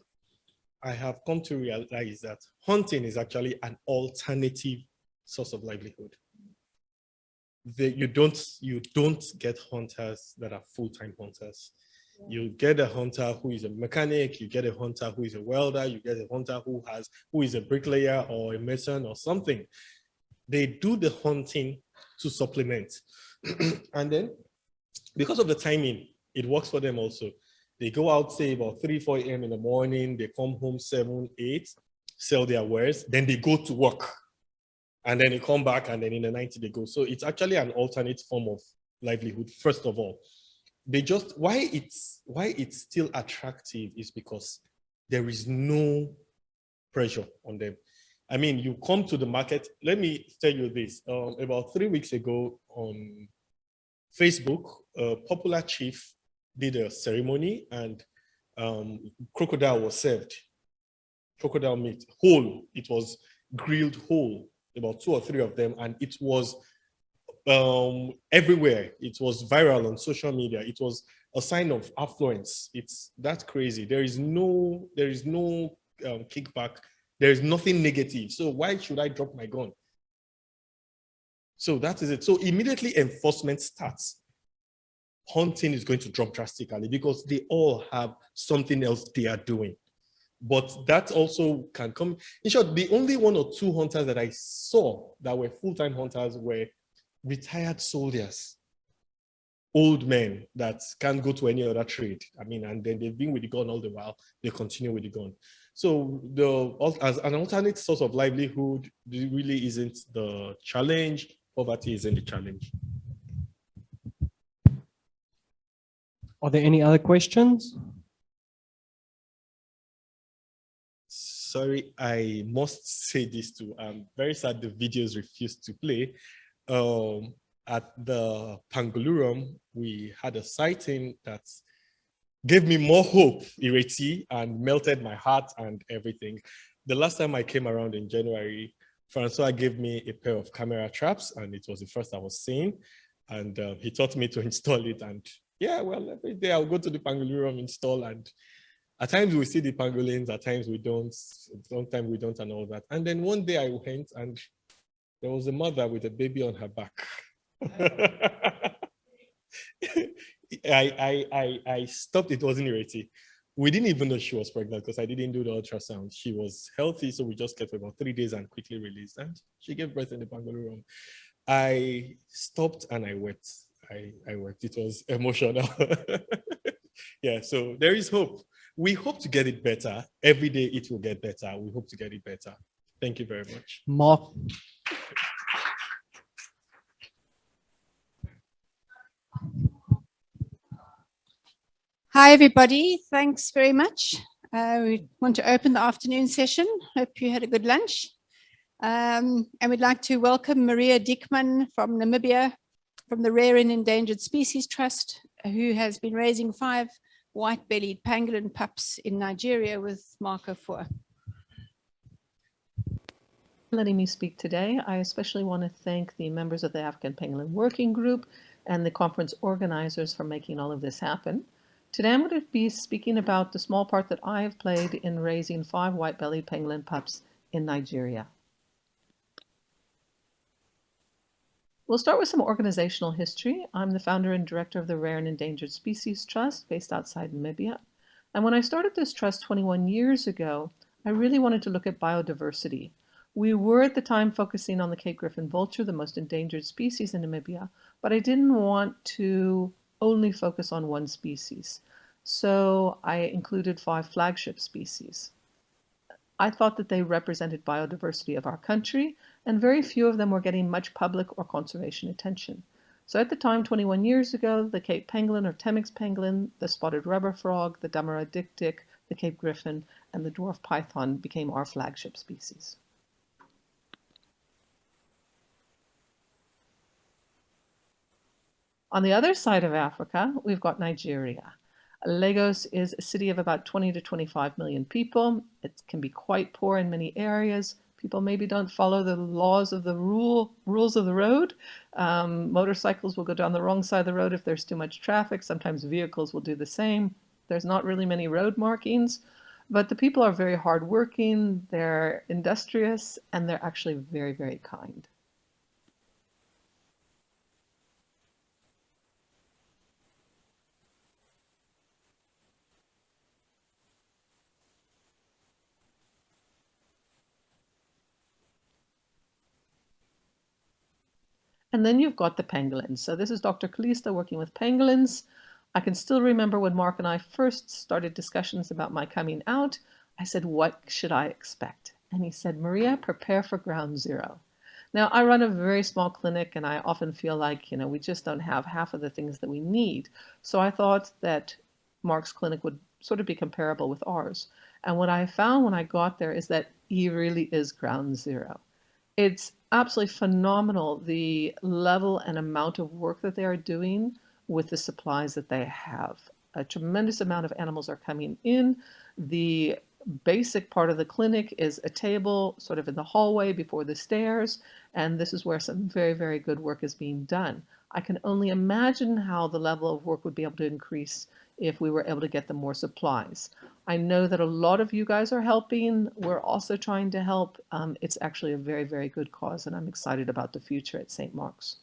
I have come to realize that hunting is actually an alternative source of livelihood. You don't get hunters that are full-time hunters. You get a hunter who is a mechanic, you get a hunter who is a welder, you get a hunter who is a bricklayer or a mason or something. They do the hunting to supplement. And then because of the timing, it works for them also. They go out, say about 3, 4 a.m. in the morning, they come home 7, 8, sell their wares, then they go to work. And then they come back, and then in the night they go. So it's actually an alternate form of livelihood, first of all. Why it's still attractive is because there is no pressure on them. I mean, you come to the market. Let me tell you this. About 3 weeks ago on Facebook, a popular chief did a ceremony, and crocodile was served. Crocodile meat, whole. It was grilled whole, about 2 or 3 of them, and it was everywhere. It was viral on social media. It was a sign of affluence. It's that crazy. There is no kickback. There is nothing negative. So why should I drop my gun? So that is it. So immediately enforcement starts. Hunting is going to drop drastically because they all have something else they are doing. But that also can come. In short, the only 1 or 2 hunters that I saw that were full-time hunters were retired soldiers, old men that can't go to any other trade. I mean, and then they've been with the gun all the while, they continue with the gun. So as an alternate source of livelihood, it really isn't the challenge. Poverty isn't the challenge. Are there any other questions? Sorry, I must say this too. I'm very sad the videos refused to play. At the Pangolin, we had a sighting that gave me more hope, Ireti, and melted my heart and everything. The last time I came around in January, Francois gave me a pair of camera traps, and it was the first I was seeing. And he taught me to install it. And yeah, well, every day I'll go to the Pangolin, install, and at times we see the pangolins, at times we don't, sometimes we don't, and all that. And then one day I went and there was a mother with a baby on her back. I stopped, it wasn't Ireti. We didn't even know she was pregnant because I didn't do the ultrasound. She was healthy, so we just kept her about 3 days and quickly released. And she gave birth in the Pangolin. I stopped and I wept. I wept. It was emotional. Yeah, so there is hope. We hope to get it better. Every day it will get better. We hope to get it better. Thank you very much. Mark. Hi, everybody. Thanks very much. We want to open the afternoon session. Hope you had a good lunch. And we'd like to welcome Maria Diekman from Namibia, from the Rare and Endangered Species Trust, who has been raising 5 white-bellied pangolin pups in Nigeria with Marco 4. Letting me speak today. I especially want to thank the members of the African Pangolin Working Group and the conference organizers for making all of this happen. Today I'm going to be speaking about the small part that I have played in raising 5 white-bellied pangolin pups in Nigeria. We'll start with some organizational history. I'm the founder and director of the Rare and Endangered Species Trust based outside Namibia. And when I started this trust 21 years ago, I really wanted to look at biodiversity. We were at the time focusing on the Cape Griffon vulture, the most endangered species in Namibia, but I didn't want to only focus on one species. So I included 5 flagship species. I thought that they represented biodiversity of our country, and very few of them were getting much public or conservation attention. So at the time, 21 years ago, the Cape pangolin or Temminck's pangolin, the spotted rubber frog, the Damara dik-dik, the Cape griffon, and the dwarf python became our flagship species. On the other side of Africa, we've got Nigeria. Lagos is a city of about 20 to 25 million people. It can be quite poor in many areas. People maybe don't follow the laws of the rules of the road. Motorcycles will go down the wrong side of the road if there's too much traffic. Sometimes vehicles will do the same. There's not really many road markings, but the people are very hardworking, they're industrious, and they're actually very, very kind. And then you've got the pangolins. So this is Dr. Kalista working with pangolins. I can still remember when Mark and I first started discussions about my coming out. I said, what should I expect? And he said, Maria, prepare for ground zero. Now, I run a very small clinic, and I often feel like, we just don't have half of the things that we need. So I thought that Mark's clinic would sort of be comparable with ours. And what I found when I got there is that he really is ground zero. It's absolutely phenomenal, the level and amount of work that they are doing with the supplies that they have. A tremendous amount of animals are coming in. The basic part of the clinic is a table sort of in the hallway before the stairs, and this is where some very, very good work is being done. I can only imagine how the level of work would be able to increase if we were able to get them more supplies. I know that a lot of you guys are helping. We're also trying to help. It's actually a very, very good cause, and I'm excited about the future at St. Mark's.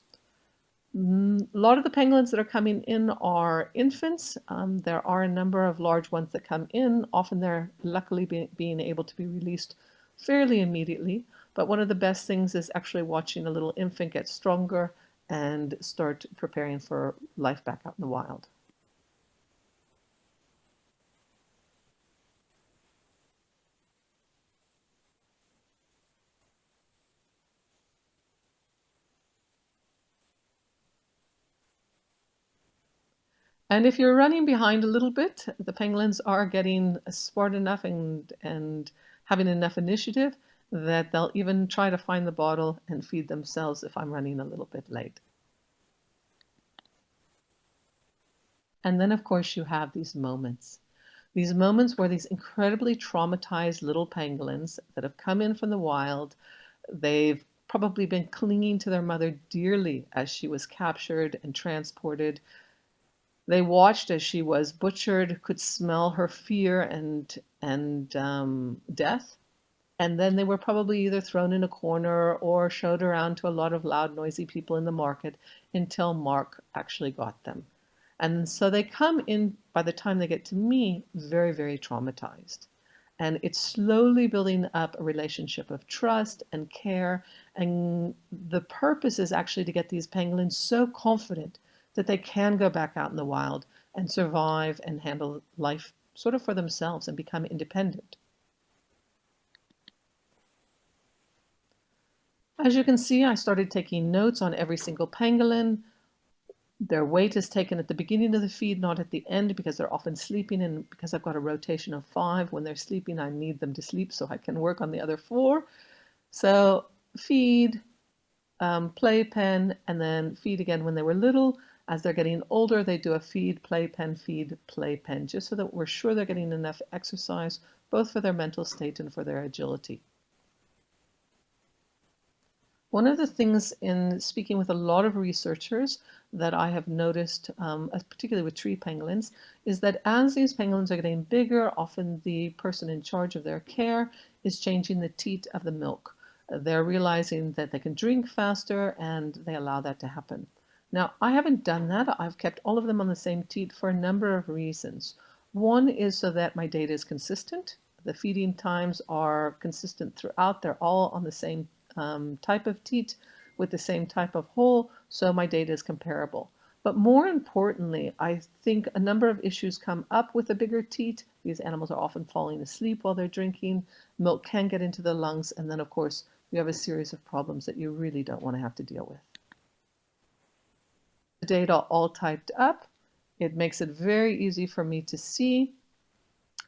A lot of the pangolins that are coming in are infants. There are a number of large ones that come in. Often they're luckily being able to be released fairly immediately. But one of the best things is actually watching a little infant get stronger and start preparing for life back out in the wild. And if you're running behind a little bit, the pangolins are getting smart enough and having enough initiative that they'll even try to find the bottle and feed themselves if I'm running a little bit late. And then, of course, you have these moments where these incredibly traumatized little pangolins that have come in from the wild, they've probably been clinging to their mother dearly as she was captured and transported. They watched as she was butchered, could smell her fear and death. And then they were probably either thrown in a corner or showed around to a lot of loud, noisy people in the market until Mark actually got them. And so they come in, by the time they get to me, very, very traumatized. And it's slowly building up a relationship of trust and care. And the purpose is actually to get these pangolins so confident that they can go back out in the wild and survive and handle life sort of for themselves and become independent. As you can see, I started taking notes on every single pangolin. Their weight is taken at the beginning of the feed, not at the end, because they're often sleeping, and because I've got a rotation of 5, when they're sleeping, I need them to sleep so I can work on the other 4. So feed, playpen, and then feed again when they were little. As they're getting older, they do a feed, playpen, just so that we're sure they're getting enough exercise, both for their mental state and for their agility. One of the things in speaking with a lot of researchers that I have noticed, particularly with tree pangolins, is that as these pangolins are getting bigger, often the person in charge of their care is changing the teat of the milk. They're realizing that they can drink faster, and they allow that to happen. Now, I haven't done that. I've kept all of them on the same teat for a number of reasons. One is so that my data is consistent. The feeding times are consistent throughout. They're all on the same type of teat with the same type of hole, so my data is comparable. But more importantly, I think a number of issues come up with a bigger teat. These animals are often falling asleep while they're drinking. Milk can get into the lungs, and then of course you have a series of problems that you really don't want to have to deal with. The data all typed up. It makes it very easy for me to see.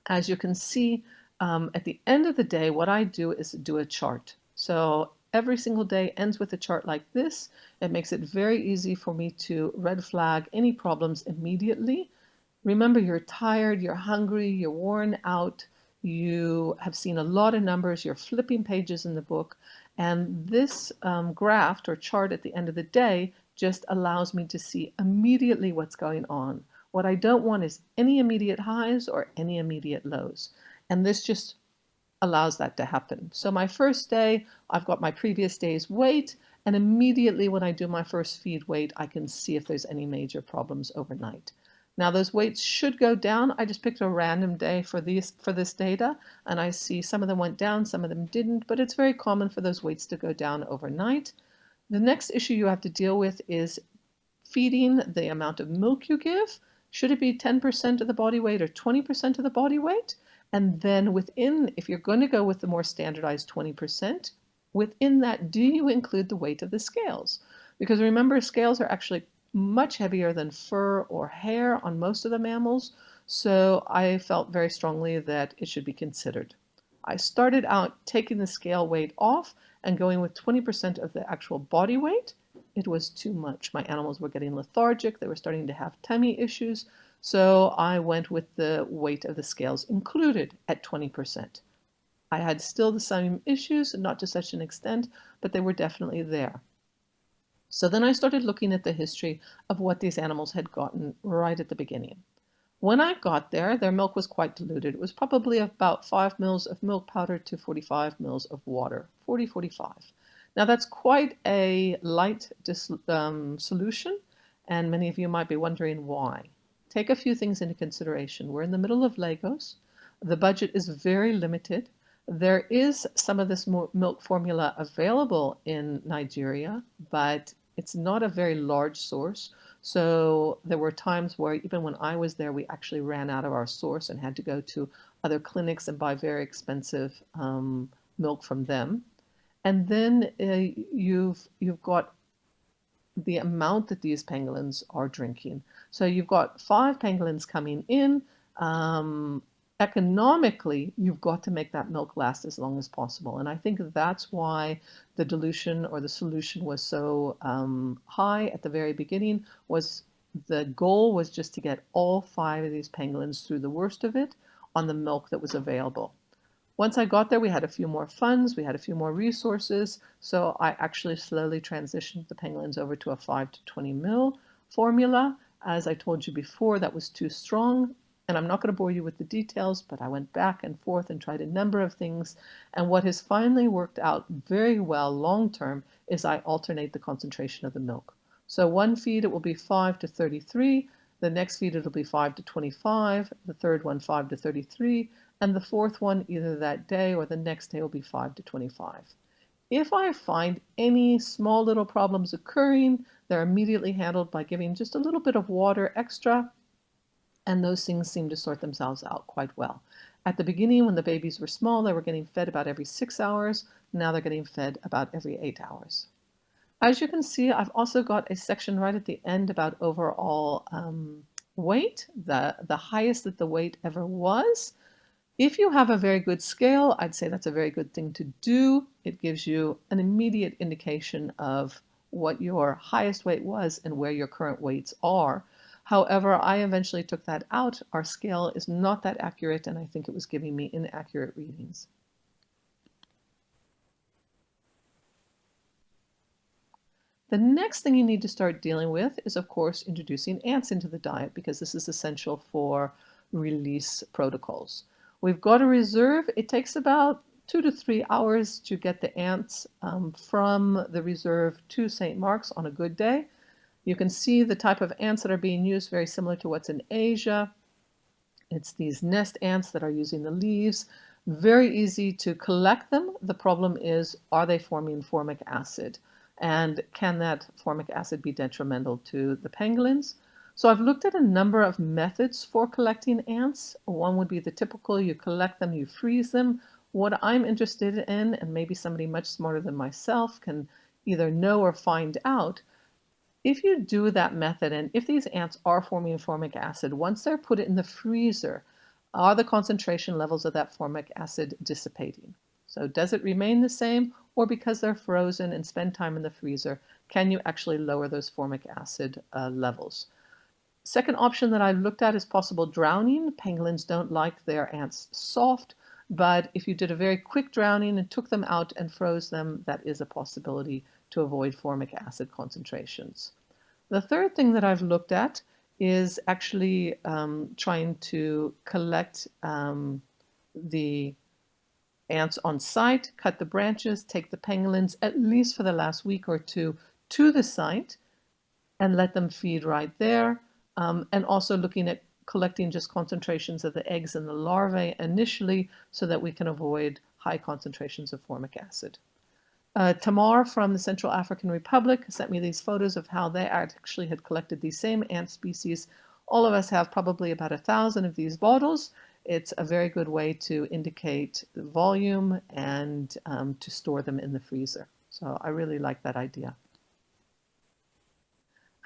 As you can see, at the end of the day, what I do is do a chart. So every single day ends with a chart like this. It makes it very easy for me to red flag any problems immediately. Remember, you're tired, you're hungry, you're worn out, you have seen a lot of numbers, you're flipping pages in the book, and this graph or chart at the end of the day just allows me to see immediately what's going on. What I don't want is any immediate highs or any immediate lows, and this just allows that to happen. So my first day, I've got my previous day's weight, and immediately when I do my first feed weight, I can see if there's any major problems overnight. Now those weights should go down. I just picked a random day for this data, and I see some of them went down, some of them didn't, but it's very common for those weights to go down overnight. The next issue you have to deal with is feeding the amount of milk you give. Should it be 10% of the body weight or 20% of the body weight? And then within, if you're going to go with the more standardized 20%, within that, do you include the weight of the scales? Because remember, scales are actually much heavier than fur or hair on most of the mammals. So I felt very strongly that it should be considered. I started out taking the scale weight off and going with 20% of the actual body weight. It was too much. My animals were getting lethargic. They were starting to have tummy issues. So I went with the weight of the scales included at 20%. I had still the same issues, not to such an extent, but they were definitely there. So then I started looking at the history of what these animals had gotten right at the beginning. When I got there, their milk was quite diluted. It was probably about 5 mils of milk powder to 45 mils of water, 40-45. Now that's quite a light solution, and many of you might be wondering why. Take a few things into consideration. We're in the middle of Lagos. The budget is very limited. There is some of this milk formula available in Nigeria, but it's not a very large source. So there were times where even when I was there, we actually ran out of our source and had to go to other clinics and buy very expensive milk from them. And then you've got the amount that these pangolins are drinking. So you've got 5 pangolins coming in. Economically, you've got to make that milk last as long as possible. And I think that's why the dilution or the solution was so high at the very beginning. Was the goal was just to get all 5 of these pangolins through the worst of it on the milk that was available. Once I got there, we had a few more funds, we had a few more resources, so I actually slowly transitioned the pangolins over to a 5 to 20 mil formula. As I told you before, that was too strong, and I'm not going to bore you with the details, but I went back and forth and tried a number of things, and what has finally worked out very well long term is I alternate the concentration of the milk. So one feed it will be 5 to 33, the next feed it'll be 5 to 25, the third one 5 to 33, and the fourth one either that day or the next day will be 5 to 25. If I find any small little problems occurring, they're immediately handled by giving just a little bit of water extra, and those things seem to sort themselves out quite well. At the beginning, when the babies were small, they were getting fed about every 6 hours. Now they're getting fed about every 8 hours. As you can see, I've also got a section right at the end about overall weight, the highest that the weight ever was. If you have a very good scale, I'd say that's a very good thing to do. It gives you an immediate indication of what your highest weight was and where your current weights are. However, I eventually took that out. Our scale is not that accurate, and I think it was giving me inaccurate readings. The next thing you need to start dealing with is, of course, introducing ants into the diet, because this is essential for release protocols. We've got a reserve. It takes about 2 to 3 hours to get the ants from the reserve to St. Mark's on a good day. You can see the type of ants that are being used, very similar to what's in Asia. It's these nest ants that are using the leaves. Very easy to collect them. The problem is, are they forming formic acid? And can that formic acid be detrimental to the pangolins? So I've looked at a number of methods for collecting ants. One would be the typical, you collect them, you freeze them. What I'm interested in, and maybe somebody much smarter than myself can either know or find out, if you do that method, and if these ants are forming formic acid, once they're put in the freezer, are the concentration levels of that formic acid dissipating? So does it remain the same, or because they're frozen and spend time in the freezer, can you actually lower those formic acid levels? Second option that I've looked at is possible drowning. Pangolins don't like their ants soft, but if you did a very quick drowning and took them out and froze them, that is a possibility to avoid formic acid concentrations. The third thing that I've looked at is actually trying to collect the ants on site, cut the branches, take the pangolins, at least for the last week or two, to the site and let them feed right there. And also looking at collecting just concentrations of the eggs and the larvae initially so that we can avoid high concentrations of formic acid. Tamar from the Central African Republic sent me these photos of how they actually had collected these same ant species. All of us have probably about 1,000 of these bottles. It's a very good way to indicate the volume and to store them in the freezer. So I really like that idea.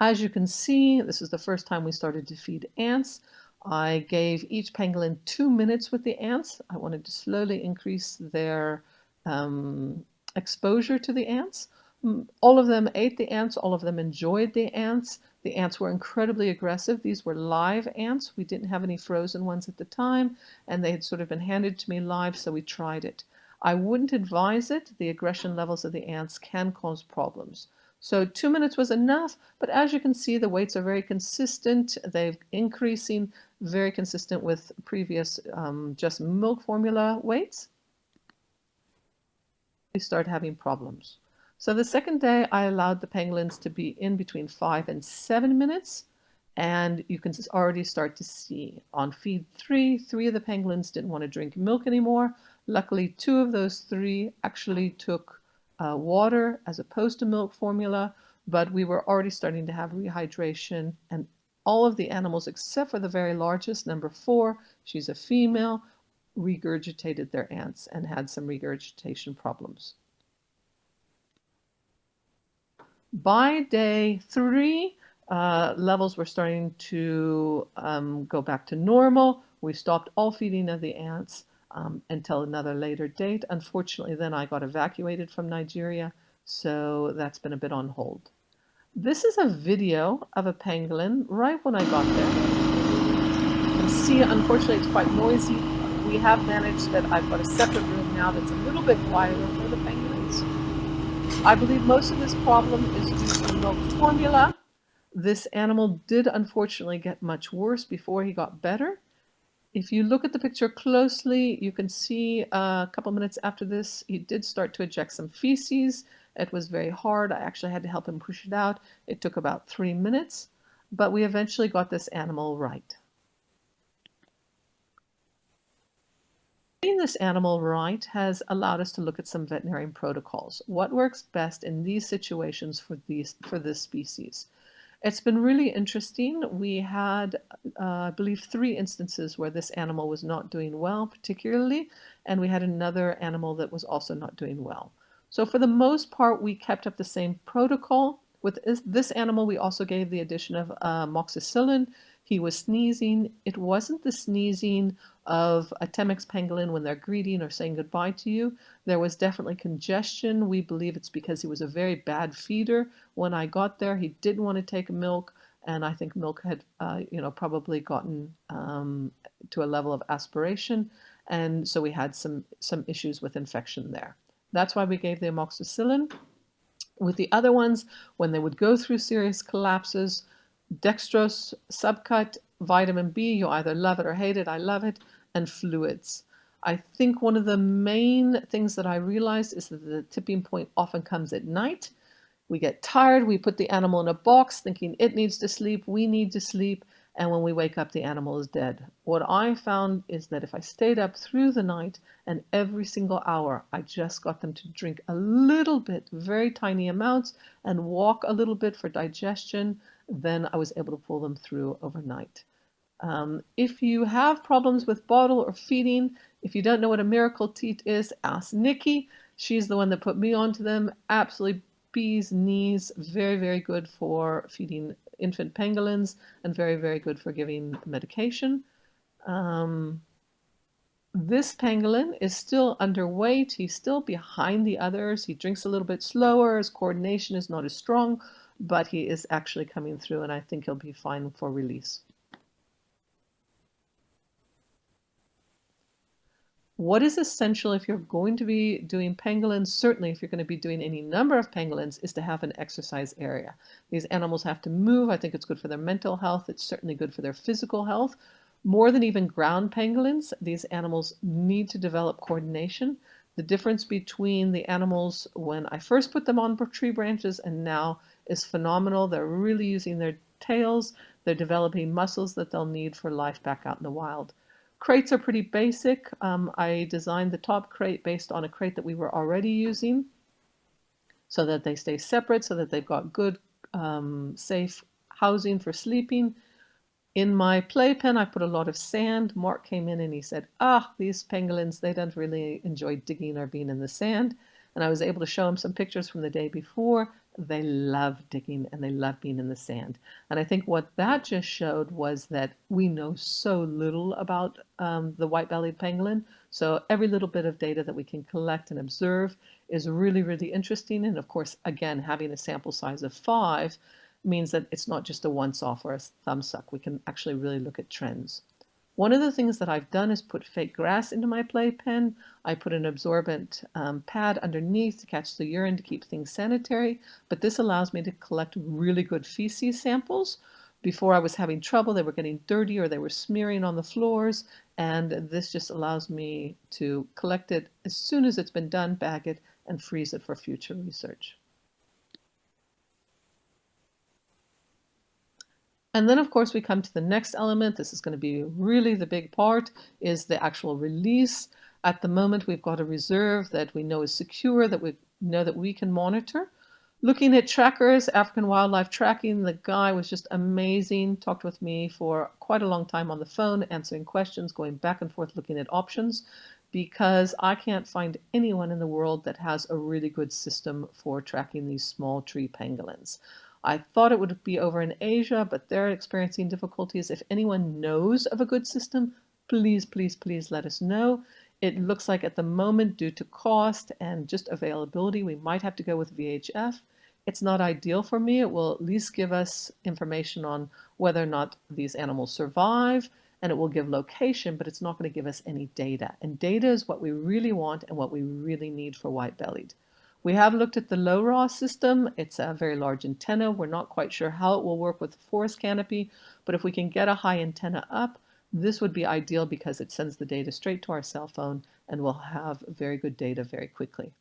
As you can see, this is the first time we started to feed ants. I gave each pangolin 2 minutes with the ants. I wanted to slowly increase their exposure to the ants. All of them ate the ants. All of them enjoyed the ants. The ants were incredibly aggressive. These were live ants. We didn't have any frozen ones at the time, and they had sort of been handed to me live, so we tried it. I wouldn't advise it. The aggression levels of the ants can cause problems. So 2 minutes was enough, but as you can see, the weights are very consistent. They're increasing, very consistent with previous just milk formula weights. We start having problems. So the second day, I allowed the pangolins to be in between 5 and 7 minutes, and you can already start to see on feed 3, 3 of the pangolins didn't want to drink milk anymore. Luckily, 2 of those 3 actually took water as opposed to milk formula, but we were already starting to have rehydration, and all of the animals except for the very largest, number 4, she's a female, regurgitated their ants and had some regurgitation problems. By day 3, levels were starting to go back to normal. We stopped all feeding of the ants until another later date. Unfortunately, then I got evacuated from Nigeria, so that's been a bit on hold. This is a video of a pangolin right when I got there. You can see, unfortunately, it's quite noisy. We have managed that I've got a separate room now that's a little bit quieter for the pangolins. I believe most of this problem is due to milk formula. This animal did unfortunately get much worse before he got better. If you look at the picture closely, you can see a couple minutes after this, he did start to eject some feces. It was very hard. I actually had to help him push it out. It took about 3 minutes, but we eventually got this animal right. Getting this animal right has allowed us to look at some veterinarian protocols. What works best in these situations for this species? It's been really interesting. We had, I believe, 3 instances where this animal was not doing well, particularly, and we had another animal that was also not doing well. So for the most part, we kept up the same protocol. With this animal, we also gave the addition of amoxicillin. He was sneezing. It wasn't the sneezing of a Temminck's pangolin when they're greeting or saying goodbye to you. There was definitely congestion. We believe it's because he was a very bad feeder. When I got there, he didn't want to take milk, and I think milk had, probably gotten to a level of aspiration, and so we had some issues with infection there. That's why we gave the amoxicillin. With the other ones, when they would go through serious collapses, dextrose subcut, vitamin B, you either love it or hate it, I love it, and fluids. I think one of the main things that I realized is that the tipping point often comes at night. We get tired, we put the animal in a box thinking it needs to sleep, we need to sleep, and when we wake up, the animal is dead. What I found is that if I stayed up through the night and every single hour, I just got them to drink a little bit, very tiny amounts, and walk a little bit for digestion, then I was able to pull them through overnight. If you have problems with bottle or feeding, if you don't know what a miracle teat is, ask Nicci. She's the one that put me onto them. Absolutely bee's knees, very, very good for feeding infant pangolins and very, very good for giving medication. This pangolin is still underweight. He's still behind the others. He drinks a little bit slower. His coordination is not as strong, but he is actually coming through, and I think he'll be fine for release. What is essential if you're going to be doing pangolins, certainly if you're going to be doing any number of pangolins, is to have an exercise area. These animals have to move. I think it's good for their mental health. It's certainly good for their physical health. More than even ground pangolins, these animals need to develop coordination. The difference between the animals when I first put them on tree branches and now is phenomenal. They're really using their tails. They're developing muscles that they'll need for life back out in the wild. Crates are pretty basic. I designed the top crate based on a crate that we were already using so that they stay separate, so that they've got good, safe housing for sleeping. In my playpen, I put a lot of sand. Mark came in and he said, these pangolins, they don't really enjoy digging or being in the sand. And I was able to show him some pictures from the day before. They love digging and they love being in the sand. And I think what that just showed was that we know so little about the white-bellied pangolin. So every little bit of data that we can collect and observe is really, really interesting. And of course, again, having a sample size of 5 means that it's not just a once-off or a thumbsuck. We can actually really look at trends. One of the things that I've done is put fake grass into my playpen. I put an absorbent pad underneath to catch the urine to keep things sanitary, but this allows me to collect really good feces samples. Before I was having trouble, they were getting dirty or they were smearing on the floors, and this just allows me to collect it as soon as it's been done, bag it, and freeze it for future research. And then, of course, we come to the next element. This is going to be really the big part, is the actual release. At the moment, we've got a reserve that we know is secure, that we know that we can monitor. Looking at trackers, African wildlife tracking, the guy was just amazing, talked with me for quite a long time on the phone, answering questions, going back and forth, looking at options, because I can't find anyone in the world that has a really good system for tracking these small tree pangolins. I thought it would be over in Asia, but they're experiencing difficulties. If anyone knows of a good system, please, please, please let us know. It looks like at the moment, due to cost and just availability, we might have to go with VHF. It's not ideal for me. It will at least give us information on whether or not these animals survive, and it will give location, but it's not going to give us any data. And data is what we really want and what we really need for white-bellied. We have looked at the LORA system. It's a very large antenna. We're not quite sure how it will work with the forest canopy, but if we can get a high antenna up, this would be ideal because it sends the data straight to our cell phone and we'll have very good data very quickly.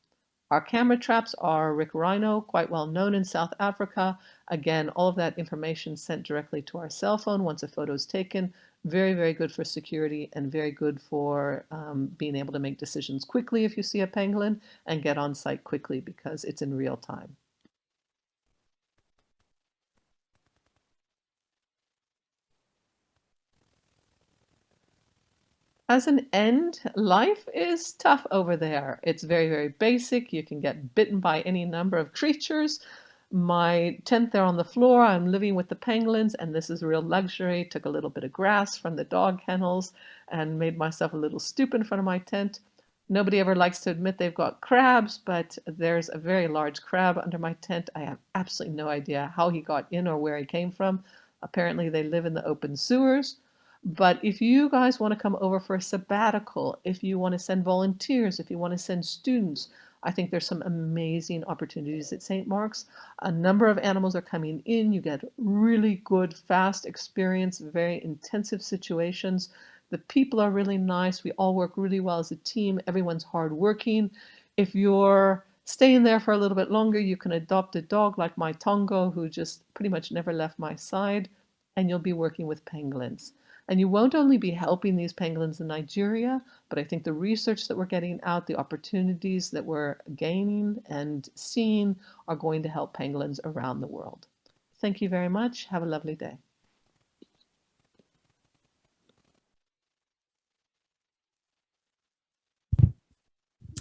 Our camera traps are Rick Rhino, quite well known in South Africa. Again, all of that information sent directly to our cell phone once a photo is taken. Very, very good for security and very good for being able to make decisions quickly if you see a pangolin and get on site quickly because it's in real time. As an end, life is tough over there. It's very, very basic. You can get bitten by any number of creatures. My tent there on the floor, I'm living with the pangolins, and this is a real luxury. Took a little bit of grass from the dog kennels and made myself a little stoop in front of my tent. Nobody ever likes to admit they've got crabs, but there's a very large crab under my tent. I have absolutely no idea how he got in or where he came from. Apparently they live in the open sewers. But if you guys want to come over for a sabbatical, if you want to send volunteers, if you want to send students, I think there's some amazing opportunities at St. Mark's. A number of animals are coming in. You get really good, fast experience, very intensive situations. The people are really nice. We all work really well as a team. Everyone's hardworking. If you're staying there for a little bit longer, you can adopt a dog like my Tongo, who just pretty much never left my side, and you'll be working with pangolins. And you won't only be helping these pangolins in Nigeria, but I think the research that we're getting out, the opportunities that we're gaining and seeing are going to help pangolins around the world. Thank you very much. Have a lovely day.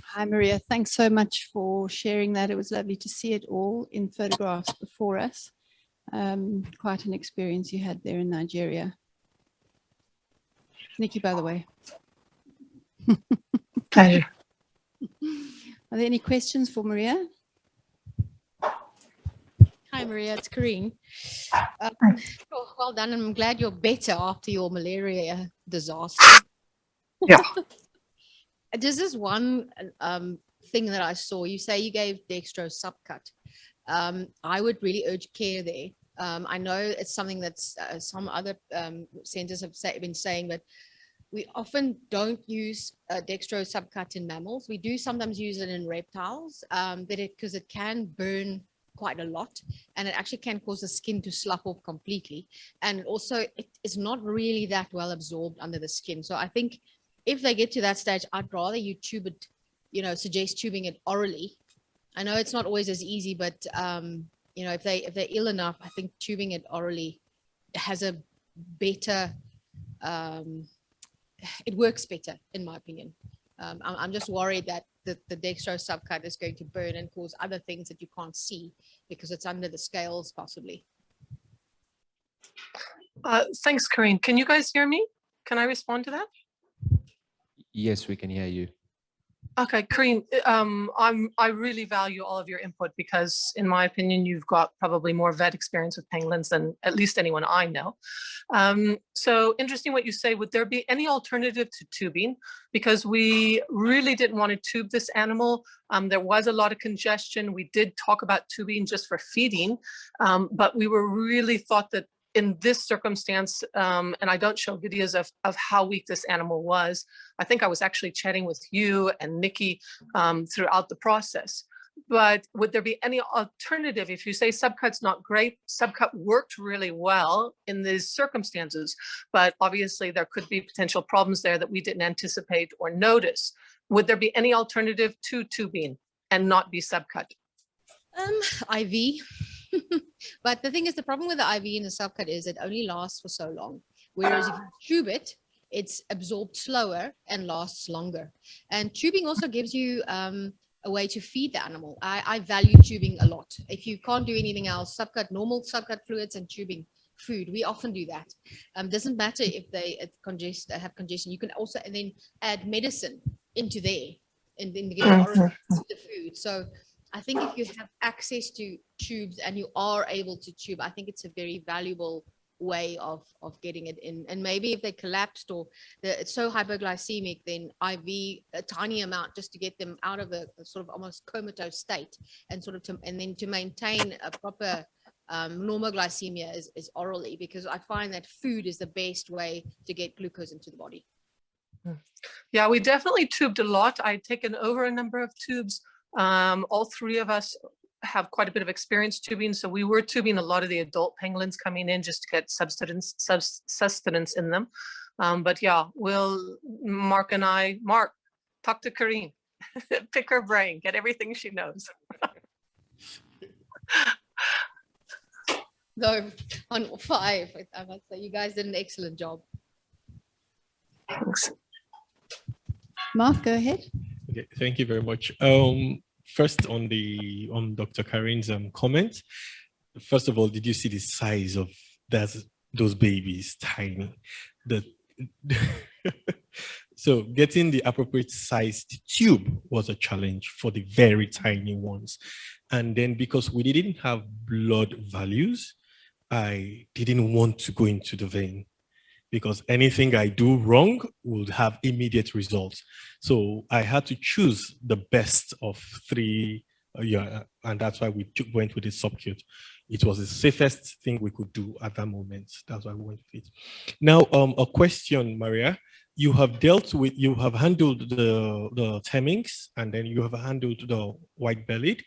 Hi, Maria. Thanks so much for sharing that. It was lovely to see it all in photographs before us. Quite an experience you had there in Nigeria. Nicci, by the way. Pleasure. Are there any questions for Maria? Hi, Maria. It's Karine. Well done. I'm glad you're better after your malaria disaster. Yeah. There's this one thing that I saw. You say you gave dextrose subcut. I would really urge care there. I know it's something that's some other centers have been saying, but we often don't use dextrose subcut in mammals. We do sometimes use it in reptiles, because it can burn quite a lot, and it actually can cause the skin to slough off completely. And also, it is not really that well absorbed under the skin. So I think if they get to that stage, I'd rather you tube it, suggest tubing it orally. I know it's not always as easy, but if they're ill enough, I think tubing it orally has a better, it works better, in my opinion. I'm just worried that the dextrose subcut is going to burn and cause other things that you can't see because it's under the scales, possibly. Thanks, Karine. Can you guys hear me? Can I respond to that? Yes, we can hear you. Okay, Karine, I really value all of your input because, in my opinion, you've got probably more vet experience with pangolins than at least anyone I know. So interesting what you say. Would there be any alternative to tubing? Because we really didn't want to tube this animal. There was a lot of congestion. We did talk about tubing just for feeding, but we were really thought that in this circumstance, and I don't show videos of how weak this animal was. I think I was actually chatting with you and Nicci throughout the process. But would there be any alternative? If you say subcut's not great, subcut worked really well in these circumstances, but obviously there could be potential problems there that we didn't anticipate or notice. Would there be any alternative to tubing and not be subcut? IV. But the thing is, the problem with the IV and the subcut is it only lasts for so long. Whereas if you tube it, it's absorbed slower and lasts longer. And tubing also gives you a way to feed the animal. I value tubing a lot. If you can't do anything else, normal subcut fluids and tubing food, we often do that. Doesn't matter if they have congestion. You can also then add medicine into there and then get oral to the food. So I think if you have access to tubes and you are able to tube, I think it's a very valuable way of getting it in. And maybe if they collapsed or it's so hypoglycemic, then IV a tiny amount just to get them out of a sort of almost comatose state, and sort of and then to maintain a proper normoglycemia is orally, because I find that food is the best way to get glucose into the body. Yeah, we definitely tubed a lot. I'd taken over a number of tubes. All three of us have quite a bit of experience tubing, so we were tubing a lot of the adult pangolins coming in just to get sustenance in them. But yeah, Mark, talk to Karine, pick her brain, get everything she knows. No, on 5, I must say, you guys did an excellent job. Thanks. Mark, go ahead. Okay, thank you very much. First on Dr. Karine's comment. First of all, did you see the size of those babies? Tiny. So getting the appropriate size tube was a challenge for the very tiny ones. And then because we didn't have blood values, I didn't want to go into the vein, because anything I do wrong would have immediate results. So I had to choose the best of 3, and that's why we went with the subcute. It was the safest thing we could do at that moment. That's why we went with it. Now, a question, Maria. You have handled the Temmincks, and then you have handled the white-bellied.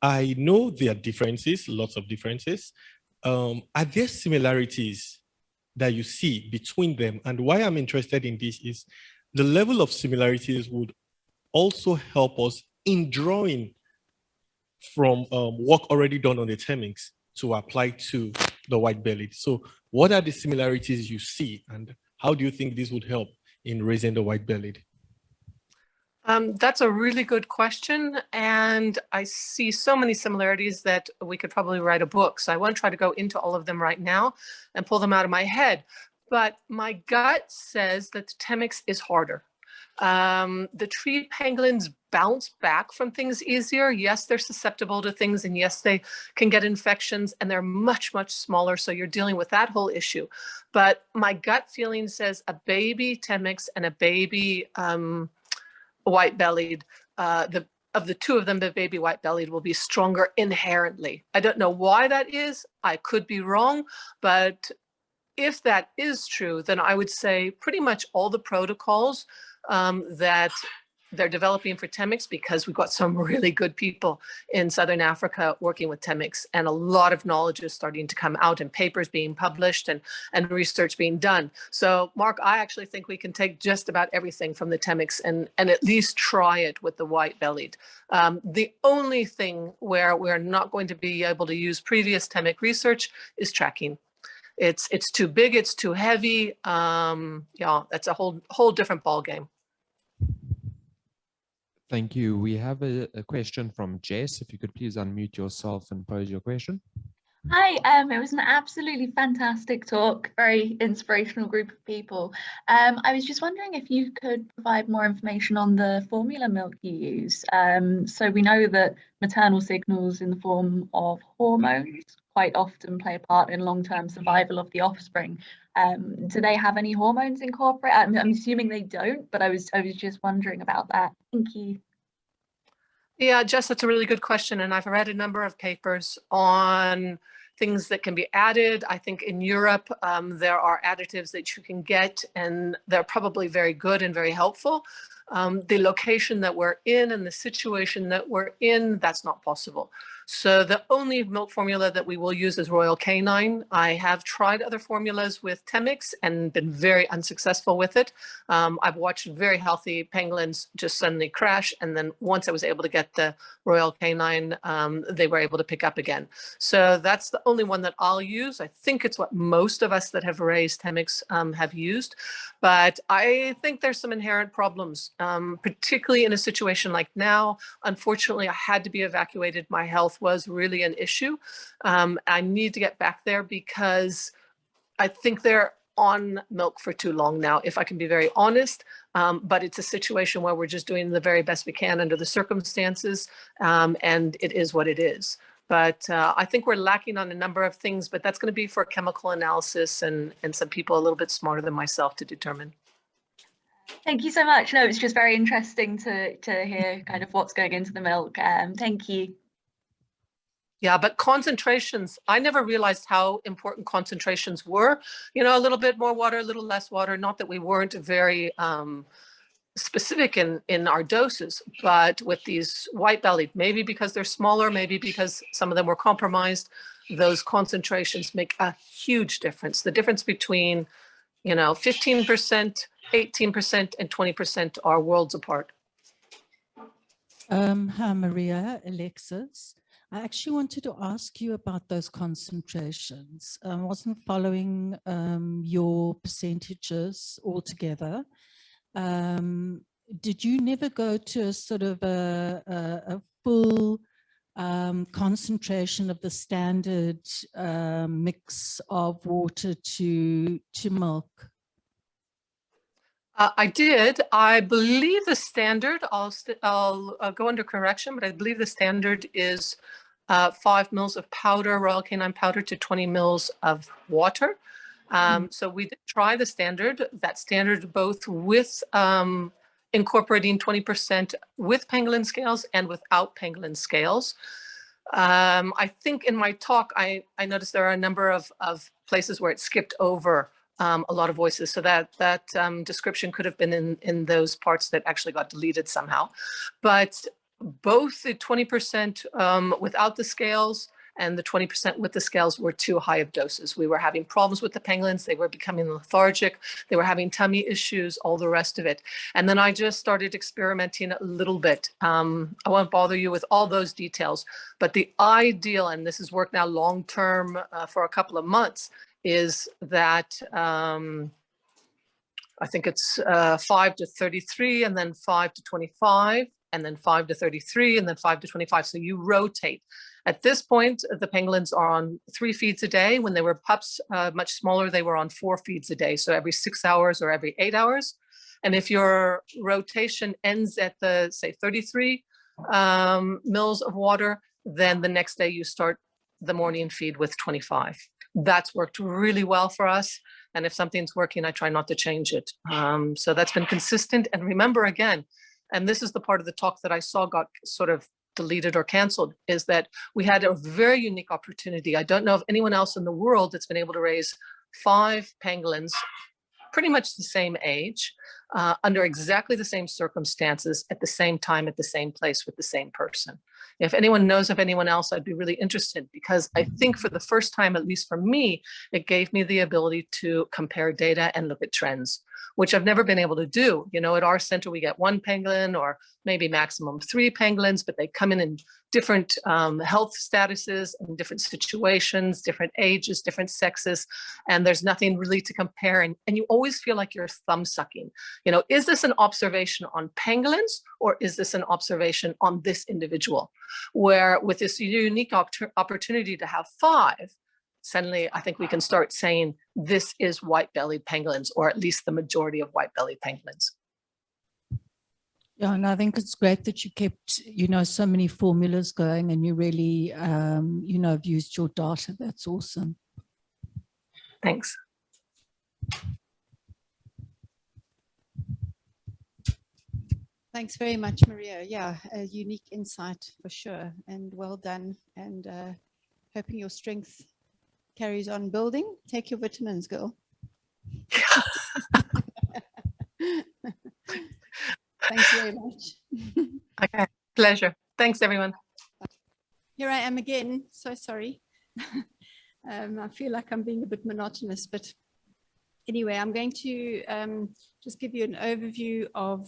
I know there are differences, lots of differences. Are there similarities that you see between them? And why I'm interested in this is the level of similarities would also help us in drawing from work already done on the Temmincks to apply to the white-bellied. So what are the similarities you see, and how do you think this would help in raising the white-bellied? That's a really good question, and I see so many similarities that we could probably write a book. So I won't try to go into all of them right now and pull them out of my head, but my gut says that the Temminck is harder. The tree pangolins bounce back from things easier. Yes, they're susceptible to things, and yes, they can get infections, and they're much, much smaller. So you're dealing with that whole issue. But my gut feeling says a baby Temminck and a baby white-bellied, of the two of them, the baby white-bellied will be stronger inherently. I don't know why that is. I could be wrong, but if that is true, then I would say pretty much all the protocols that they're developing for Temminck, because we've got some really good people in Southern Africa working with Temminck, and a lot of knowledge is starting to come out and papers being published and research being done. So Mark, I actually think we can take just about everything from the Temminck and at least try it with the white-bellied. The only thing where we're not going to be able to use previous Temminck research is tracking. It's too big, it's too heavy. Yeah, that's a whole different ballgame. Thank you. We have a question from Jess. If you could please unmute yourself and pose your question. Hi, it was an absolutely fantastic talk, very inspirational group of people. I was just wondering if you could provide more information on the formula milk you use. So we know that maternal signals in the form of hormones quite often play a part in long-term survival of the offspring. Do they have any hormones incorporated? I'm assuming they don't, but I was just wondering about that. Thank you. Yeah, Jess, that's a really good question. And I've read a number of papers on things that can be added. I think in Europe, there are additives that you can get, and they're probably very good and very helpful. The location that we're in and the situation that we're in, that's not possible. So the only milk formula that we will use is Royal Canine. I have tried other formulas with Temminck and been very unsuccessful with it. I've watched very healthy pangolins just suddenly crash, and then once I was able to get the Royal Canine, they were able to pick up again. So that's the only one that I'll use. I think it's what most of us that have raised Temminck have used, but I think there's some inherent problems particularly in a situation like now. Unfortunately, I had to be evacuated. My health was really an issue. I need to get back there because I think they're on milk for too long now, if I can be very honest. But it's a situation where we're just doing the very best we can under the circumstances, and it is what it is. But I think we're lacking on a number of things, but that's going to be for chemical analysis and some people a little bit smarter than myself to determine. Thank you so much. No, it's just very interesting to hear kind of what's going into the milk. Thank you. Yeah, but concentrations, I never realized how important concentrations were. You know, a little bit more water, a little less water. Not that we weren't very specific in our doses, but with these white-bellied, maybe because they're smaller, maybe because some of them were compromised, those concentrations make a huge difference. The difference between, you know, 15%, 18%, and 20% are worlds apart. Hi, Maria, Alexis. I actually wanted to ask you about those concentrations. I wasn't following your percentages altogether. Did you never go to a sort of a full concentration of the standard mix of water to milk? I did. I believe the standard, I'll go under correction, but I believe the standard is 5 mils of powder, royal canine powder to 20 mils of water. So we did try the standard, that standard both with incorporating 20% with pangolin scales and without pangolin scales. I think in my talk, I noticed there are a number of places where it skipped over a lot of voices. So that description could have been in those parts that actually got deleted somehow. But both the 20% without the scales and the 20% with the scales were too high of doses. We were having problems with the pangolins. They were becoming lethargic. They were having tummy issues, all the rest of it. And then I just started experimenting a little bit. I won't bother you with all those details, but the ideal, and this has worked now long-term for a couple of months, is that I think it's 5 to 33 and then 5 to 25 and then 5 to 33 and then 5 to 25. So you rotate. At this point, the pangolins are on 3 feeds a day. When they were pups, much smaller, they were on 4 feeds a day. So every 6 hours or every 8 hours. And if your rotation ends at the, say, 33 mils of water, then the next day you start the morning feed with 25. That's worked really well for us. And if something's working, I try not to change it. So that's been consistent. And remember again, and this is the part of the talk that I saw got sort of deleted or canceled, is that we had a very unique opportunity. I don't know of anyone else in the world that's been able to raise 5 pangolins, pretty much the same age, under exactly the same circumstances, at the same time, at the same place, with the same person. If anyone knows of anyone else, I'd be really interested, because I think for the first time, at least for me, it gave me the ability to compare data and look at trends, which I've never been able to do. You know, at our center, we get 1 pangolin or maybe maximum 3 pangolins, but they come in different health statuses and different situations, different ages, different sexes, and there's nothing really to compare. And you always feel like you're thumb sucking. You know, is this an observation on pangolins or is this an observation on this individual? Where with this unique opportunity to have 5, suddenly I think we can start saying this is white-bellied pangolins, or at least the majority of white-bellied pangolins. Yeah, and I think it's great that you kept, you know, so many formulas going, and you really, you know, have used your data. That's awesome. Thanks. Thanks very much, Maria. Yeah, a unique insight for sure, and well done. And hoping your strength carries on building. Take your vitamins, girl. Thanks very much. Okay, pleasure. Thanks, everyone. Here I am again. So sorry. I feel like I'm being a bit monotonous, but anyway, I'm going to just give you an overview of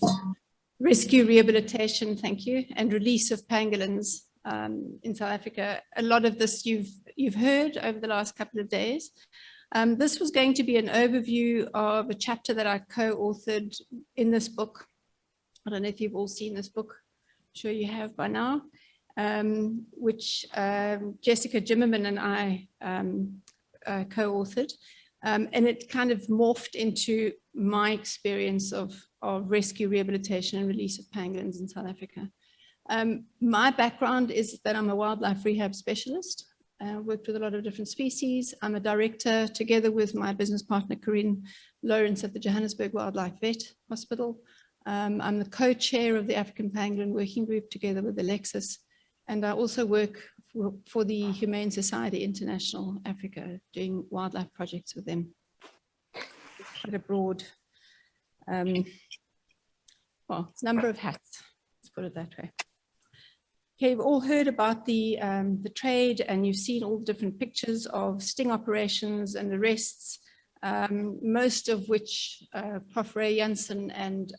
rescue, rehabilitation, thank you, and release of pangolins in South Africa. A lot of this you've heard over the last couple of days. This was going to be an overview of a chapter that I co-authored in this book I don't know if you've all seen this book. I'm sure you have by now, which Jessica Jimmerman and I co-authored. And it kind of morphed into my experience of rescue, rehabilitation and release of pangolins in South Africa. My background is that I'm a wildlife rehab specialist. Worked with a lot of different species. I'm a director together with my business partner, Corinne Lourens, at the Johannesburg Wildlife Vet Hospital. I'm the co-chair of the African Pangolin Working Group together with Alexis. And I also work for the Humane Society International Africa, doing wildlife projects with them. Quite a broad, well, number of hats, let's put it that way. Okay, you've all heard about the trade, and you've seen all the different pictures of sting operations and arrests, most of which Prof. Ray Janssen and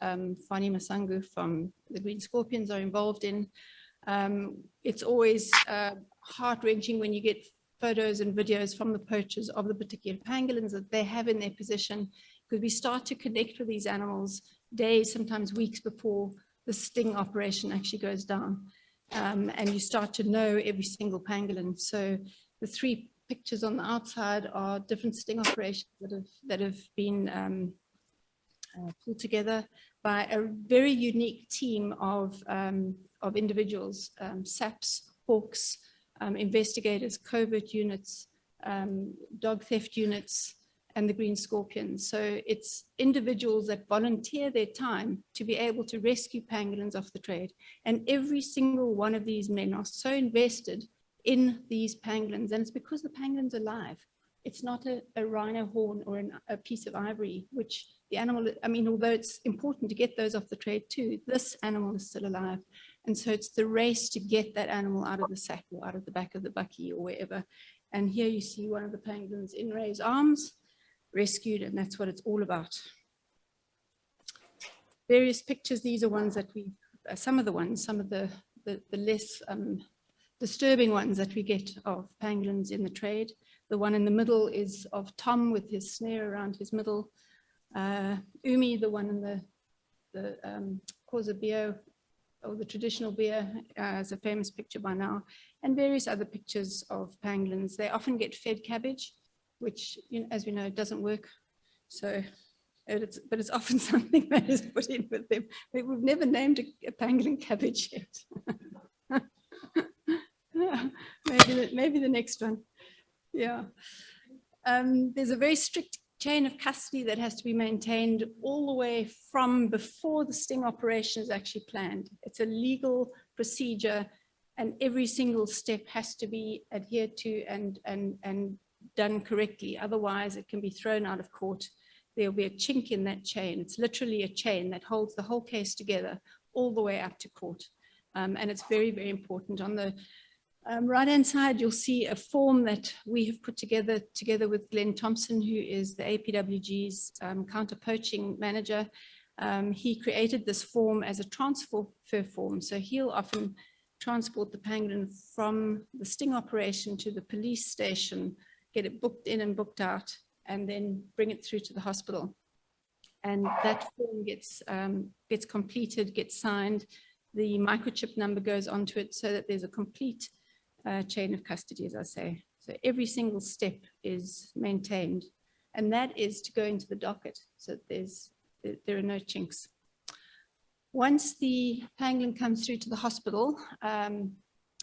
Fani Masangu from the Green Scorpions are involved in. It's always heart-wrenching when you get photos and videos from the poachers of the particular pangolins that they have in their possession, because we start to connect with these animals days, sometimes weeks before the sting operation actually goes down. And you start to know every single pangolin. So the three pictures on the outside are different sting operations that have been pulled together by a very unique team of individuals, SAPs, hawks, investigators, covert units, dog theft units, and the Green Scorpions. So it's individuals that volunteer their time to be able to rescue pangolins off the trade. And every single one of these men are so invested in these pangolins, and it's because the pangolin's alive. It's not a rhino horn or a piece of ivory, which the animal, I mean, although it's important to get those off the trade too, this animal is still alive. And so it's the race to get that animal out of the sack or out of the back of the bucky or wherever. And here you see one of the pangolins in Ray's arms, rescued, and that's what it's all about. Various pictures, these are ones that we, some of the less disturbing ones that we get of pangolins in the trade. The one in the middle is of Tom with his snare around his middle. Umi, the one in the Causa beer, or the traditional beer, is a famous picture by now, and various other pictures of pangolins. They often get fed cabbage, which, you know, as we know, doesn't work. So, but it's often something that is put in with them. We've never named a pangolin cabbage yet. Maybe the next one. Yeah. There's a very strict chain of custody that has to be maintained all the way from before the sting operation is actually planned. It's a legal procedure, and every single step has to be adhered to and done correctly. Otherwise, it can be thrown out of court. There'll be a chink in that chain. It's literally a chain that holds the whole case together all the way up to court. And it's very, very important. On the right-hand side, you'll see a form that we have put together with Glenn Thompson, who is the APWG's counter-poaching manager. He created this form as a transfer form. So he'll often transport the pangolin from the sting operation to the police station, get it booked in and booked out, and then bring it through to the hospital. And that form gets completed, gets signed. The microchip number goes onto it so that there's a complete chain of custody, as I say. So every single step is maintained, and that is to go into the docket so that there are no chinks. Once the pangolin comes through to the hospital,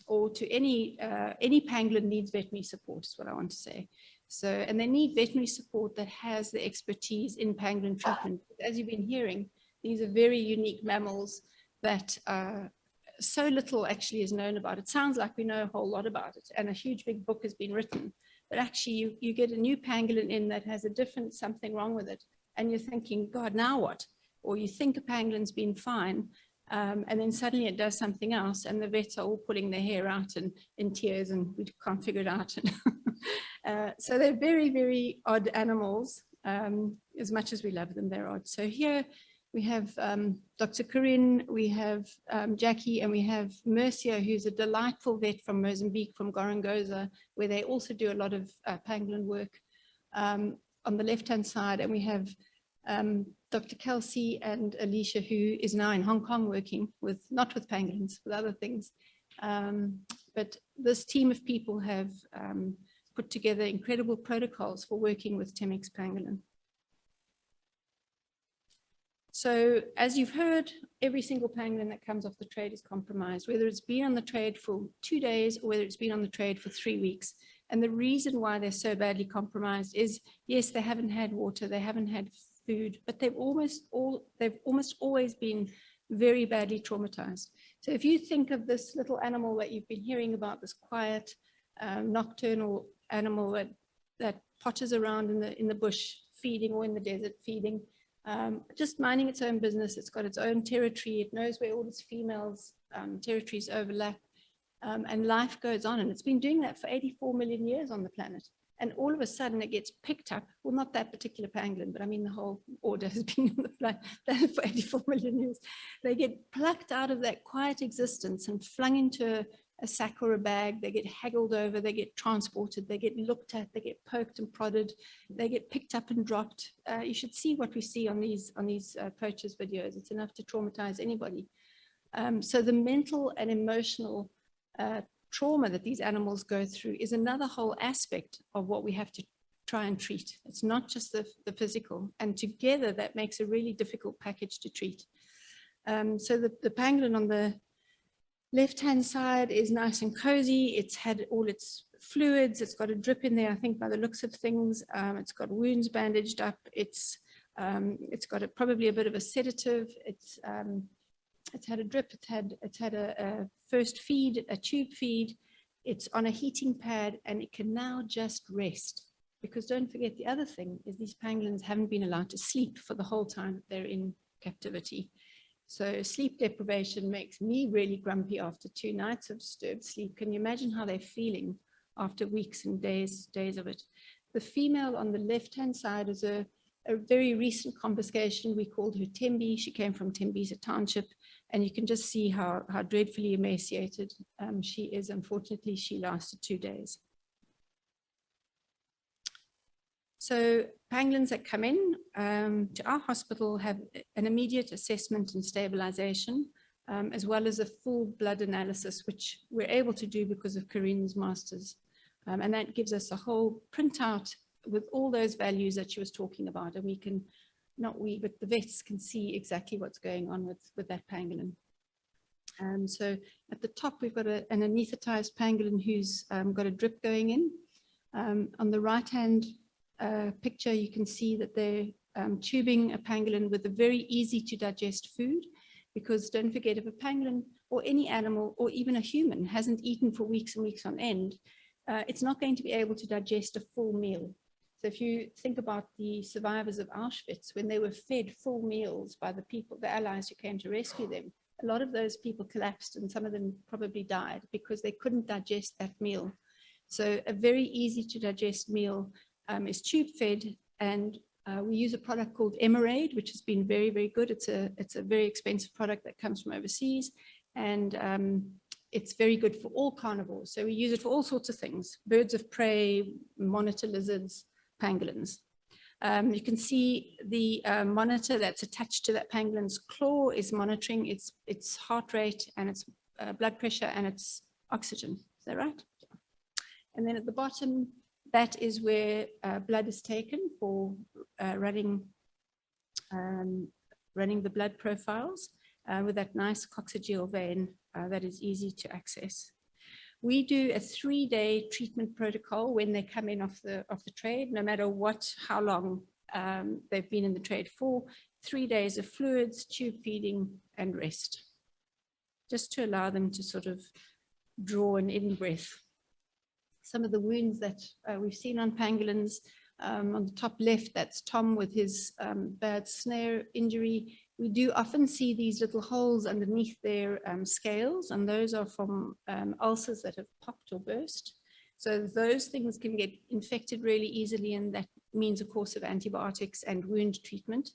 or to any pangolin needs veterinary support, is what I want to say. So, and they need veterinary support that has the expertise in pangolin treatment. As you've been hearing, these are very unique mammals that so little actually is known about. It sounds like we know a whole lot about it, and a huge big book has been written, but actually you get a new pangolin in that has a different something wrong with it, and you're thinking, God, now what? Or you think a pangolin's been fine, and then suddenly it does something else, and the vets are all pulling their hair out and in tears, and we can't figure it out. So they're very, very odd animals. As much as we love them, they're odd. So here we have Dr. Corinne, we have Jackie, and we have Mercia, who's a delightful vet from Mozambique, from Gorongosa, where they also do a lot of pangolin work on the left-hand side. And we have Dr. Kelsey and Alicia, who is now in Hong Kong working with, not with pangolins, with other things. But this team of people have put together incredible protocols for working with Temminck's pangolin. So as you've heard, every single pangolin that comes off the trade is compromised, whether it's been on the trade for 2 days or whether it's been on the trade for 3 weeks. And the reason why they're so badly compromised is, yes, they haven't had water, they haven't had food, but they've almost always been very badly traumatized. So if you think of this little animal that you've been hearing about, this quiet nocturnal animal that potters around in the bush feeding, or in the desert feeding, just minding its own business. It's got its own territory. It knows where all its females' territories overlap, and life goes on. And it's been doing that for 84 million years on the planet. And all of a sudden it gets picked up. Well, not that particular pangolin, but I mean the whole order has been on the planet for 84 million years. They get plucked out of that quiet existence and flung into a sack or a bag. They get haggled over, they get transported, they get looked at, they get poked and prodded, they get picked up and dropped. You should see what we see on these poachers videos. It's enough to traumatize anybody. So the mental and emotional trauma that these animals go through is another whole aspect of what we have to try and treat. It's not just the physical, and together that makes a really difficult package to treat. So the pangolin on the left-hand side is nice and cozy. It's had all its fluids. It's got a drip in there, I think, by the looks of things. It's got wounds bandaged up. It's got probably a bit of a sedative. It's had a drip. It's had a first feed, a tube feed. It's on a heating pad, and it can now just rest. Because don't forget, the other thing is these pangolins haven't been allowed to sleep for the whole time they're in captivity. So sleep deprivation makes me really grumpy after 2 nights of disturbed sleep. Can you imagine how they're feeling after weeks and days of it? The female on the left-hand side is a very recent confiscation. We called her Tembi. She came from Tembisa Township, and you can just see how dreadfully emaciated she is. Unfortunately, she lasted 2 days. So pangolins that come in to our hospital have an immediate assessment and stabilization, as well as a full blood analysis, which we're able to do because of Corinne's master's. And that gives us a whole printout with all those values that she was talking about. And we can, not we, but the vets can see exactly what's going on with that pangolin. So at the top, we've got an anesthetized pangolin who's got a drip going in. On the right-hand picture, you can see that they're tubing a pangolin with a very easy to digest food, because don't forget, if a pangolin or any animal or even a human hasn't eaten for weeks and weeks on end, it's not going to be able to digest a full meal. So if you think about the survivors of Auschwitz, when they were fed full meals by the people, the allies who came to rescue them, a lot of those people collapsed, and some of them probably died because they couldn't digest that meal. So a very easy to digest meal is tube fed, and we use a product called Emerade, which has been very, very good. It's a very expensive product that comes from overseas, and it's very good for all carnivores. So we use it for all sorts of things: birds of prey, monitor lizards, pangolins. You can see the monitor that's attached to that pangolin's claw is monitoring its heart rate and its blood pressure and its oxygen. Is that right? And then at the bottom, that is where blood is taken for running the blood profiles with that nice coccygeal vein that is easy to access. We do a 3-day treatment protocol when they come in off the trade, no matter how long they've been in the trade for. 3 days of fluids, tube feeding, and rest, just to allow them to sort of draw an in-breath. Some of the wounds that we've seen on pangolins, on the top left, that's Tom with his bad snare injury. We do often see these little holes underneath their scales, and those are from ulcers that have popped or burst. So those things can get infected really easily, and that means a course of antibiotics and wound treatment.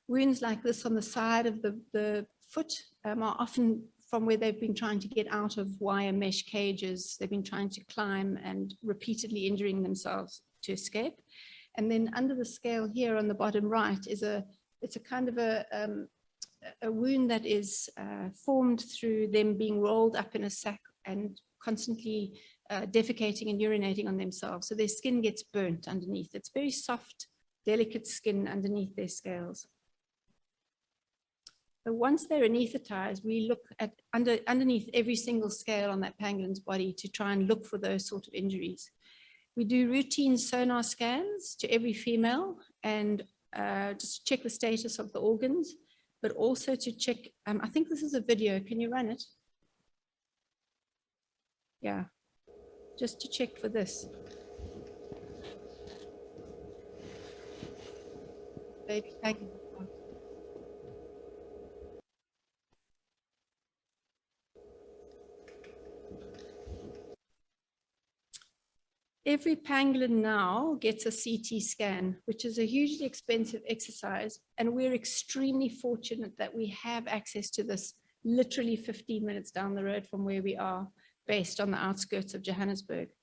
Wounds like this on the side of the foot are often from where they've been trying to get out of wire mesh cages. They've been trying to climb and repeatedly injuring themselves to escape. And then under the scale here on the bottom right is it's a kind of a wound that is formed through them being rolled up in a sack and constantly defecating and urinating on themselves. So their skin gets burnt underneath. It's very soft, delicate skin underneath their scales. But once they're anesthetized, we look at underneath every single scale on that pangolin's body to try and look for those sort of injuries. We do routine sonar scans to every female and just check the status of the organs, but also to check, I think this is a video, can you run it? Yeah, just to check for this. Baby pangolin. Every pangolin now gets a CT scan, which is a hugely expensive exercise. And we're extremely fortunate that we have access to this literally 15 minutes down the road from where we are, based on the outskirts of Johannesburg.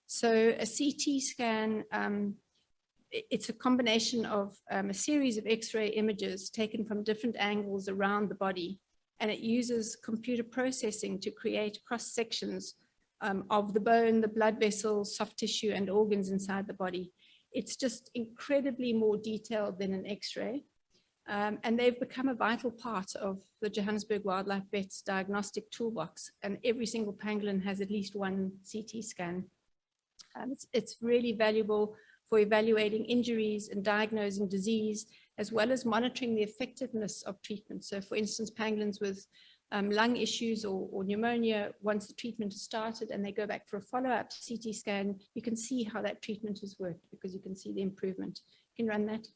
So a CT scan, it's a combination of a series of X-ray images taken from different angles around the body. And it uses computer processing to create cross sections of the bone, the blood vessels, soft tissue, and organs inside the body. It's just incredibly more detailed than an X-ray. And they've become a vital part of the Johannesburg Wildlife Vet's diagnostic toolbox. And every single pangolin has at least one CT scan. It's really valuable for evaluating injuries and diagnosing disease, as well as monitoring the effectiveness of treatment. So for instance, pangolins with lung issues or pneumonia, once the treatment is started and they go back for a follow-up CT scan, you can see how that treatment has worked because you can see the improvement. You can run that.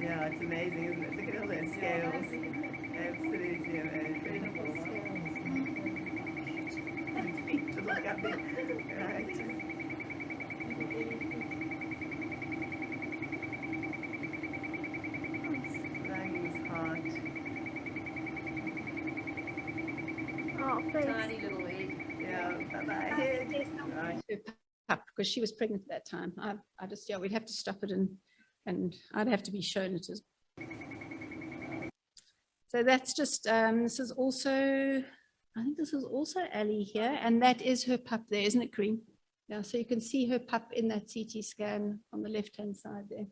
Yeah, it's amazing, isn't it? Look at all those scales. Absolutely amazing. To look up there. Right. Lungs, heart. Oh, tiny little head. Yeah, bye-bye head. Right. Because she was pregnant at that time. I just, yeah, we'd have to stop it and I'd have to be shown it as. So that's just, this is also, I think this is also Ali here, and that is her pup there, isn't it, Kareem? Yeah, so you can see her pup in that CT scan on the left-hand side there.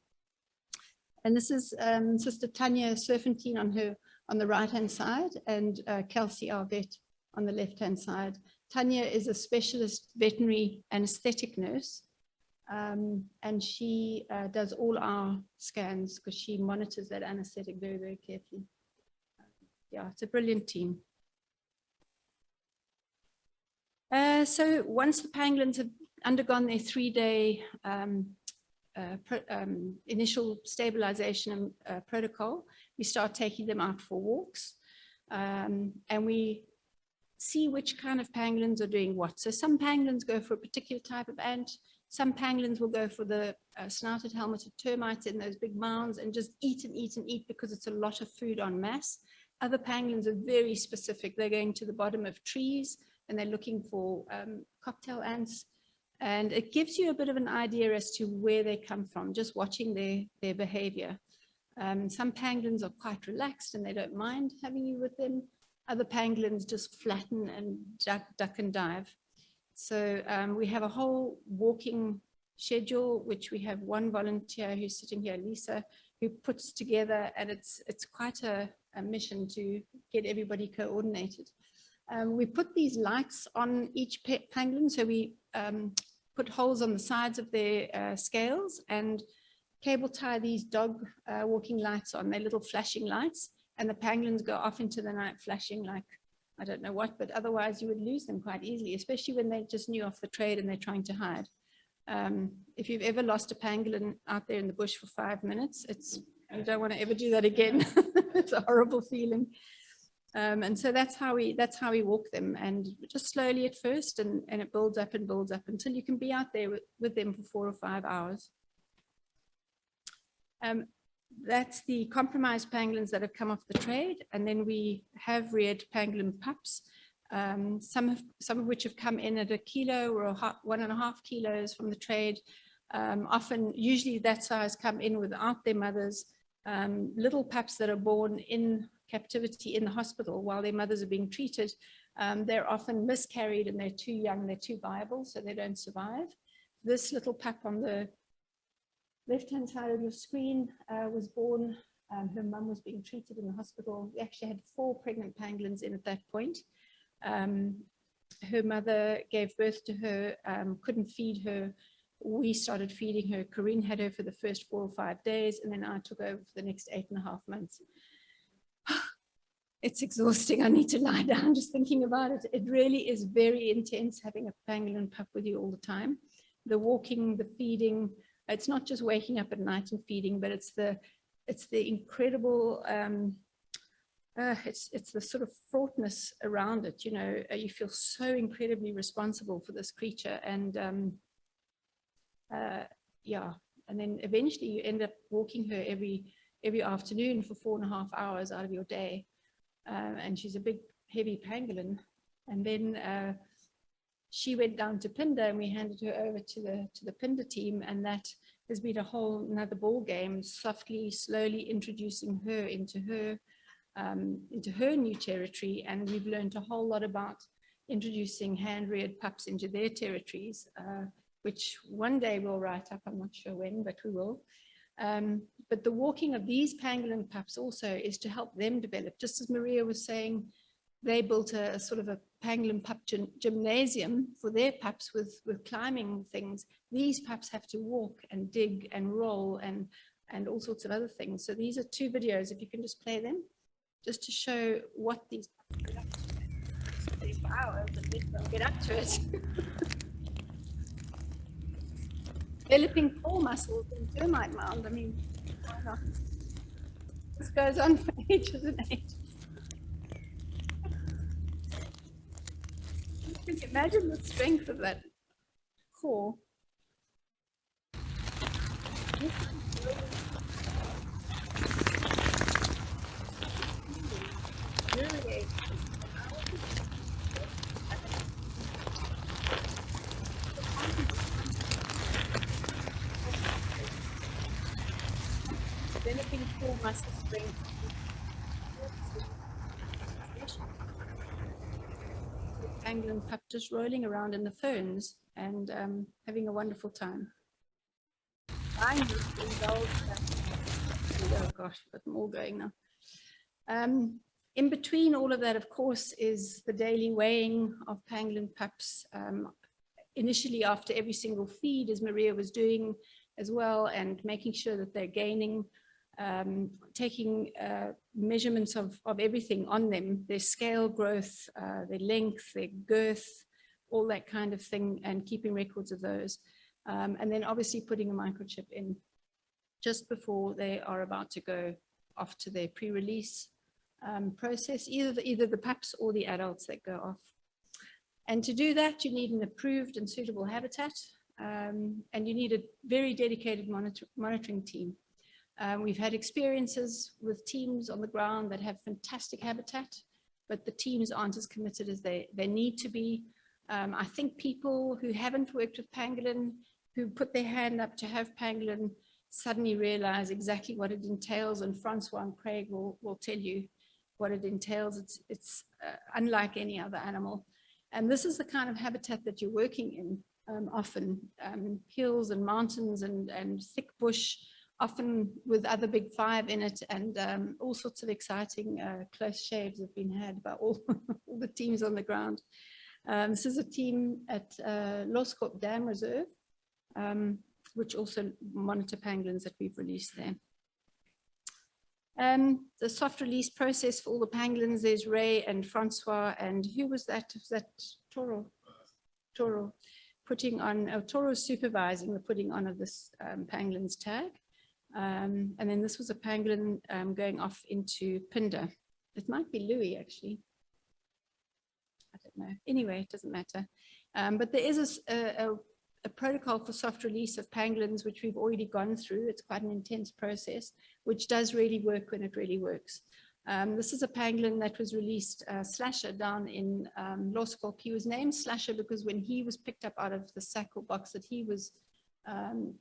And this is Sister Tanya Serpentine on the right-hand side, and Kelsey, our vet, on the left-hand side. Tanya is a specialist veterinary anesthetic nurse, and she does all our scans because she monitors that anesthetic very, very carefully. Yeah, it's a brilliant team. So once the pangolins have undergone their 3-day initial stabilization protocol, we start taking them out for walks, and we see which kind of pangolins are doing what. So some pangolins go for a particular type of ant. Some pangolins will go for the snouted helmeted termites in those big mounds and just eat and eat and eat because it's a lot of food en masse. Other pangolins are very specific. They're going to the bottom of trees and they're looking for cocktail ants. And it gives you a bit of an idea as to where they come from, just watching their behavior. Some pangolins are quite relaxed and they don't mind having you with them. Other pangolins just flatten and duck and dive. So we have a whole walking schedule, which we have one volunteer who's sitting here, Lisa, who puts together, and it's quite a mission to get everybody coordinated. We put these lights on each pangolin, so we put holes on the sides of their scales and cable tie these dog walking lights on, their little flashing lights, and the pangolins go off into the night flashing like, I don't know what, but otherwise you would lose them quite easily, especially when they're just new off the trade and they're trying to hide. If you've ever lost a pangolin out there in the bush for 5 minutes, you don't want to ever do that again. It's a horrible feeling. And so that's how we walk them, and just slowly at first, and it builds up and builds up until you can be out there with them for 4 or 5 hours. That's the compromised pangolins that have come off the trade. And then we have reared pangolin pups, some of which have come in at 1 kilo or 1.5 kilos from the trade. Often, usually that size come in without their mothers. Little pups that are born in captivity in the hospital while their mothers are being treated. They're often miscarried and they're too young, they're too viable, so they don't survive. This little pup on the left-hand side of your screen was born. Her mum was being treated in the hospital. We actually had 4 pregnant pangolins in at that point. Her mother gave birth to her, couldn't feed her. We started feeding her. Corinne had her for the first 4 or 5 days, and then I took over for the next 8.5 months. It's exhausting. I need to lie down just thinking about it. It really is very intense having a pangolin pup with you all the time. The walking, the feeding, it's not just waking up at night and feeding, but it's the incredible, it's the sort of fraughtness around it. You know, you feel so incredibly responsible for this creature, and yeah, and then eventually you end up walking her every afternoon for 4.5 hours out of your day, and she's a big heavy pangolin. And then she went down to Phinda, and we handed her over to the Phinda team, and that has been a whole another ball game, softly, slowly introducing her into her new territory. And we've learned a whole lot about introducing hand-reared pups into their territories, which one day we'll write up. I'm not sure when, but we will. But the walking of these pangolin pups also is to help them develop. Just as Maria was saying, they built a sort of a pangolin pup gymnasium for their pups with climbing things. These pups have to walk and dig and roll and all sorts of other things. So these are 2 videos, if you can just play them, just to show what these pups get up to. They for hours and let them get up to it. Developing core muscles in termite mound. I mean, why not? This goes on for ages and ages. You can imagine the strength of that core. Developing core muscle strength. Pangolin pup just rolling around in the ferns and having a wonderful time. Oh gosh, but I'm all going now. In between all of that, of course, is the daily weighing of pangolin pups. Initially, after every single feed, as Maria was doing as well, and making sure that they're gaining, taking measurements of everything on them, their scale growth, their length, their girth, all that kind of thing, and keeping records of those. And then obviously putting a microchip in just before they are about to go off to their pre-release process, either the pups or the adults that go off. And to do that, you need an approved and suitable habitat, and you need a very dedicated monitoring team. We've had experiences with teams on the ground that have fantastic habitat, but the teams aren't as committed as they need to be. I think people who haven't worked with pangolin, who put their hand up to have pangolin, suddenly realize exactly what it entails, and Francois and Craig will tell you what it entails. It's unlike any other animal. And this is the kind of habitat that you're working in, often hills and mountains and thick bush, often with other big 5 in it, and all sorts of exciting close shaves have been had by all, all the teams on the ground. This is a team at Loskop Dam Reserve, which also monitor pangolins that we've released there. The soft release process for all the pangolins, there's Ray and Francois, and who was that? Was that Toro? Toro putting on, Toro supervising the putting on of this pangolin's tag. And then this was a pangolin going off into Phinda. It might be Louis, actually. I don't know. Anyway, it doesn't matter. But there is a a protocol for soft release of pangolins, which we've already gone through. It's quite an intense process, which does really work when it really works. This is a pangolin that was released, Slasher, down in Lourens. He was named Slasher because when he was picked up out of the sack or box that he was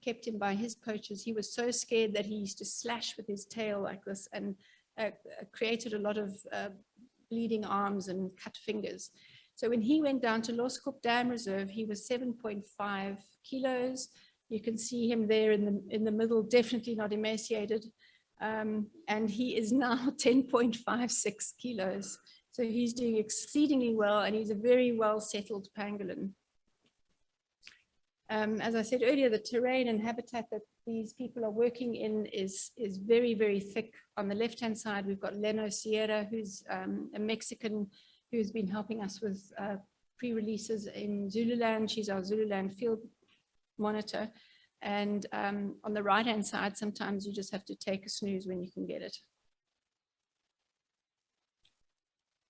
kept in by his poachers, he was so scared that he used to slash with his tail like this and created a lot of bleeding arms and cut fingers. So when he went down to Lourens Dam Reserve, he was 7.5 kilos. You can see him there in the middle, definitely not emaciated. And he is now 10.56 kilos. So he's doing exceedingly well, and he's a very well settled pangolin. As I said earlier, the terrain and habitat that these people are working in is very, very thick. On the left-hand side, we've got Leno Sierra, who's a Mexican who's been helping us with pre-releases in Zululand. She's our Zululand field monitor. And on the right-hand side, sometimes you just have to take a snooze when you can get it.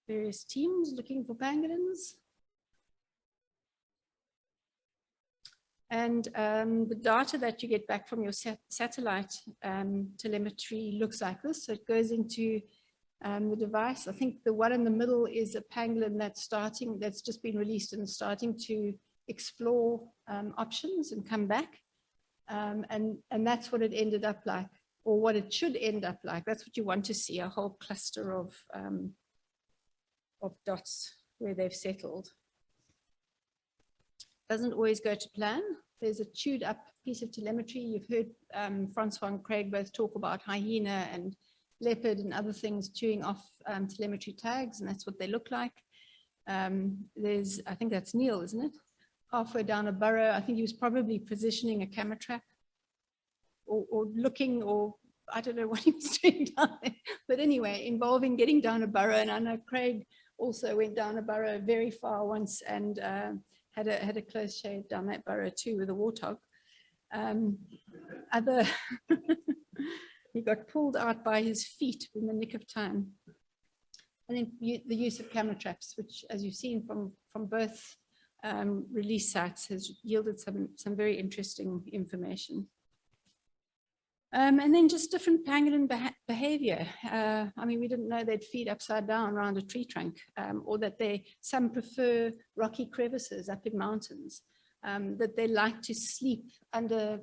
Various teams looking for pangolins. And the data that you get back from your satellite telemetry looks like this. So it goes into the device. I think the one in the middle is a pangolin that's just been released and starting to explore options and come back. And that's what it ended up like, or what it should end up like. That's what you want to see, a whole cluster of dots where they've settled. Doesn't always go to plan. There's a chewed up piece of telemetry. You've heard Francois and Craig both talk about hyena and leopard and other things chewing off telemetry tags, and that's what they look like. I think that's Neil, isn't it? Halfway down a burrow. I think he was probably positioning a camera trap or looking, or I don't know what he was doing down there. But anyway, involving getting down a burrow. And I know Craig also went down a burrow very far once and had a close shave down that burrow too with a warthog. He got pulled out by his feet in the nick of time. And then the use of camera traps, which, as you've seen from both release sites, has yielded some very interesting information. And then just different pangolin behavior. I mean, we didn't know they'd feed upside down around a tree trunk, or that some prefer rocky crevices up in mountains, that they like to sleep under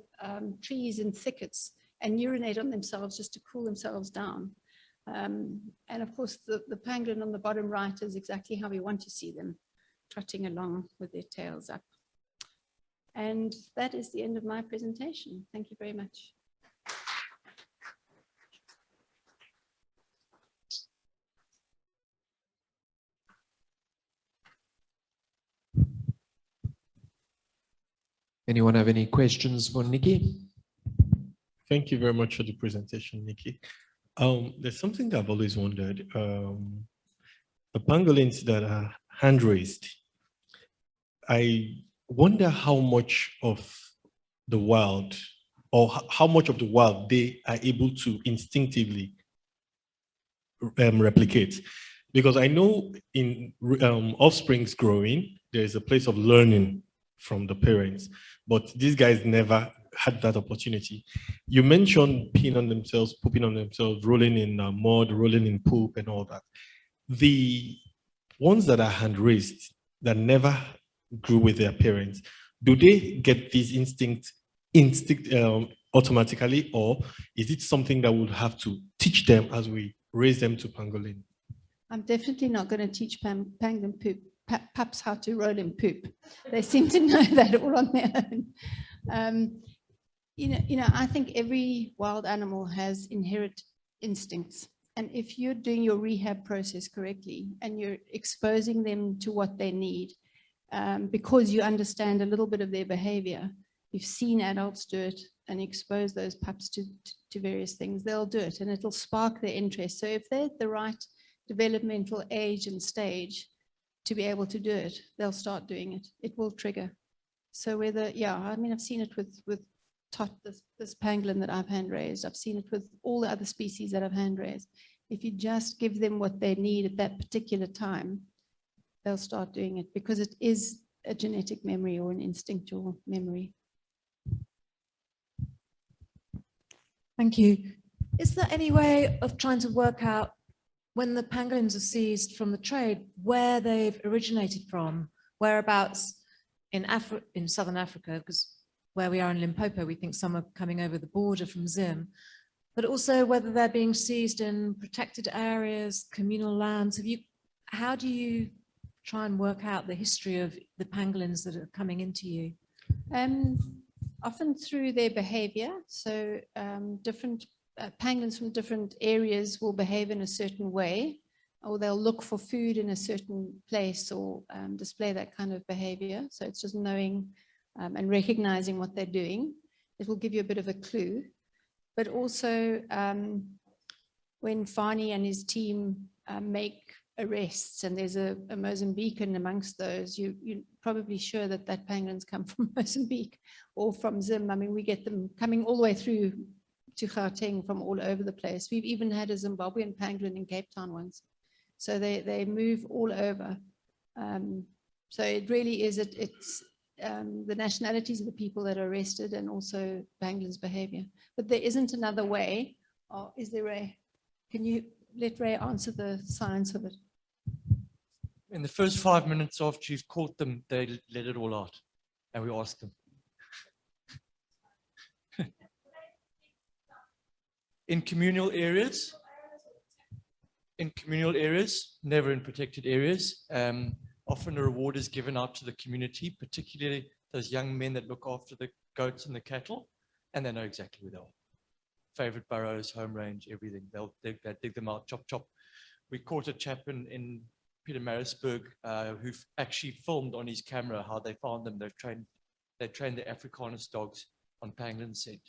trees and thickets and urinate on themselves just to cool themselves down. And of course, the pangolin on the bottom right is exactly how we want to see them, trotting along with their tails up. And that is the end of my presentation. Thank you very much. Anyone have any questions for Nicci? Thank you very much for the presentation, Nicci. There's something that I've always wondered. The pangolins that are hand-raised, I wonder how much of the wild, or how much of the wild they are able to instinctively replicate. Because I know in offspring's growing, there's a place of learning from the parents, but these guys never had that opportunity. You mentioned peeing on themselves, pooping on themselves, rolling in mud, rolling in poop and all that. The ones that are hand-raised, that never grew with their parents, do they get these instinct automatically, or is it something that we'll have to teach them as we raise them to pangolin? I'm definitely not going to teach pangolin pups how to roll in poop. They seem to know that all on their own. You know, I think every wild animal has inherent instincts. And if you're doing your rehab process correctly and you're exposing them to what they need, because you understand a little bit of their behavior, you've seen adults do it and expose those pups to various things, they'll do it and it'll spark their interest. So if they're at the right developmental age and stage to be able to do it, they'll start doing it. It will trigger. So whether, yeah, I mean, I've seen it with Tot, this pangolin that I've hand raised. I've seen it with all the other species that I've hand raised. If you just give them what they need at that particular time, they'll start doing it, because it is a genetic memory or an instinctual memory. Thank you. Is there any way of trying to work out when the pangolins are seized from the trade, where they've originated from, whereabouts in Southern Africa, because where we are in Limpopo, we think some are coming over the border from Zim, but also whether they're being seized in protected areas, communal lands. How do you try and work out the history of the pangolins that are coming into you? Often through their behavior. So different pangolins from different areas will behave in a certain way, or they'll look for food in a certain place or display that kind of behavior. So it's just knowing and recognizing what they're doing. It will give you a bit of a clue. But also when Fani and his team make arrests, and there's a Mozambican amongst those, you're probably sure that pangolins come from Mozambique or from Zim. I mean, we get them coming all the way through to Gauteng from all over the place. We've even had a Zimbabwean pangolin in Cape Town once. So they move all over. So it really is, it's the nationalities of the people that are arrested and also pangolins' behavior. But there isn't another way. Oh, is there, Ray? Can you let Ray answer the science of it? In the first 5 minutes after you've caught them, they let it all out. And we ask them. In communal areas, never in protected areas. Often a reward is given out to the community, particularly those young men that look after the goats and the cattle, and they know exactly where they are. Favorite burrows, home range, everything. They'll dig them out, chop, chop. We caught a chap in Pietermaritzburg who actually filmed on his camera how they found them. They trained the Afrikaner dogs on pangolin scent.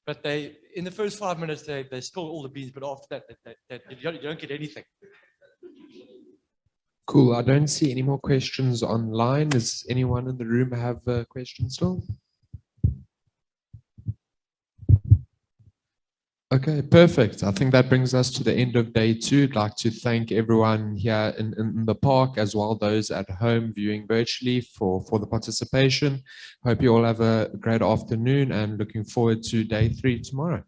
But in the first 5 minutes, they spill all the beans, but after that, you don't get anything. Cool. I don't see any more questions online. Does anyone in the room have a question still? Okay, perfect. I think that brings us to the end of day 2. I'd like to thank everyone here in the park, as well those at home viewing virtually for the participation. Hope you all have a great afternoon and looking forward to day 3 tomorrow.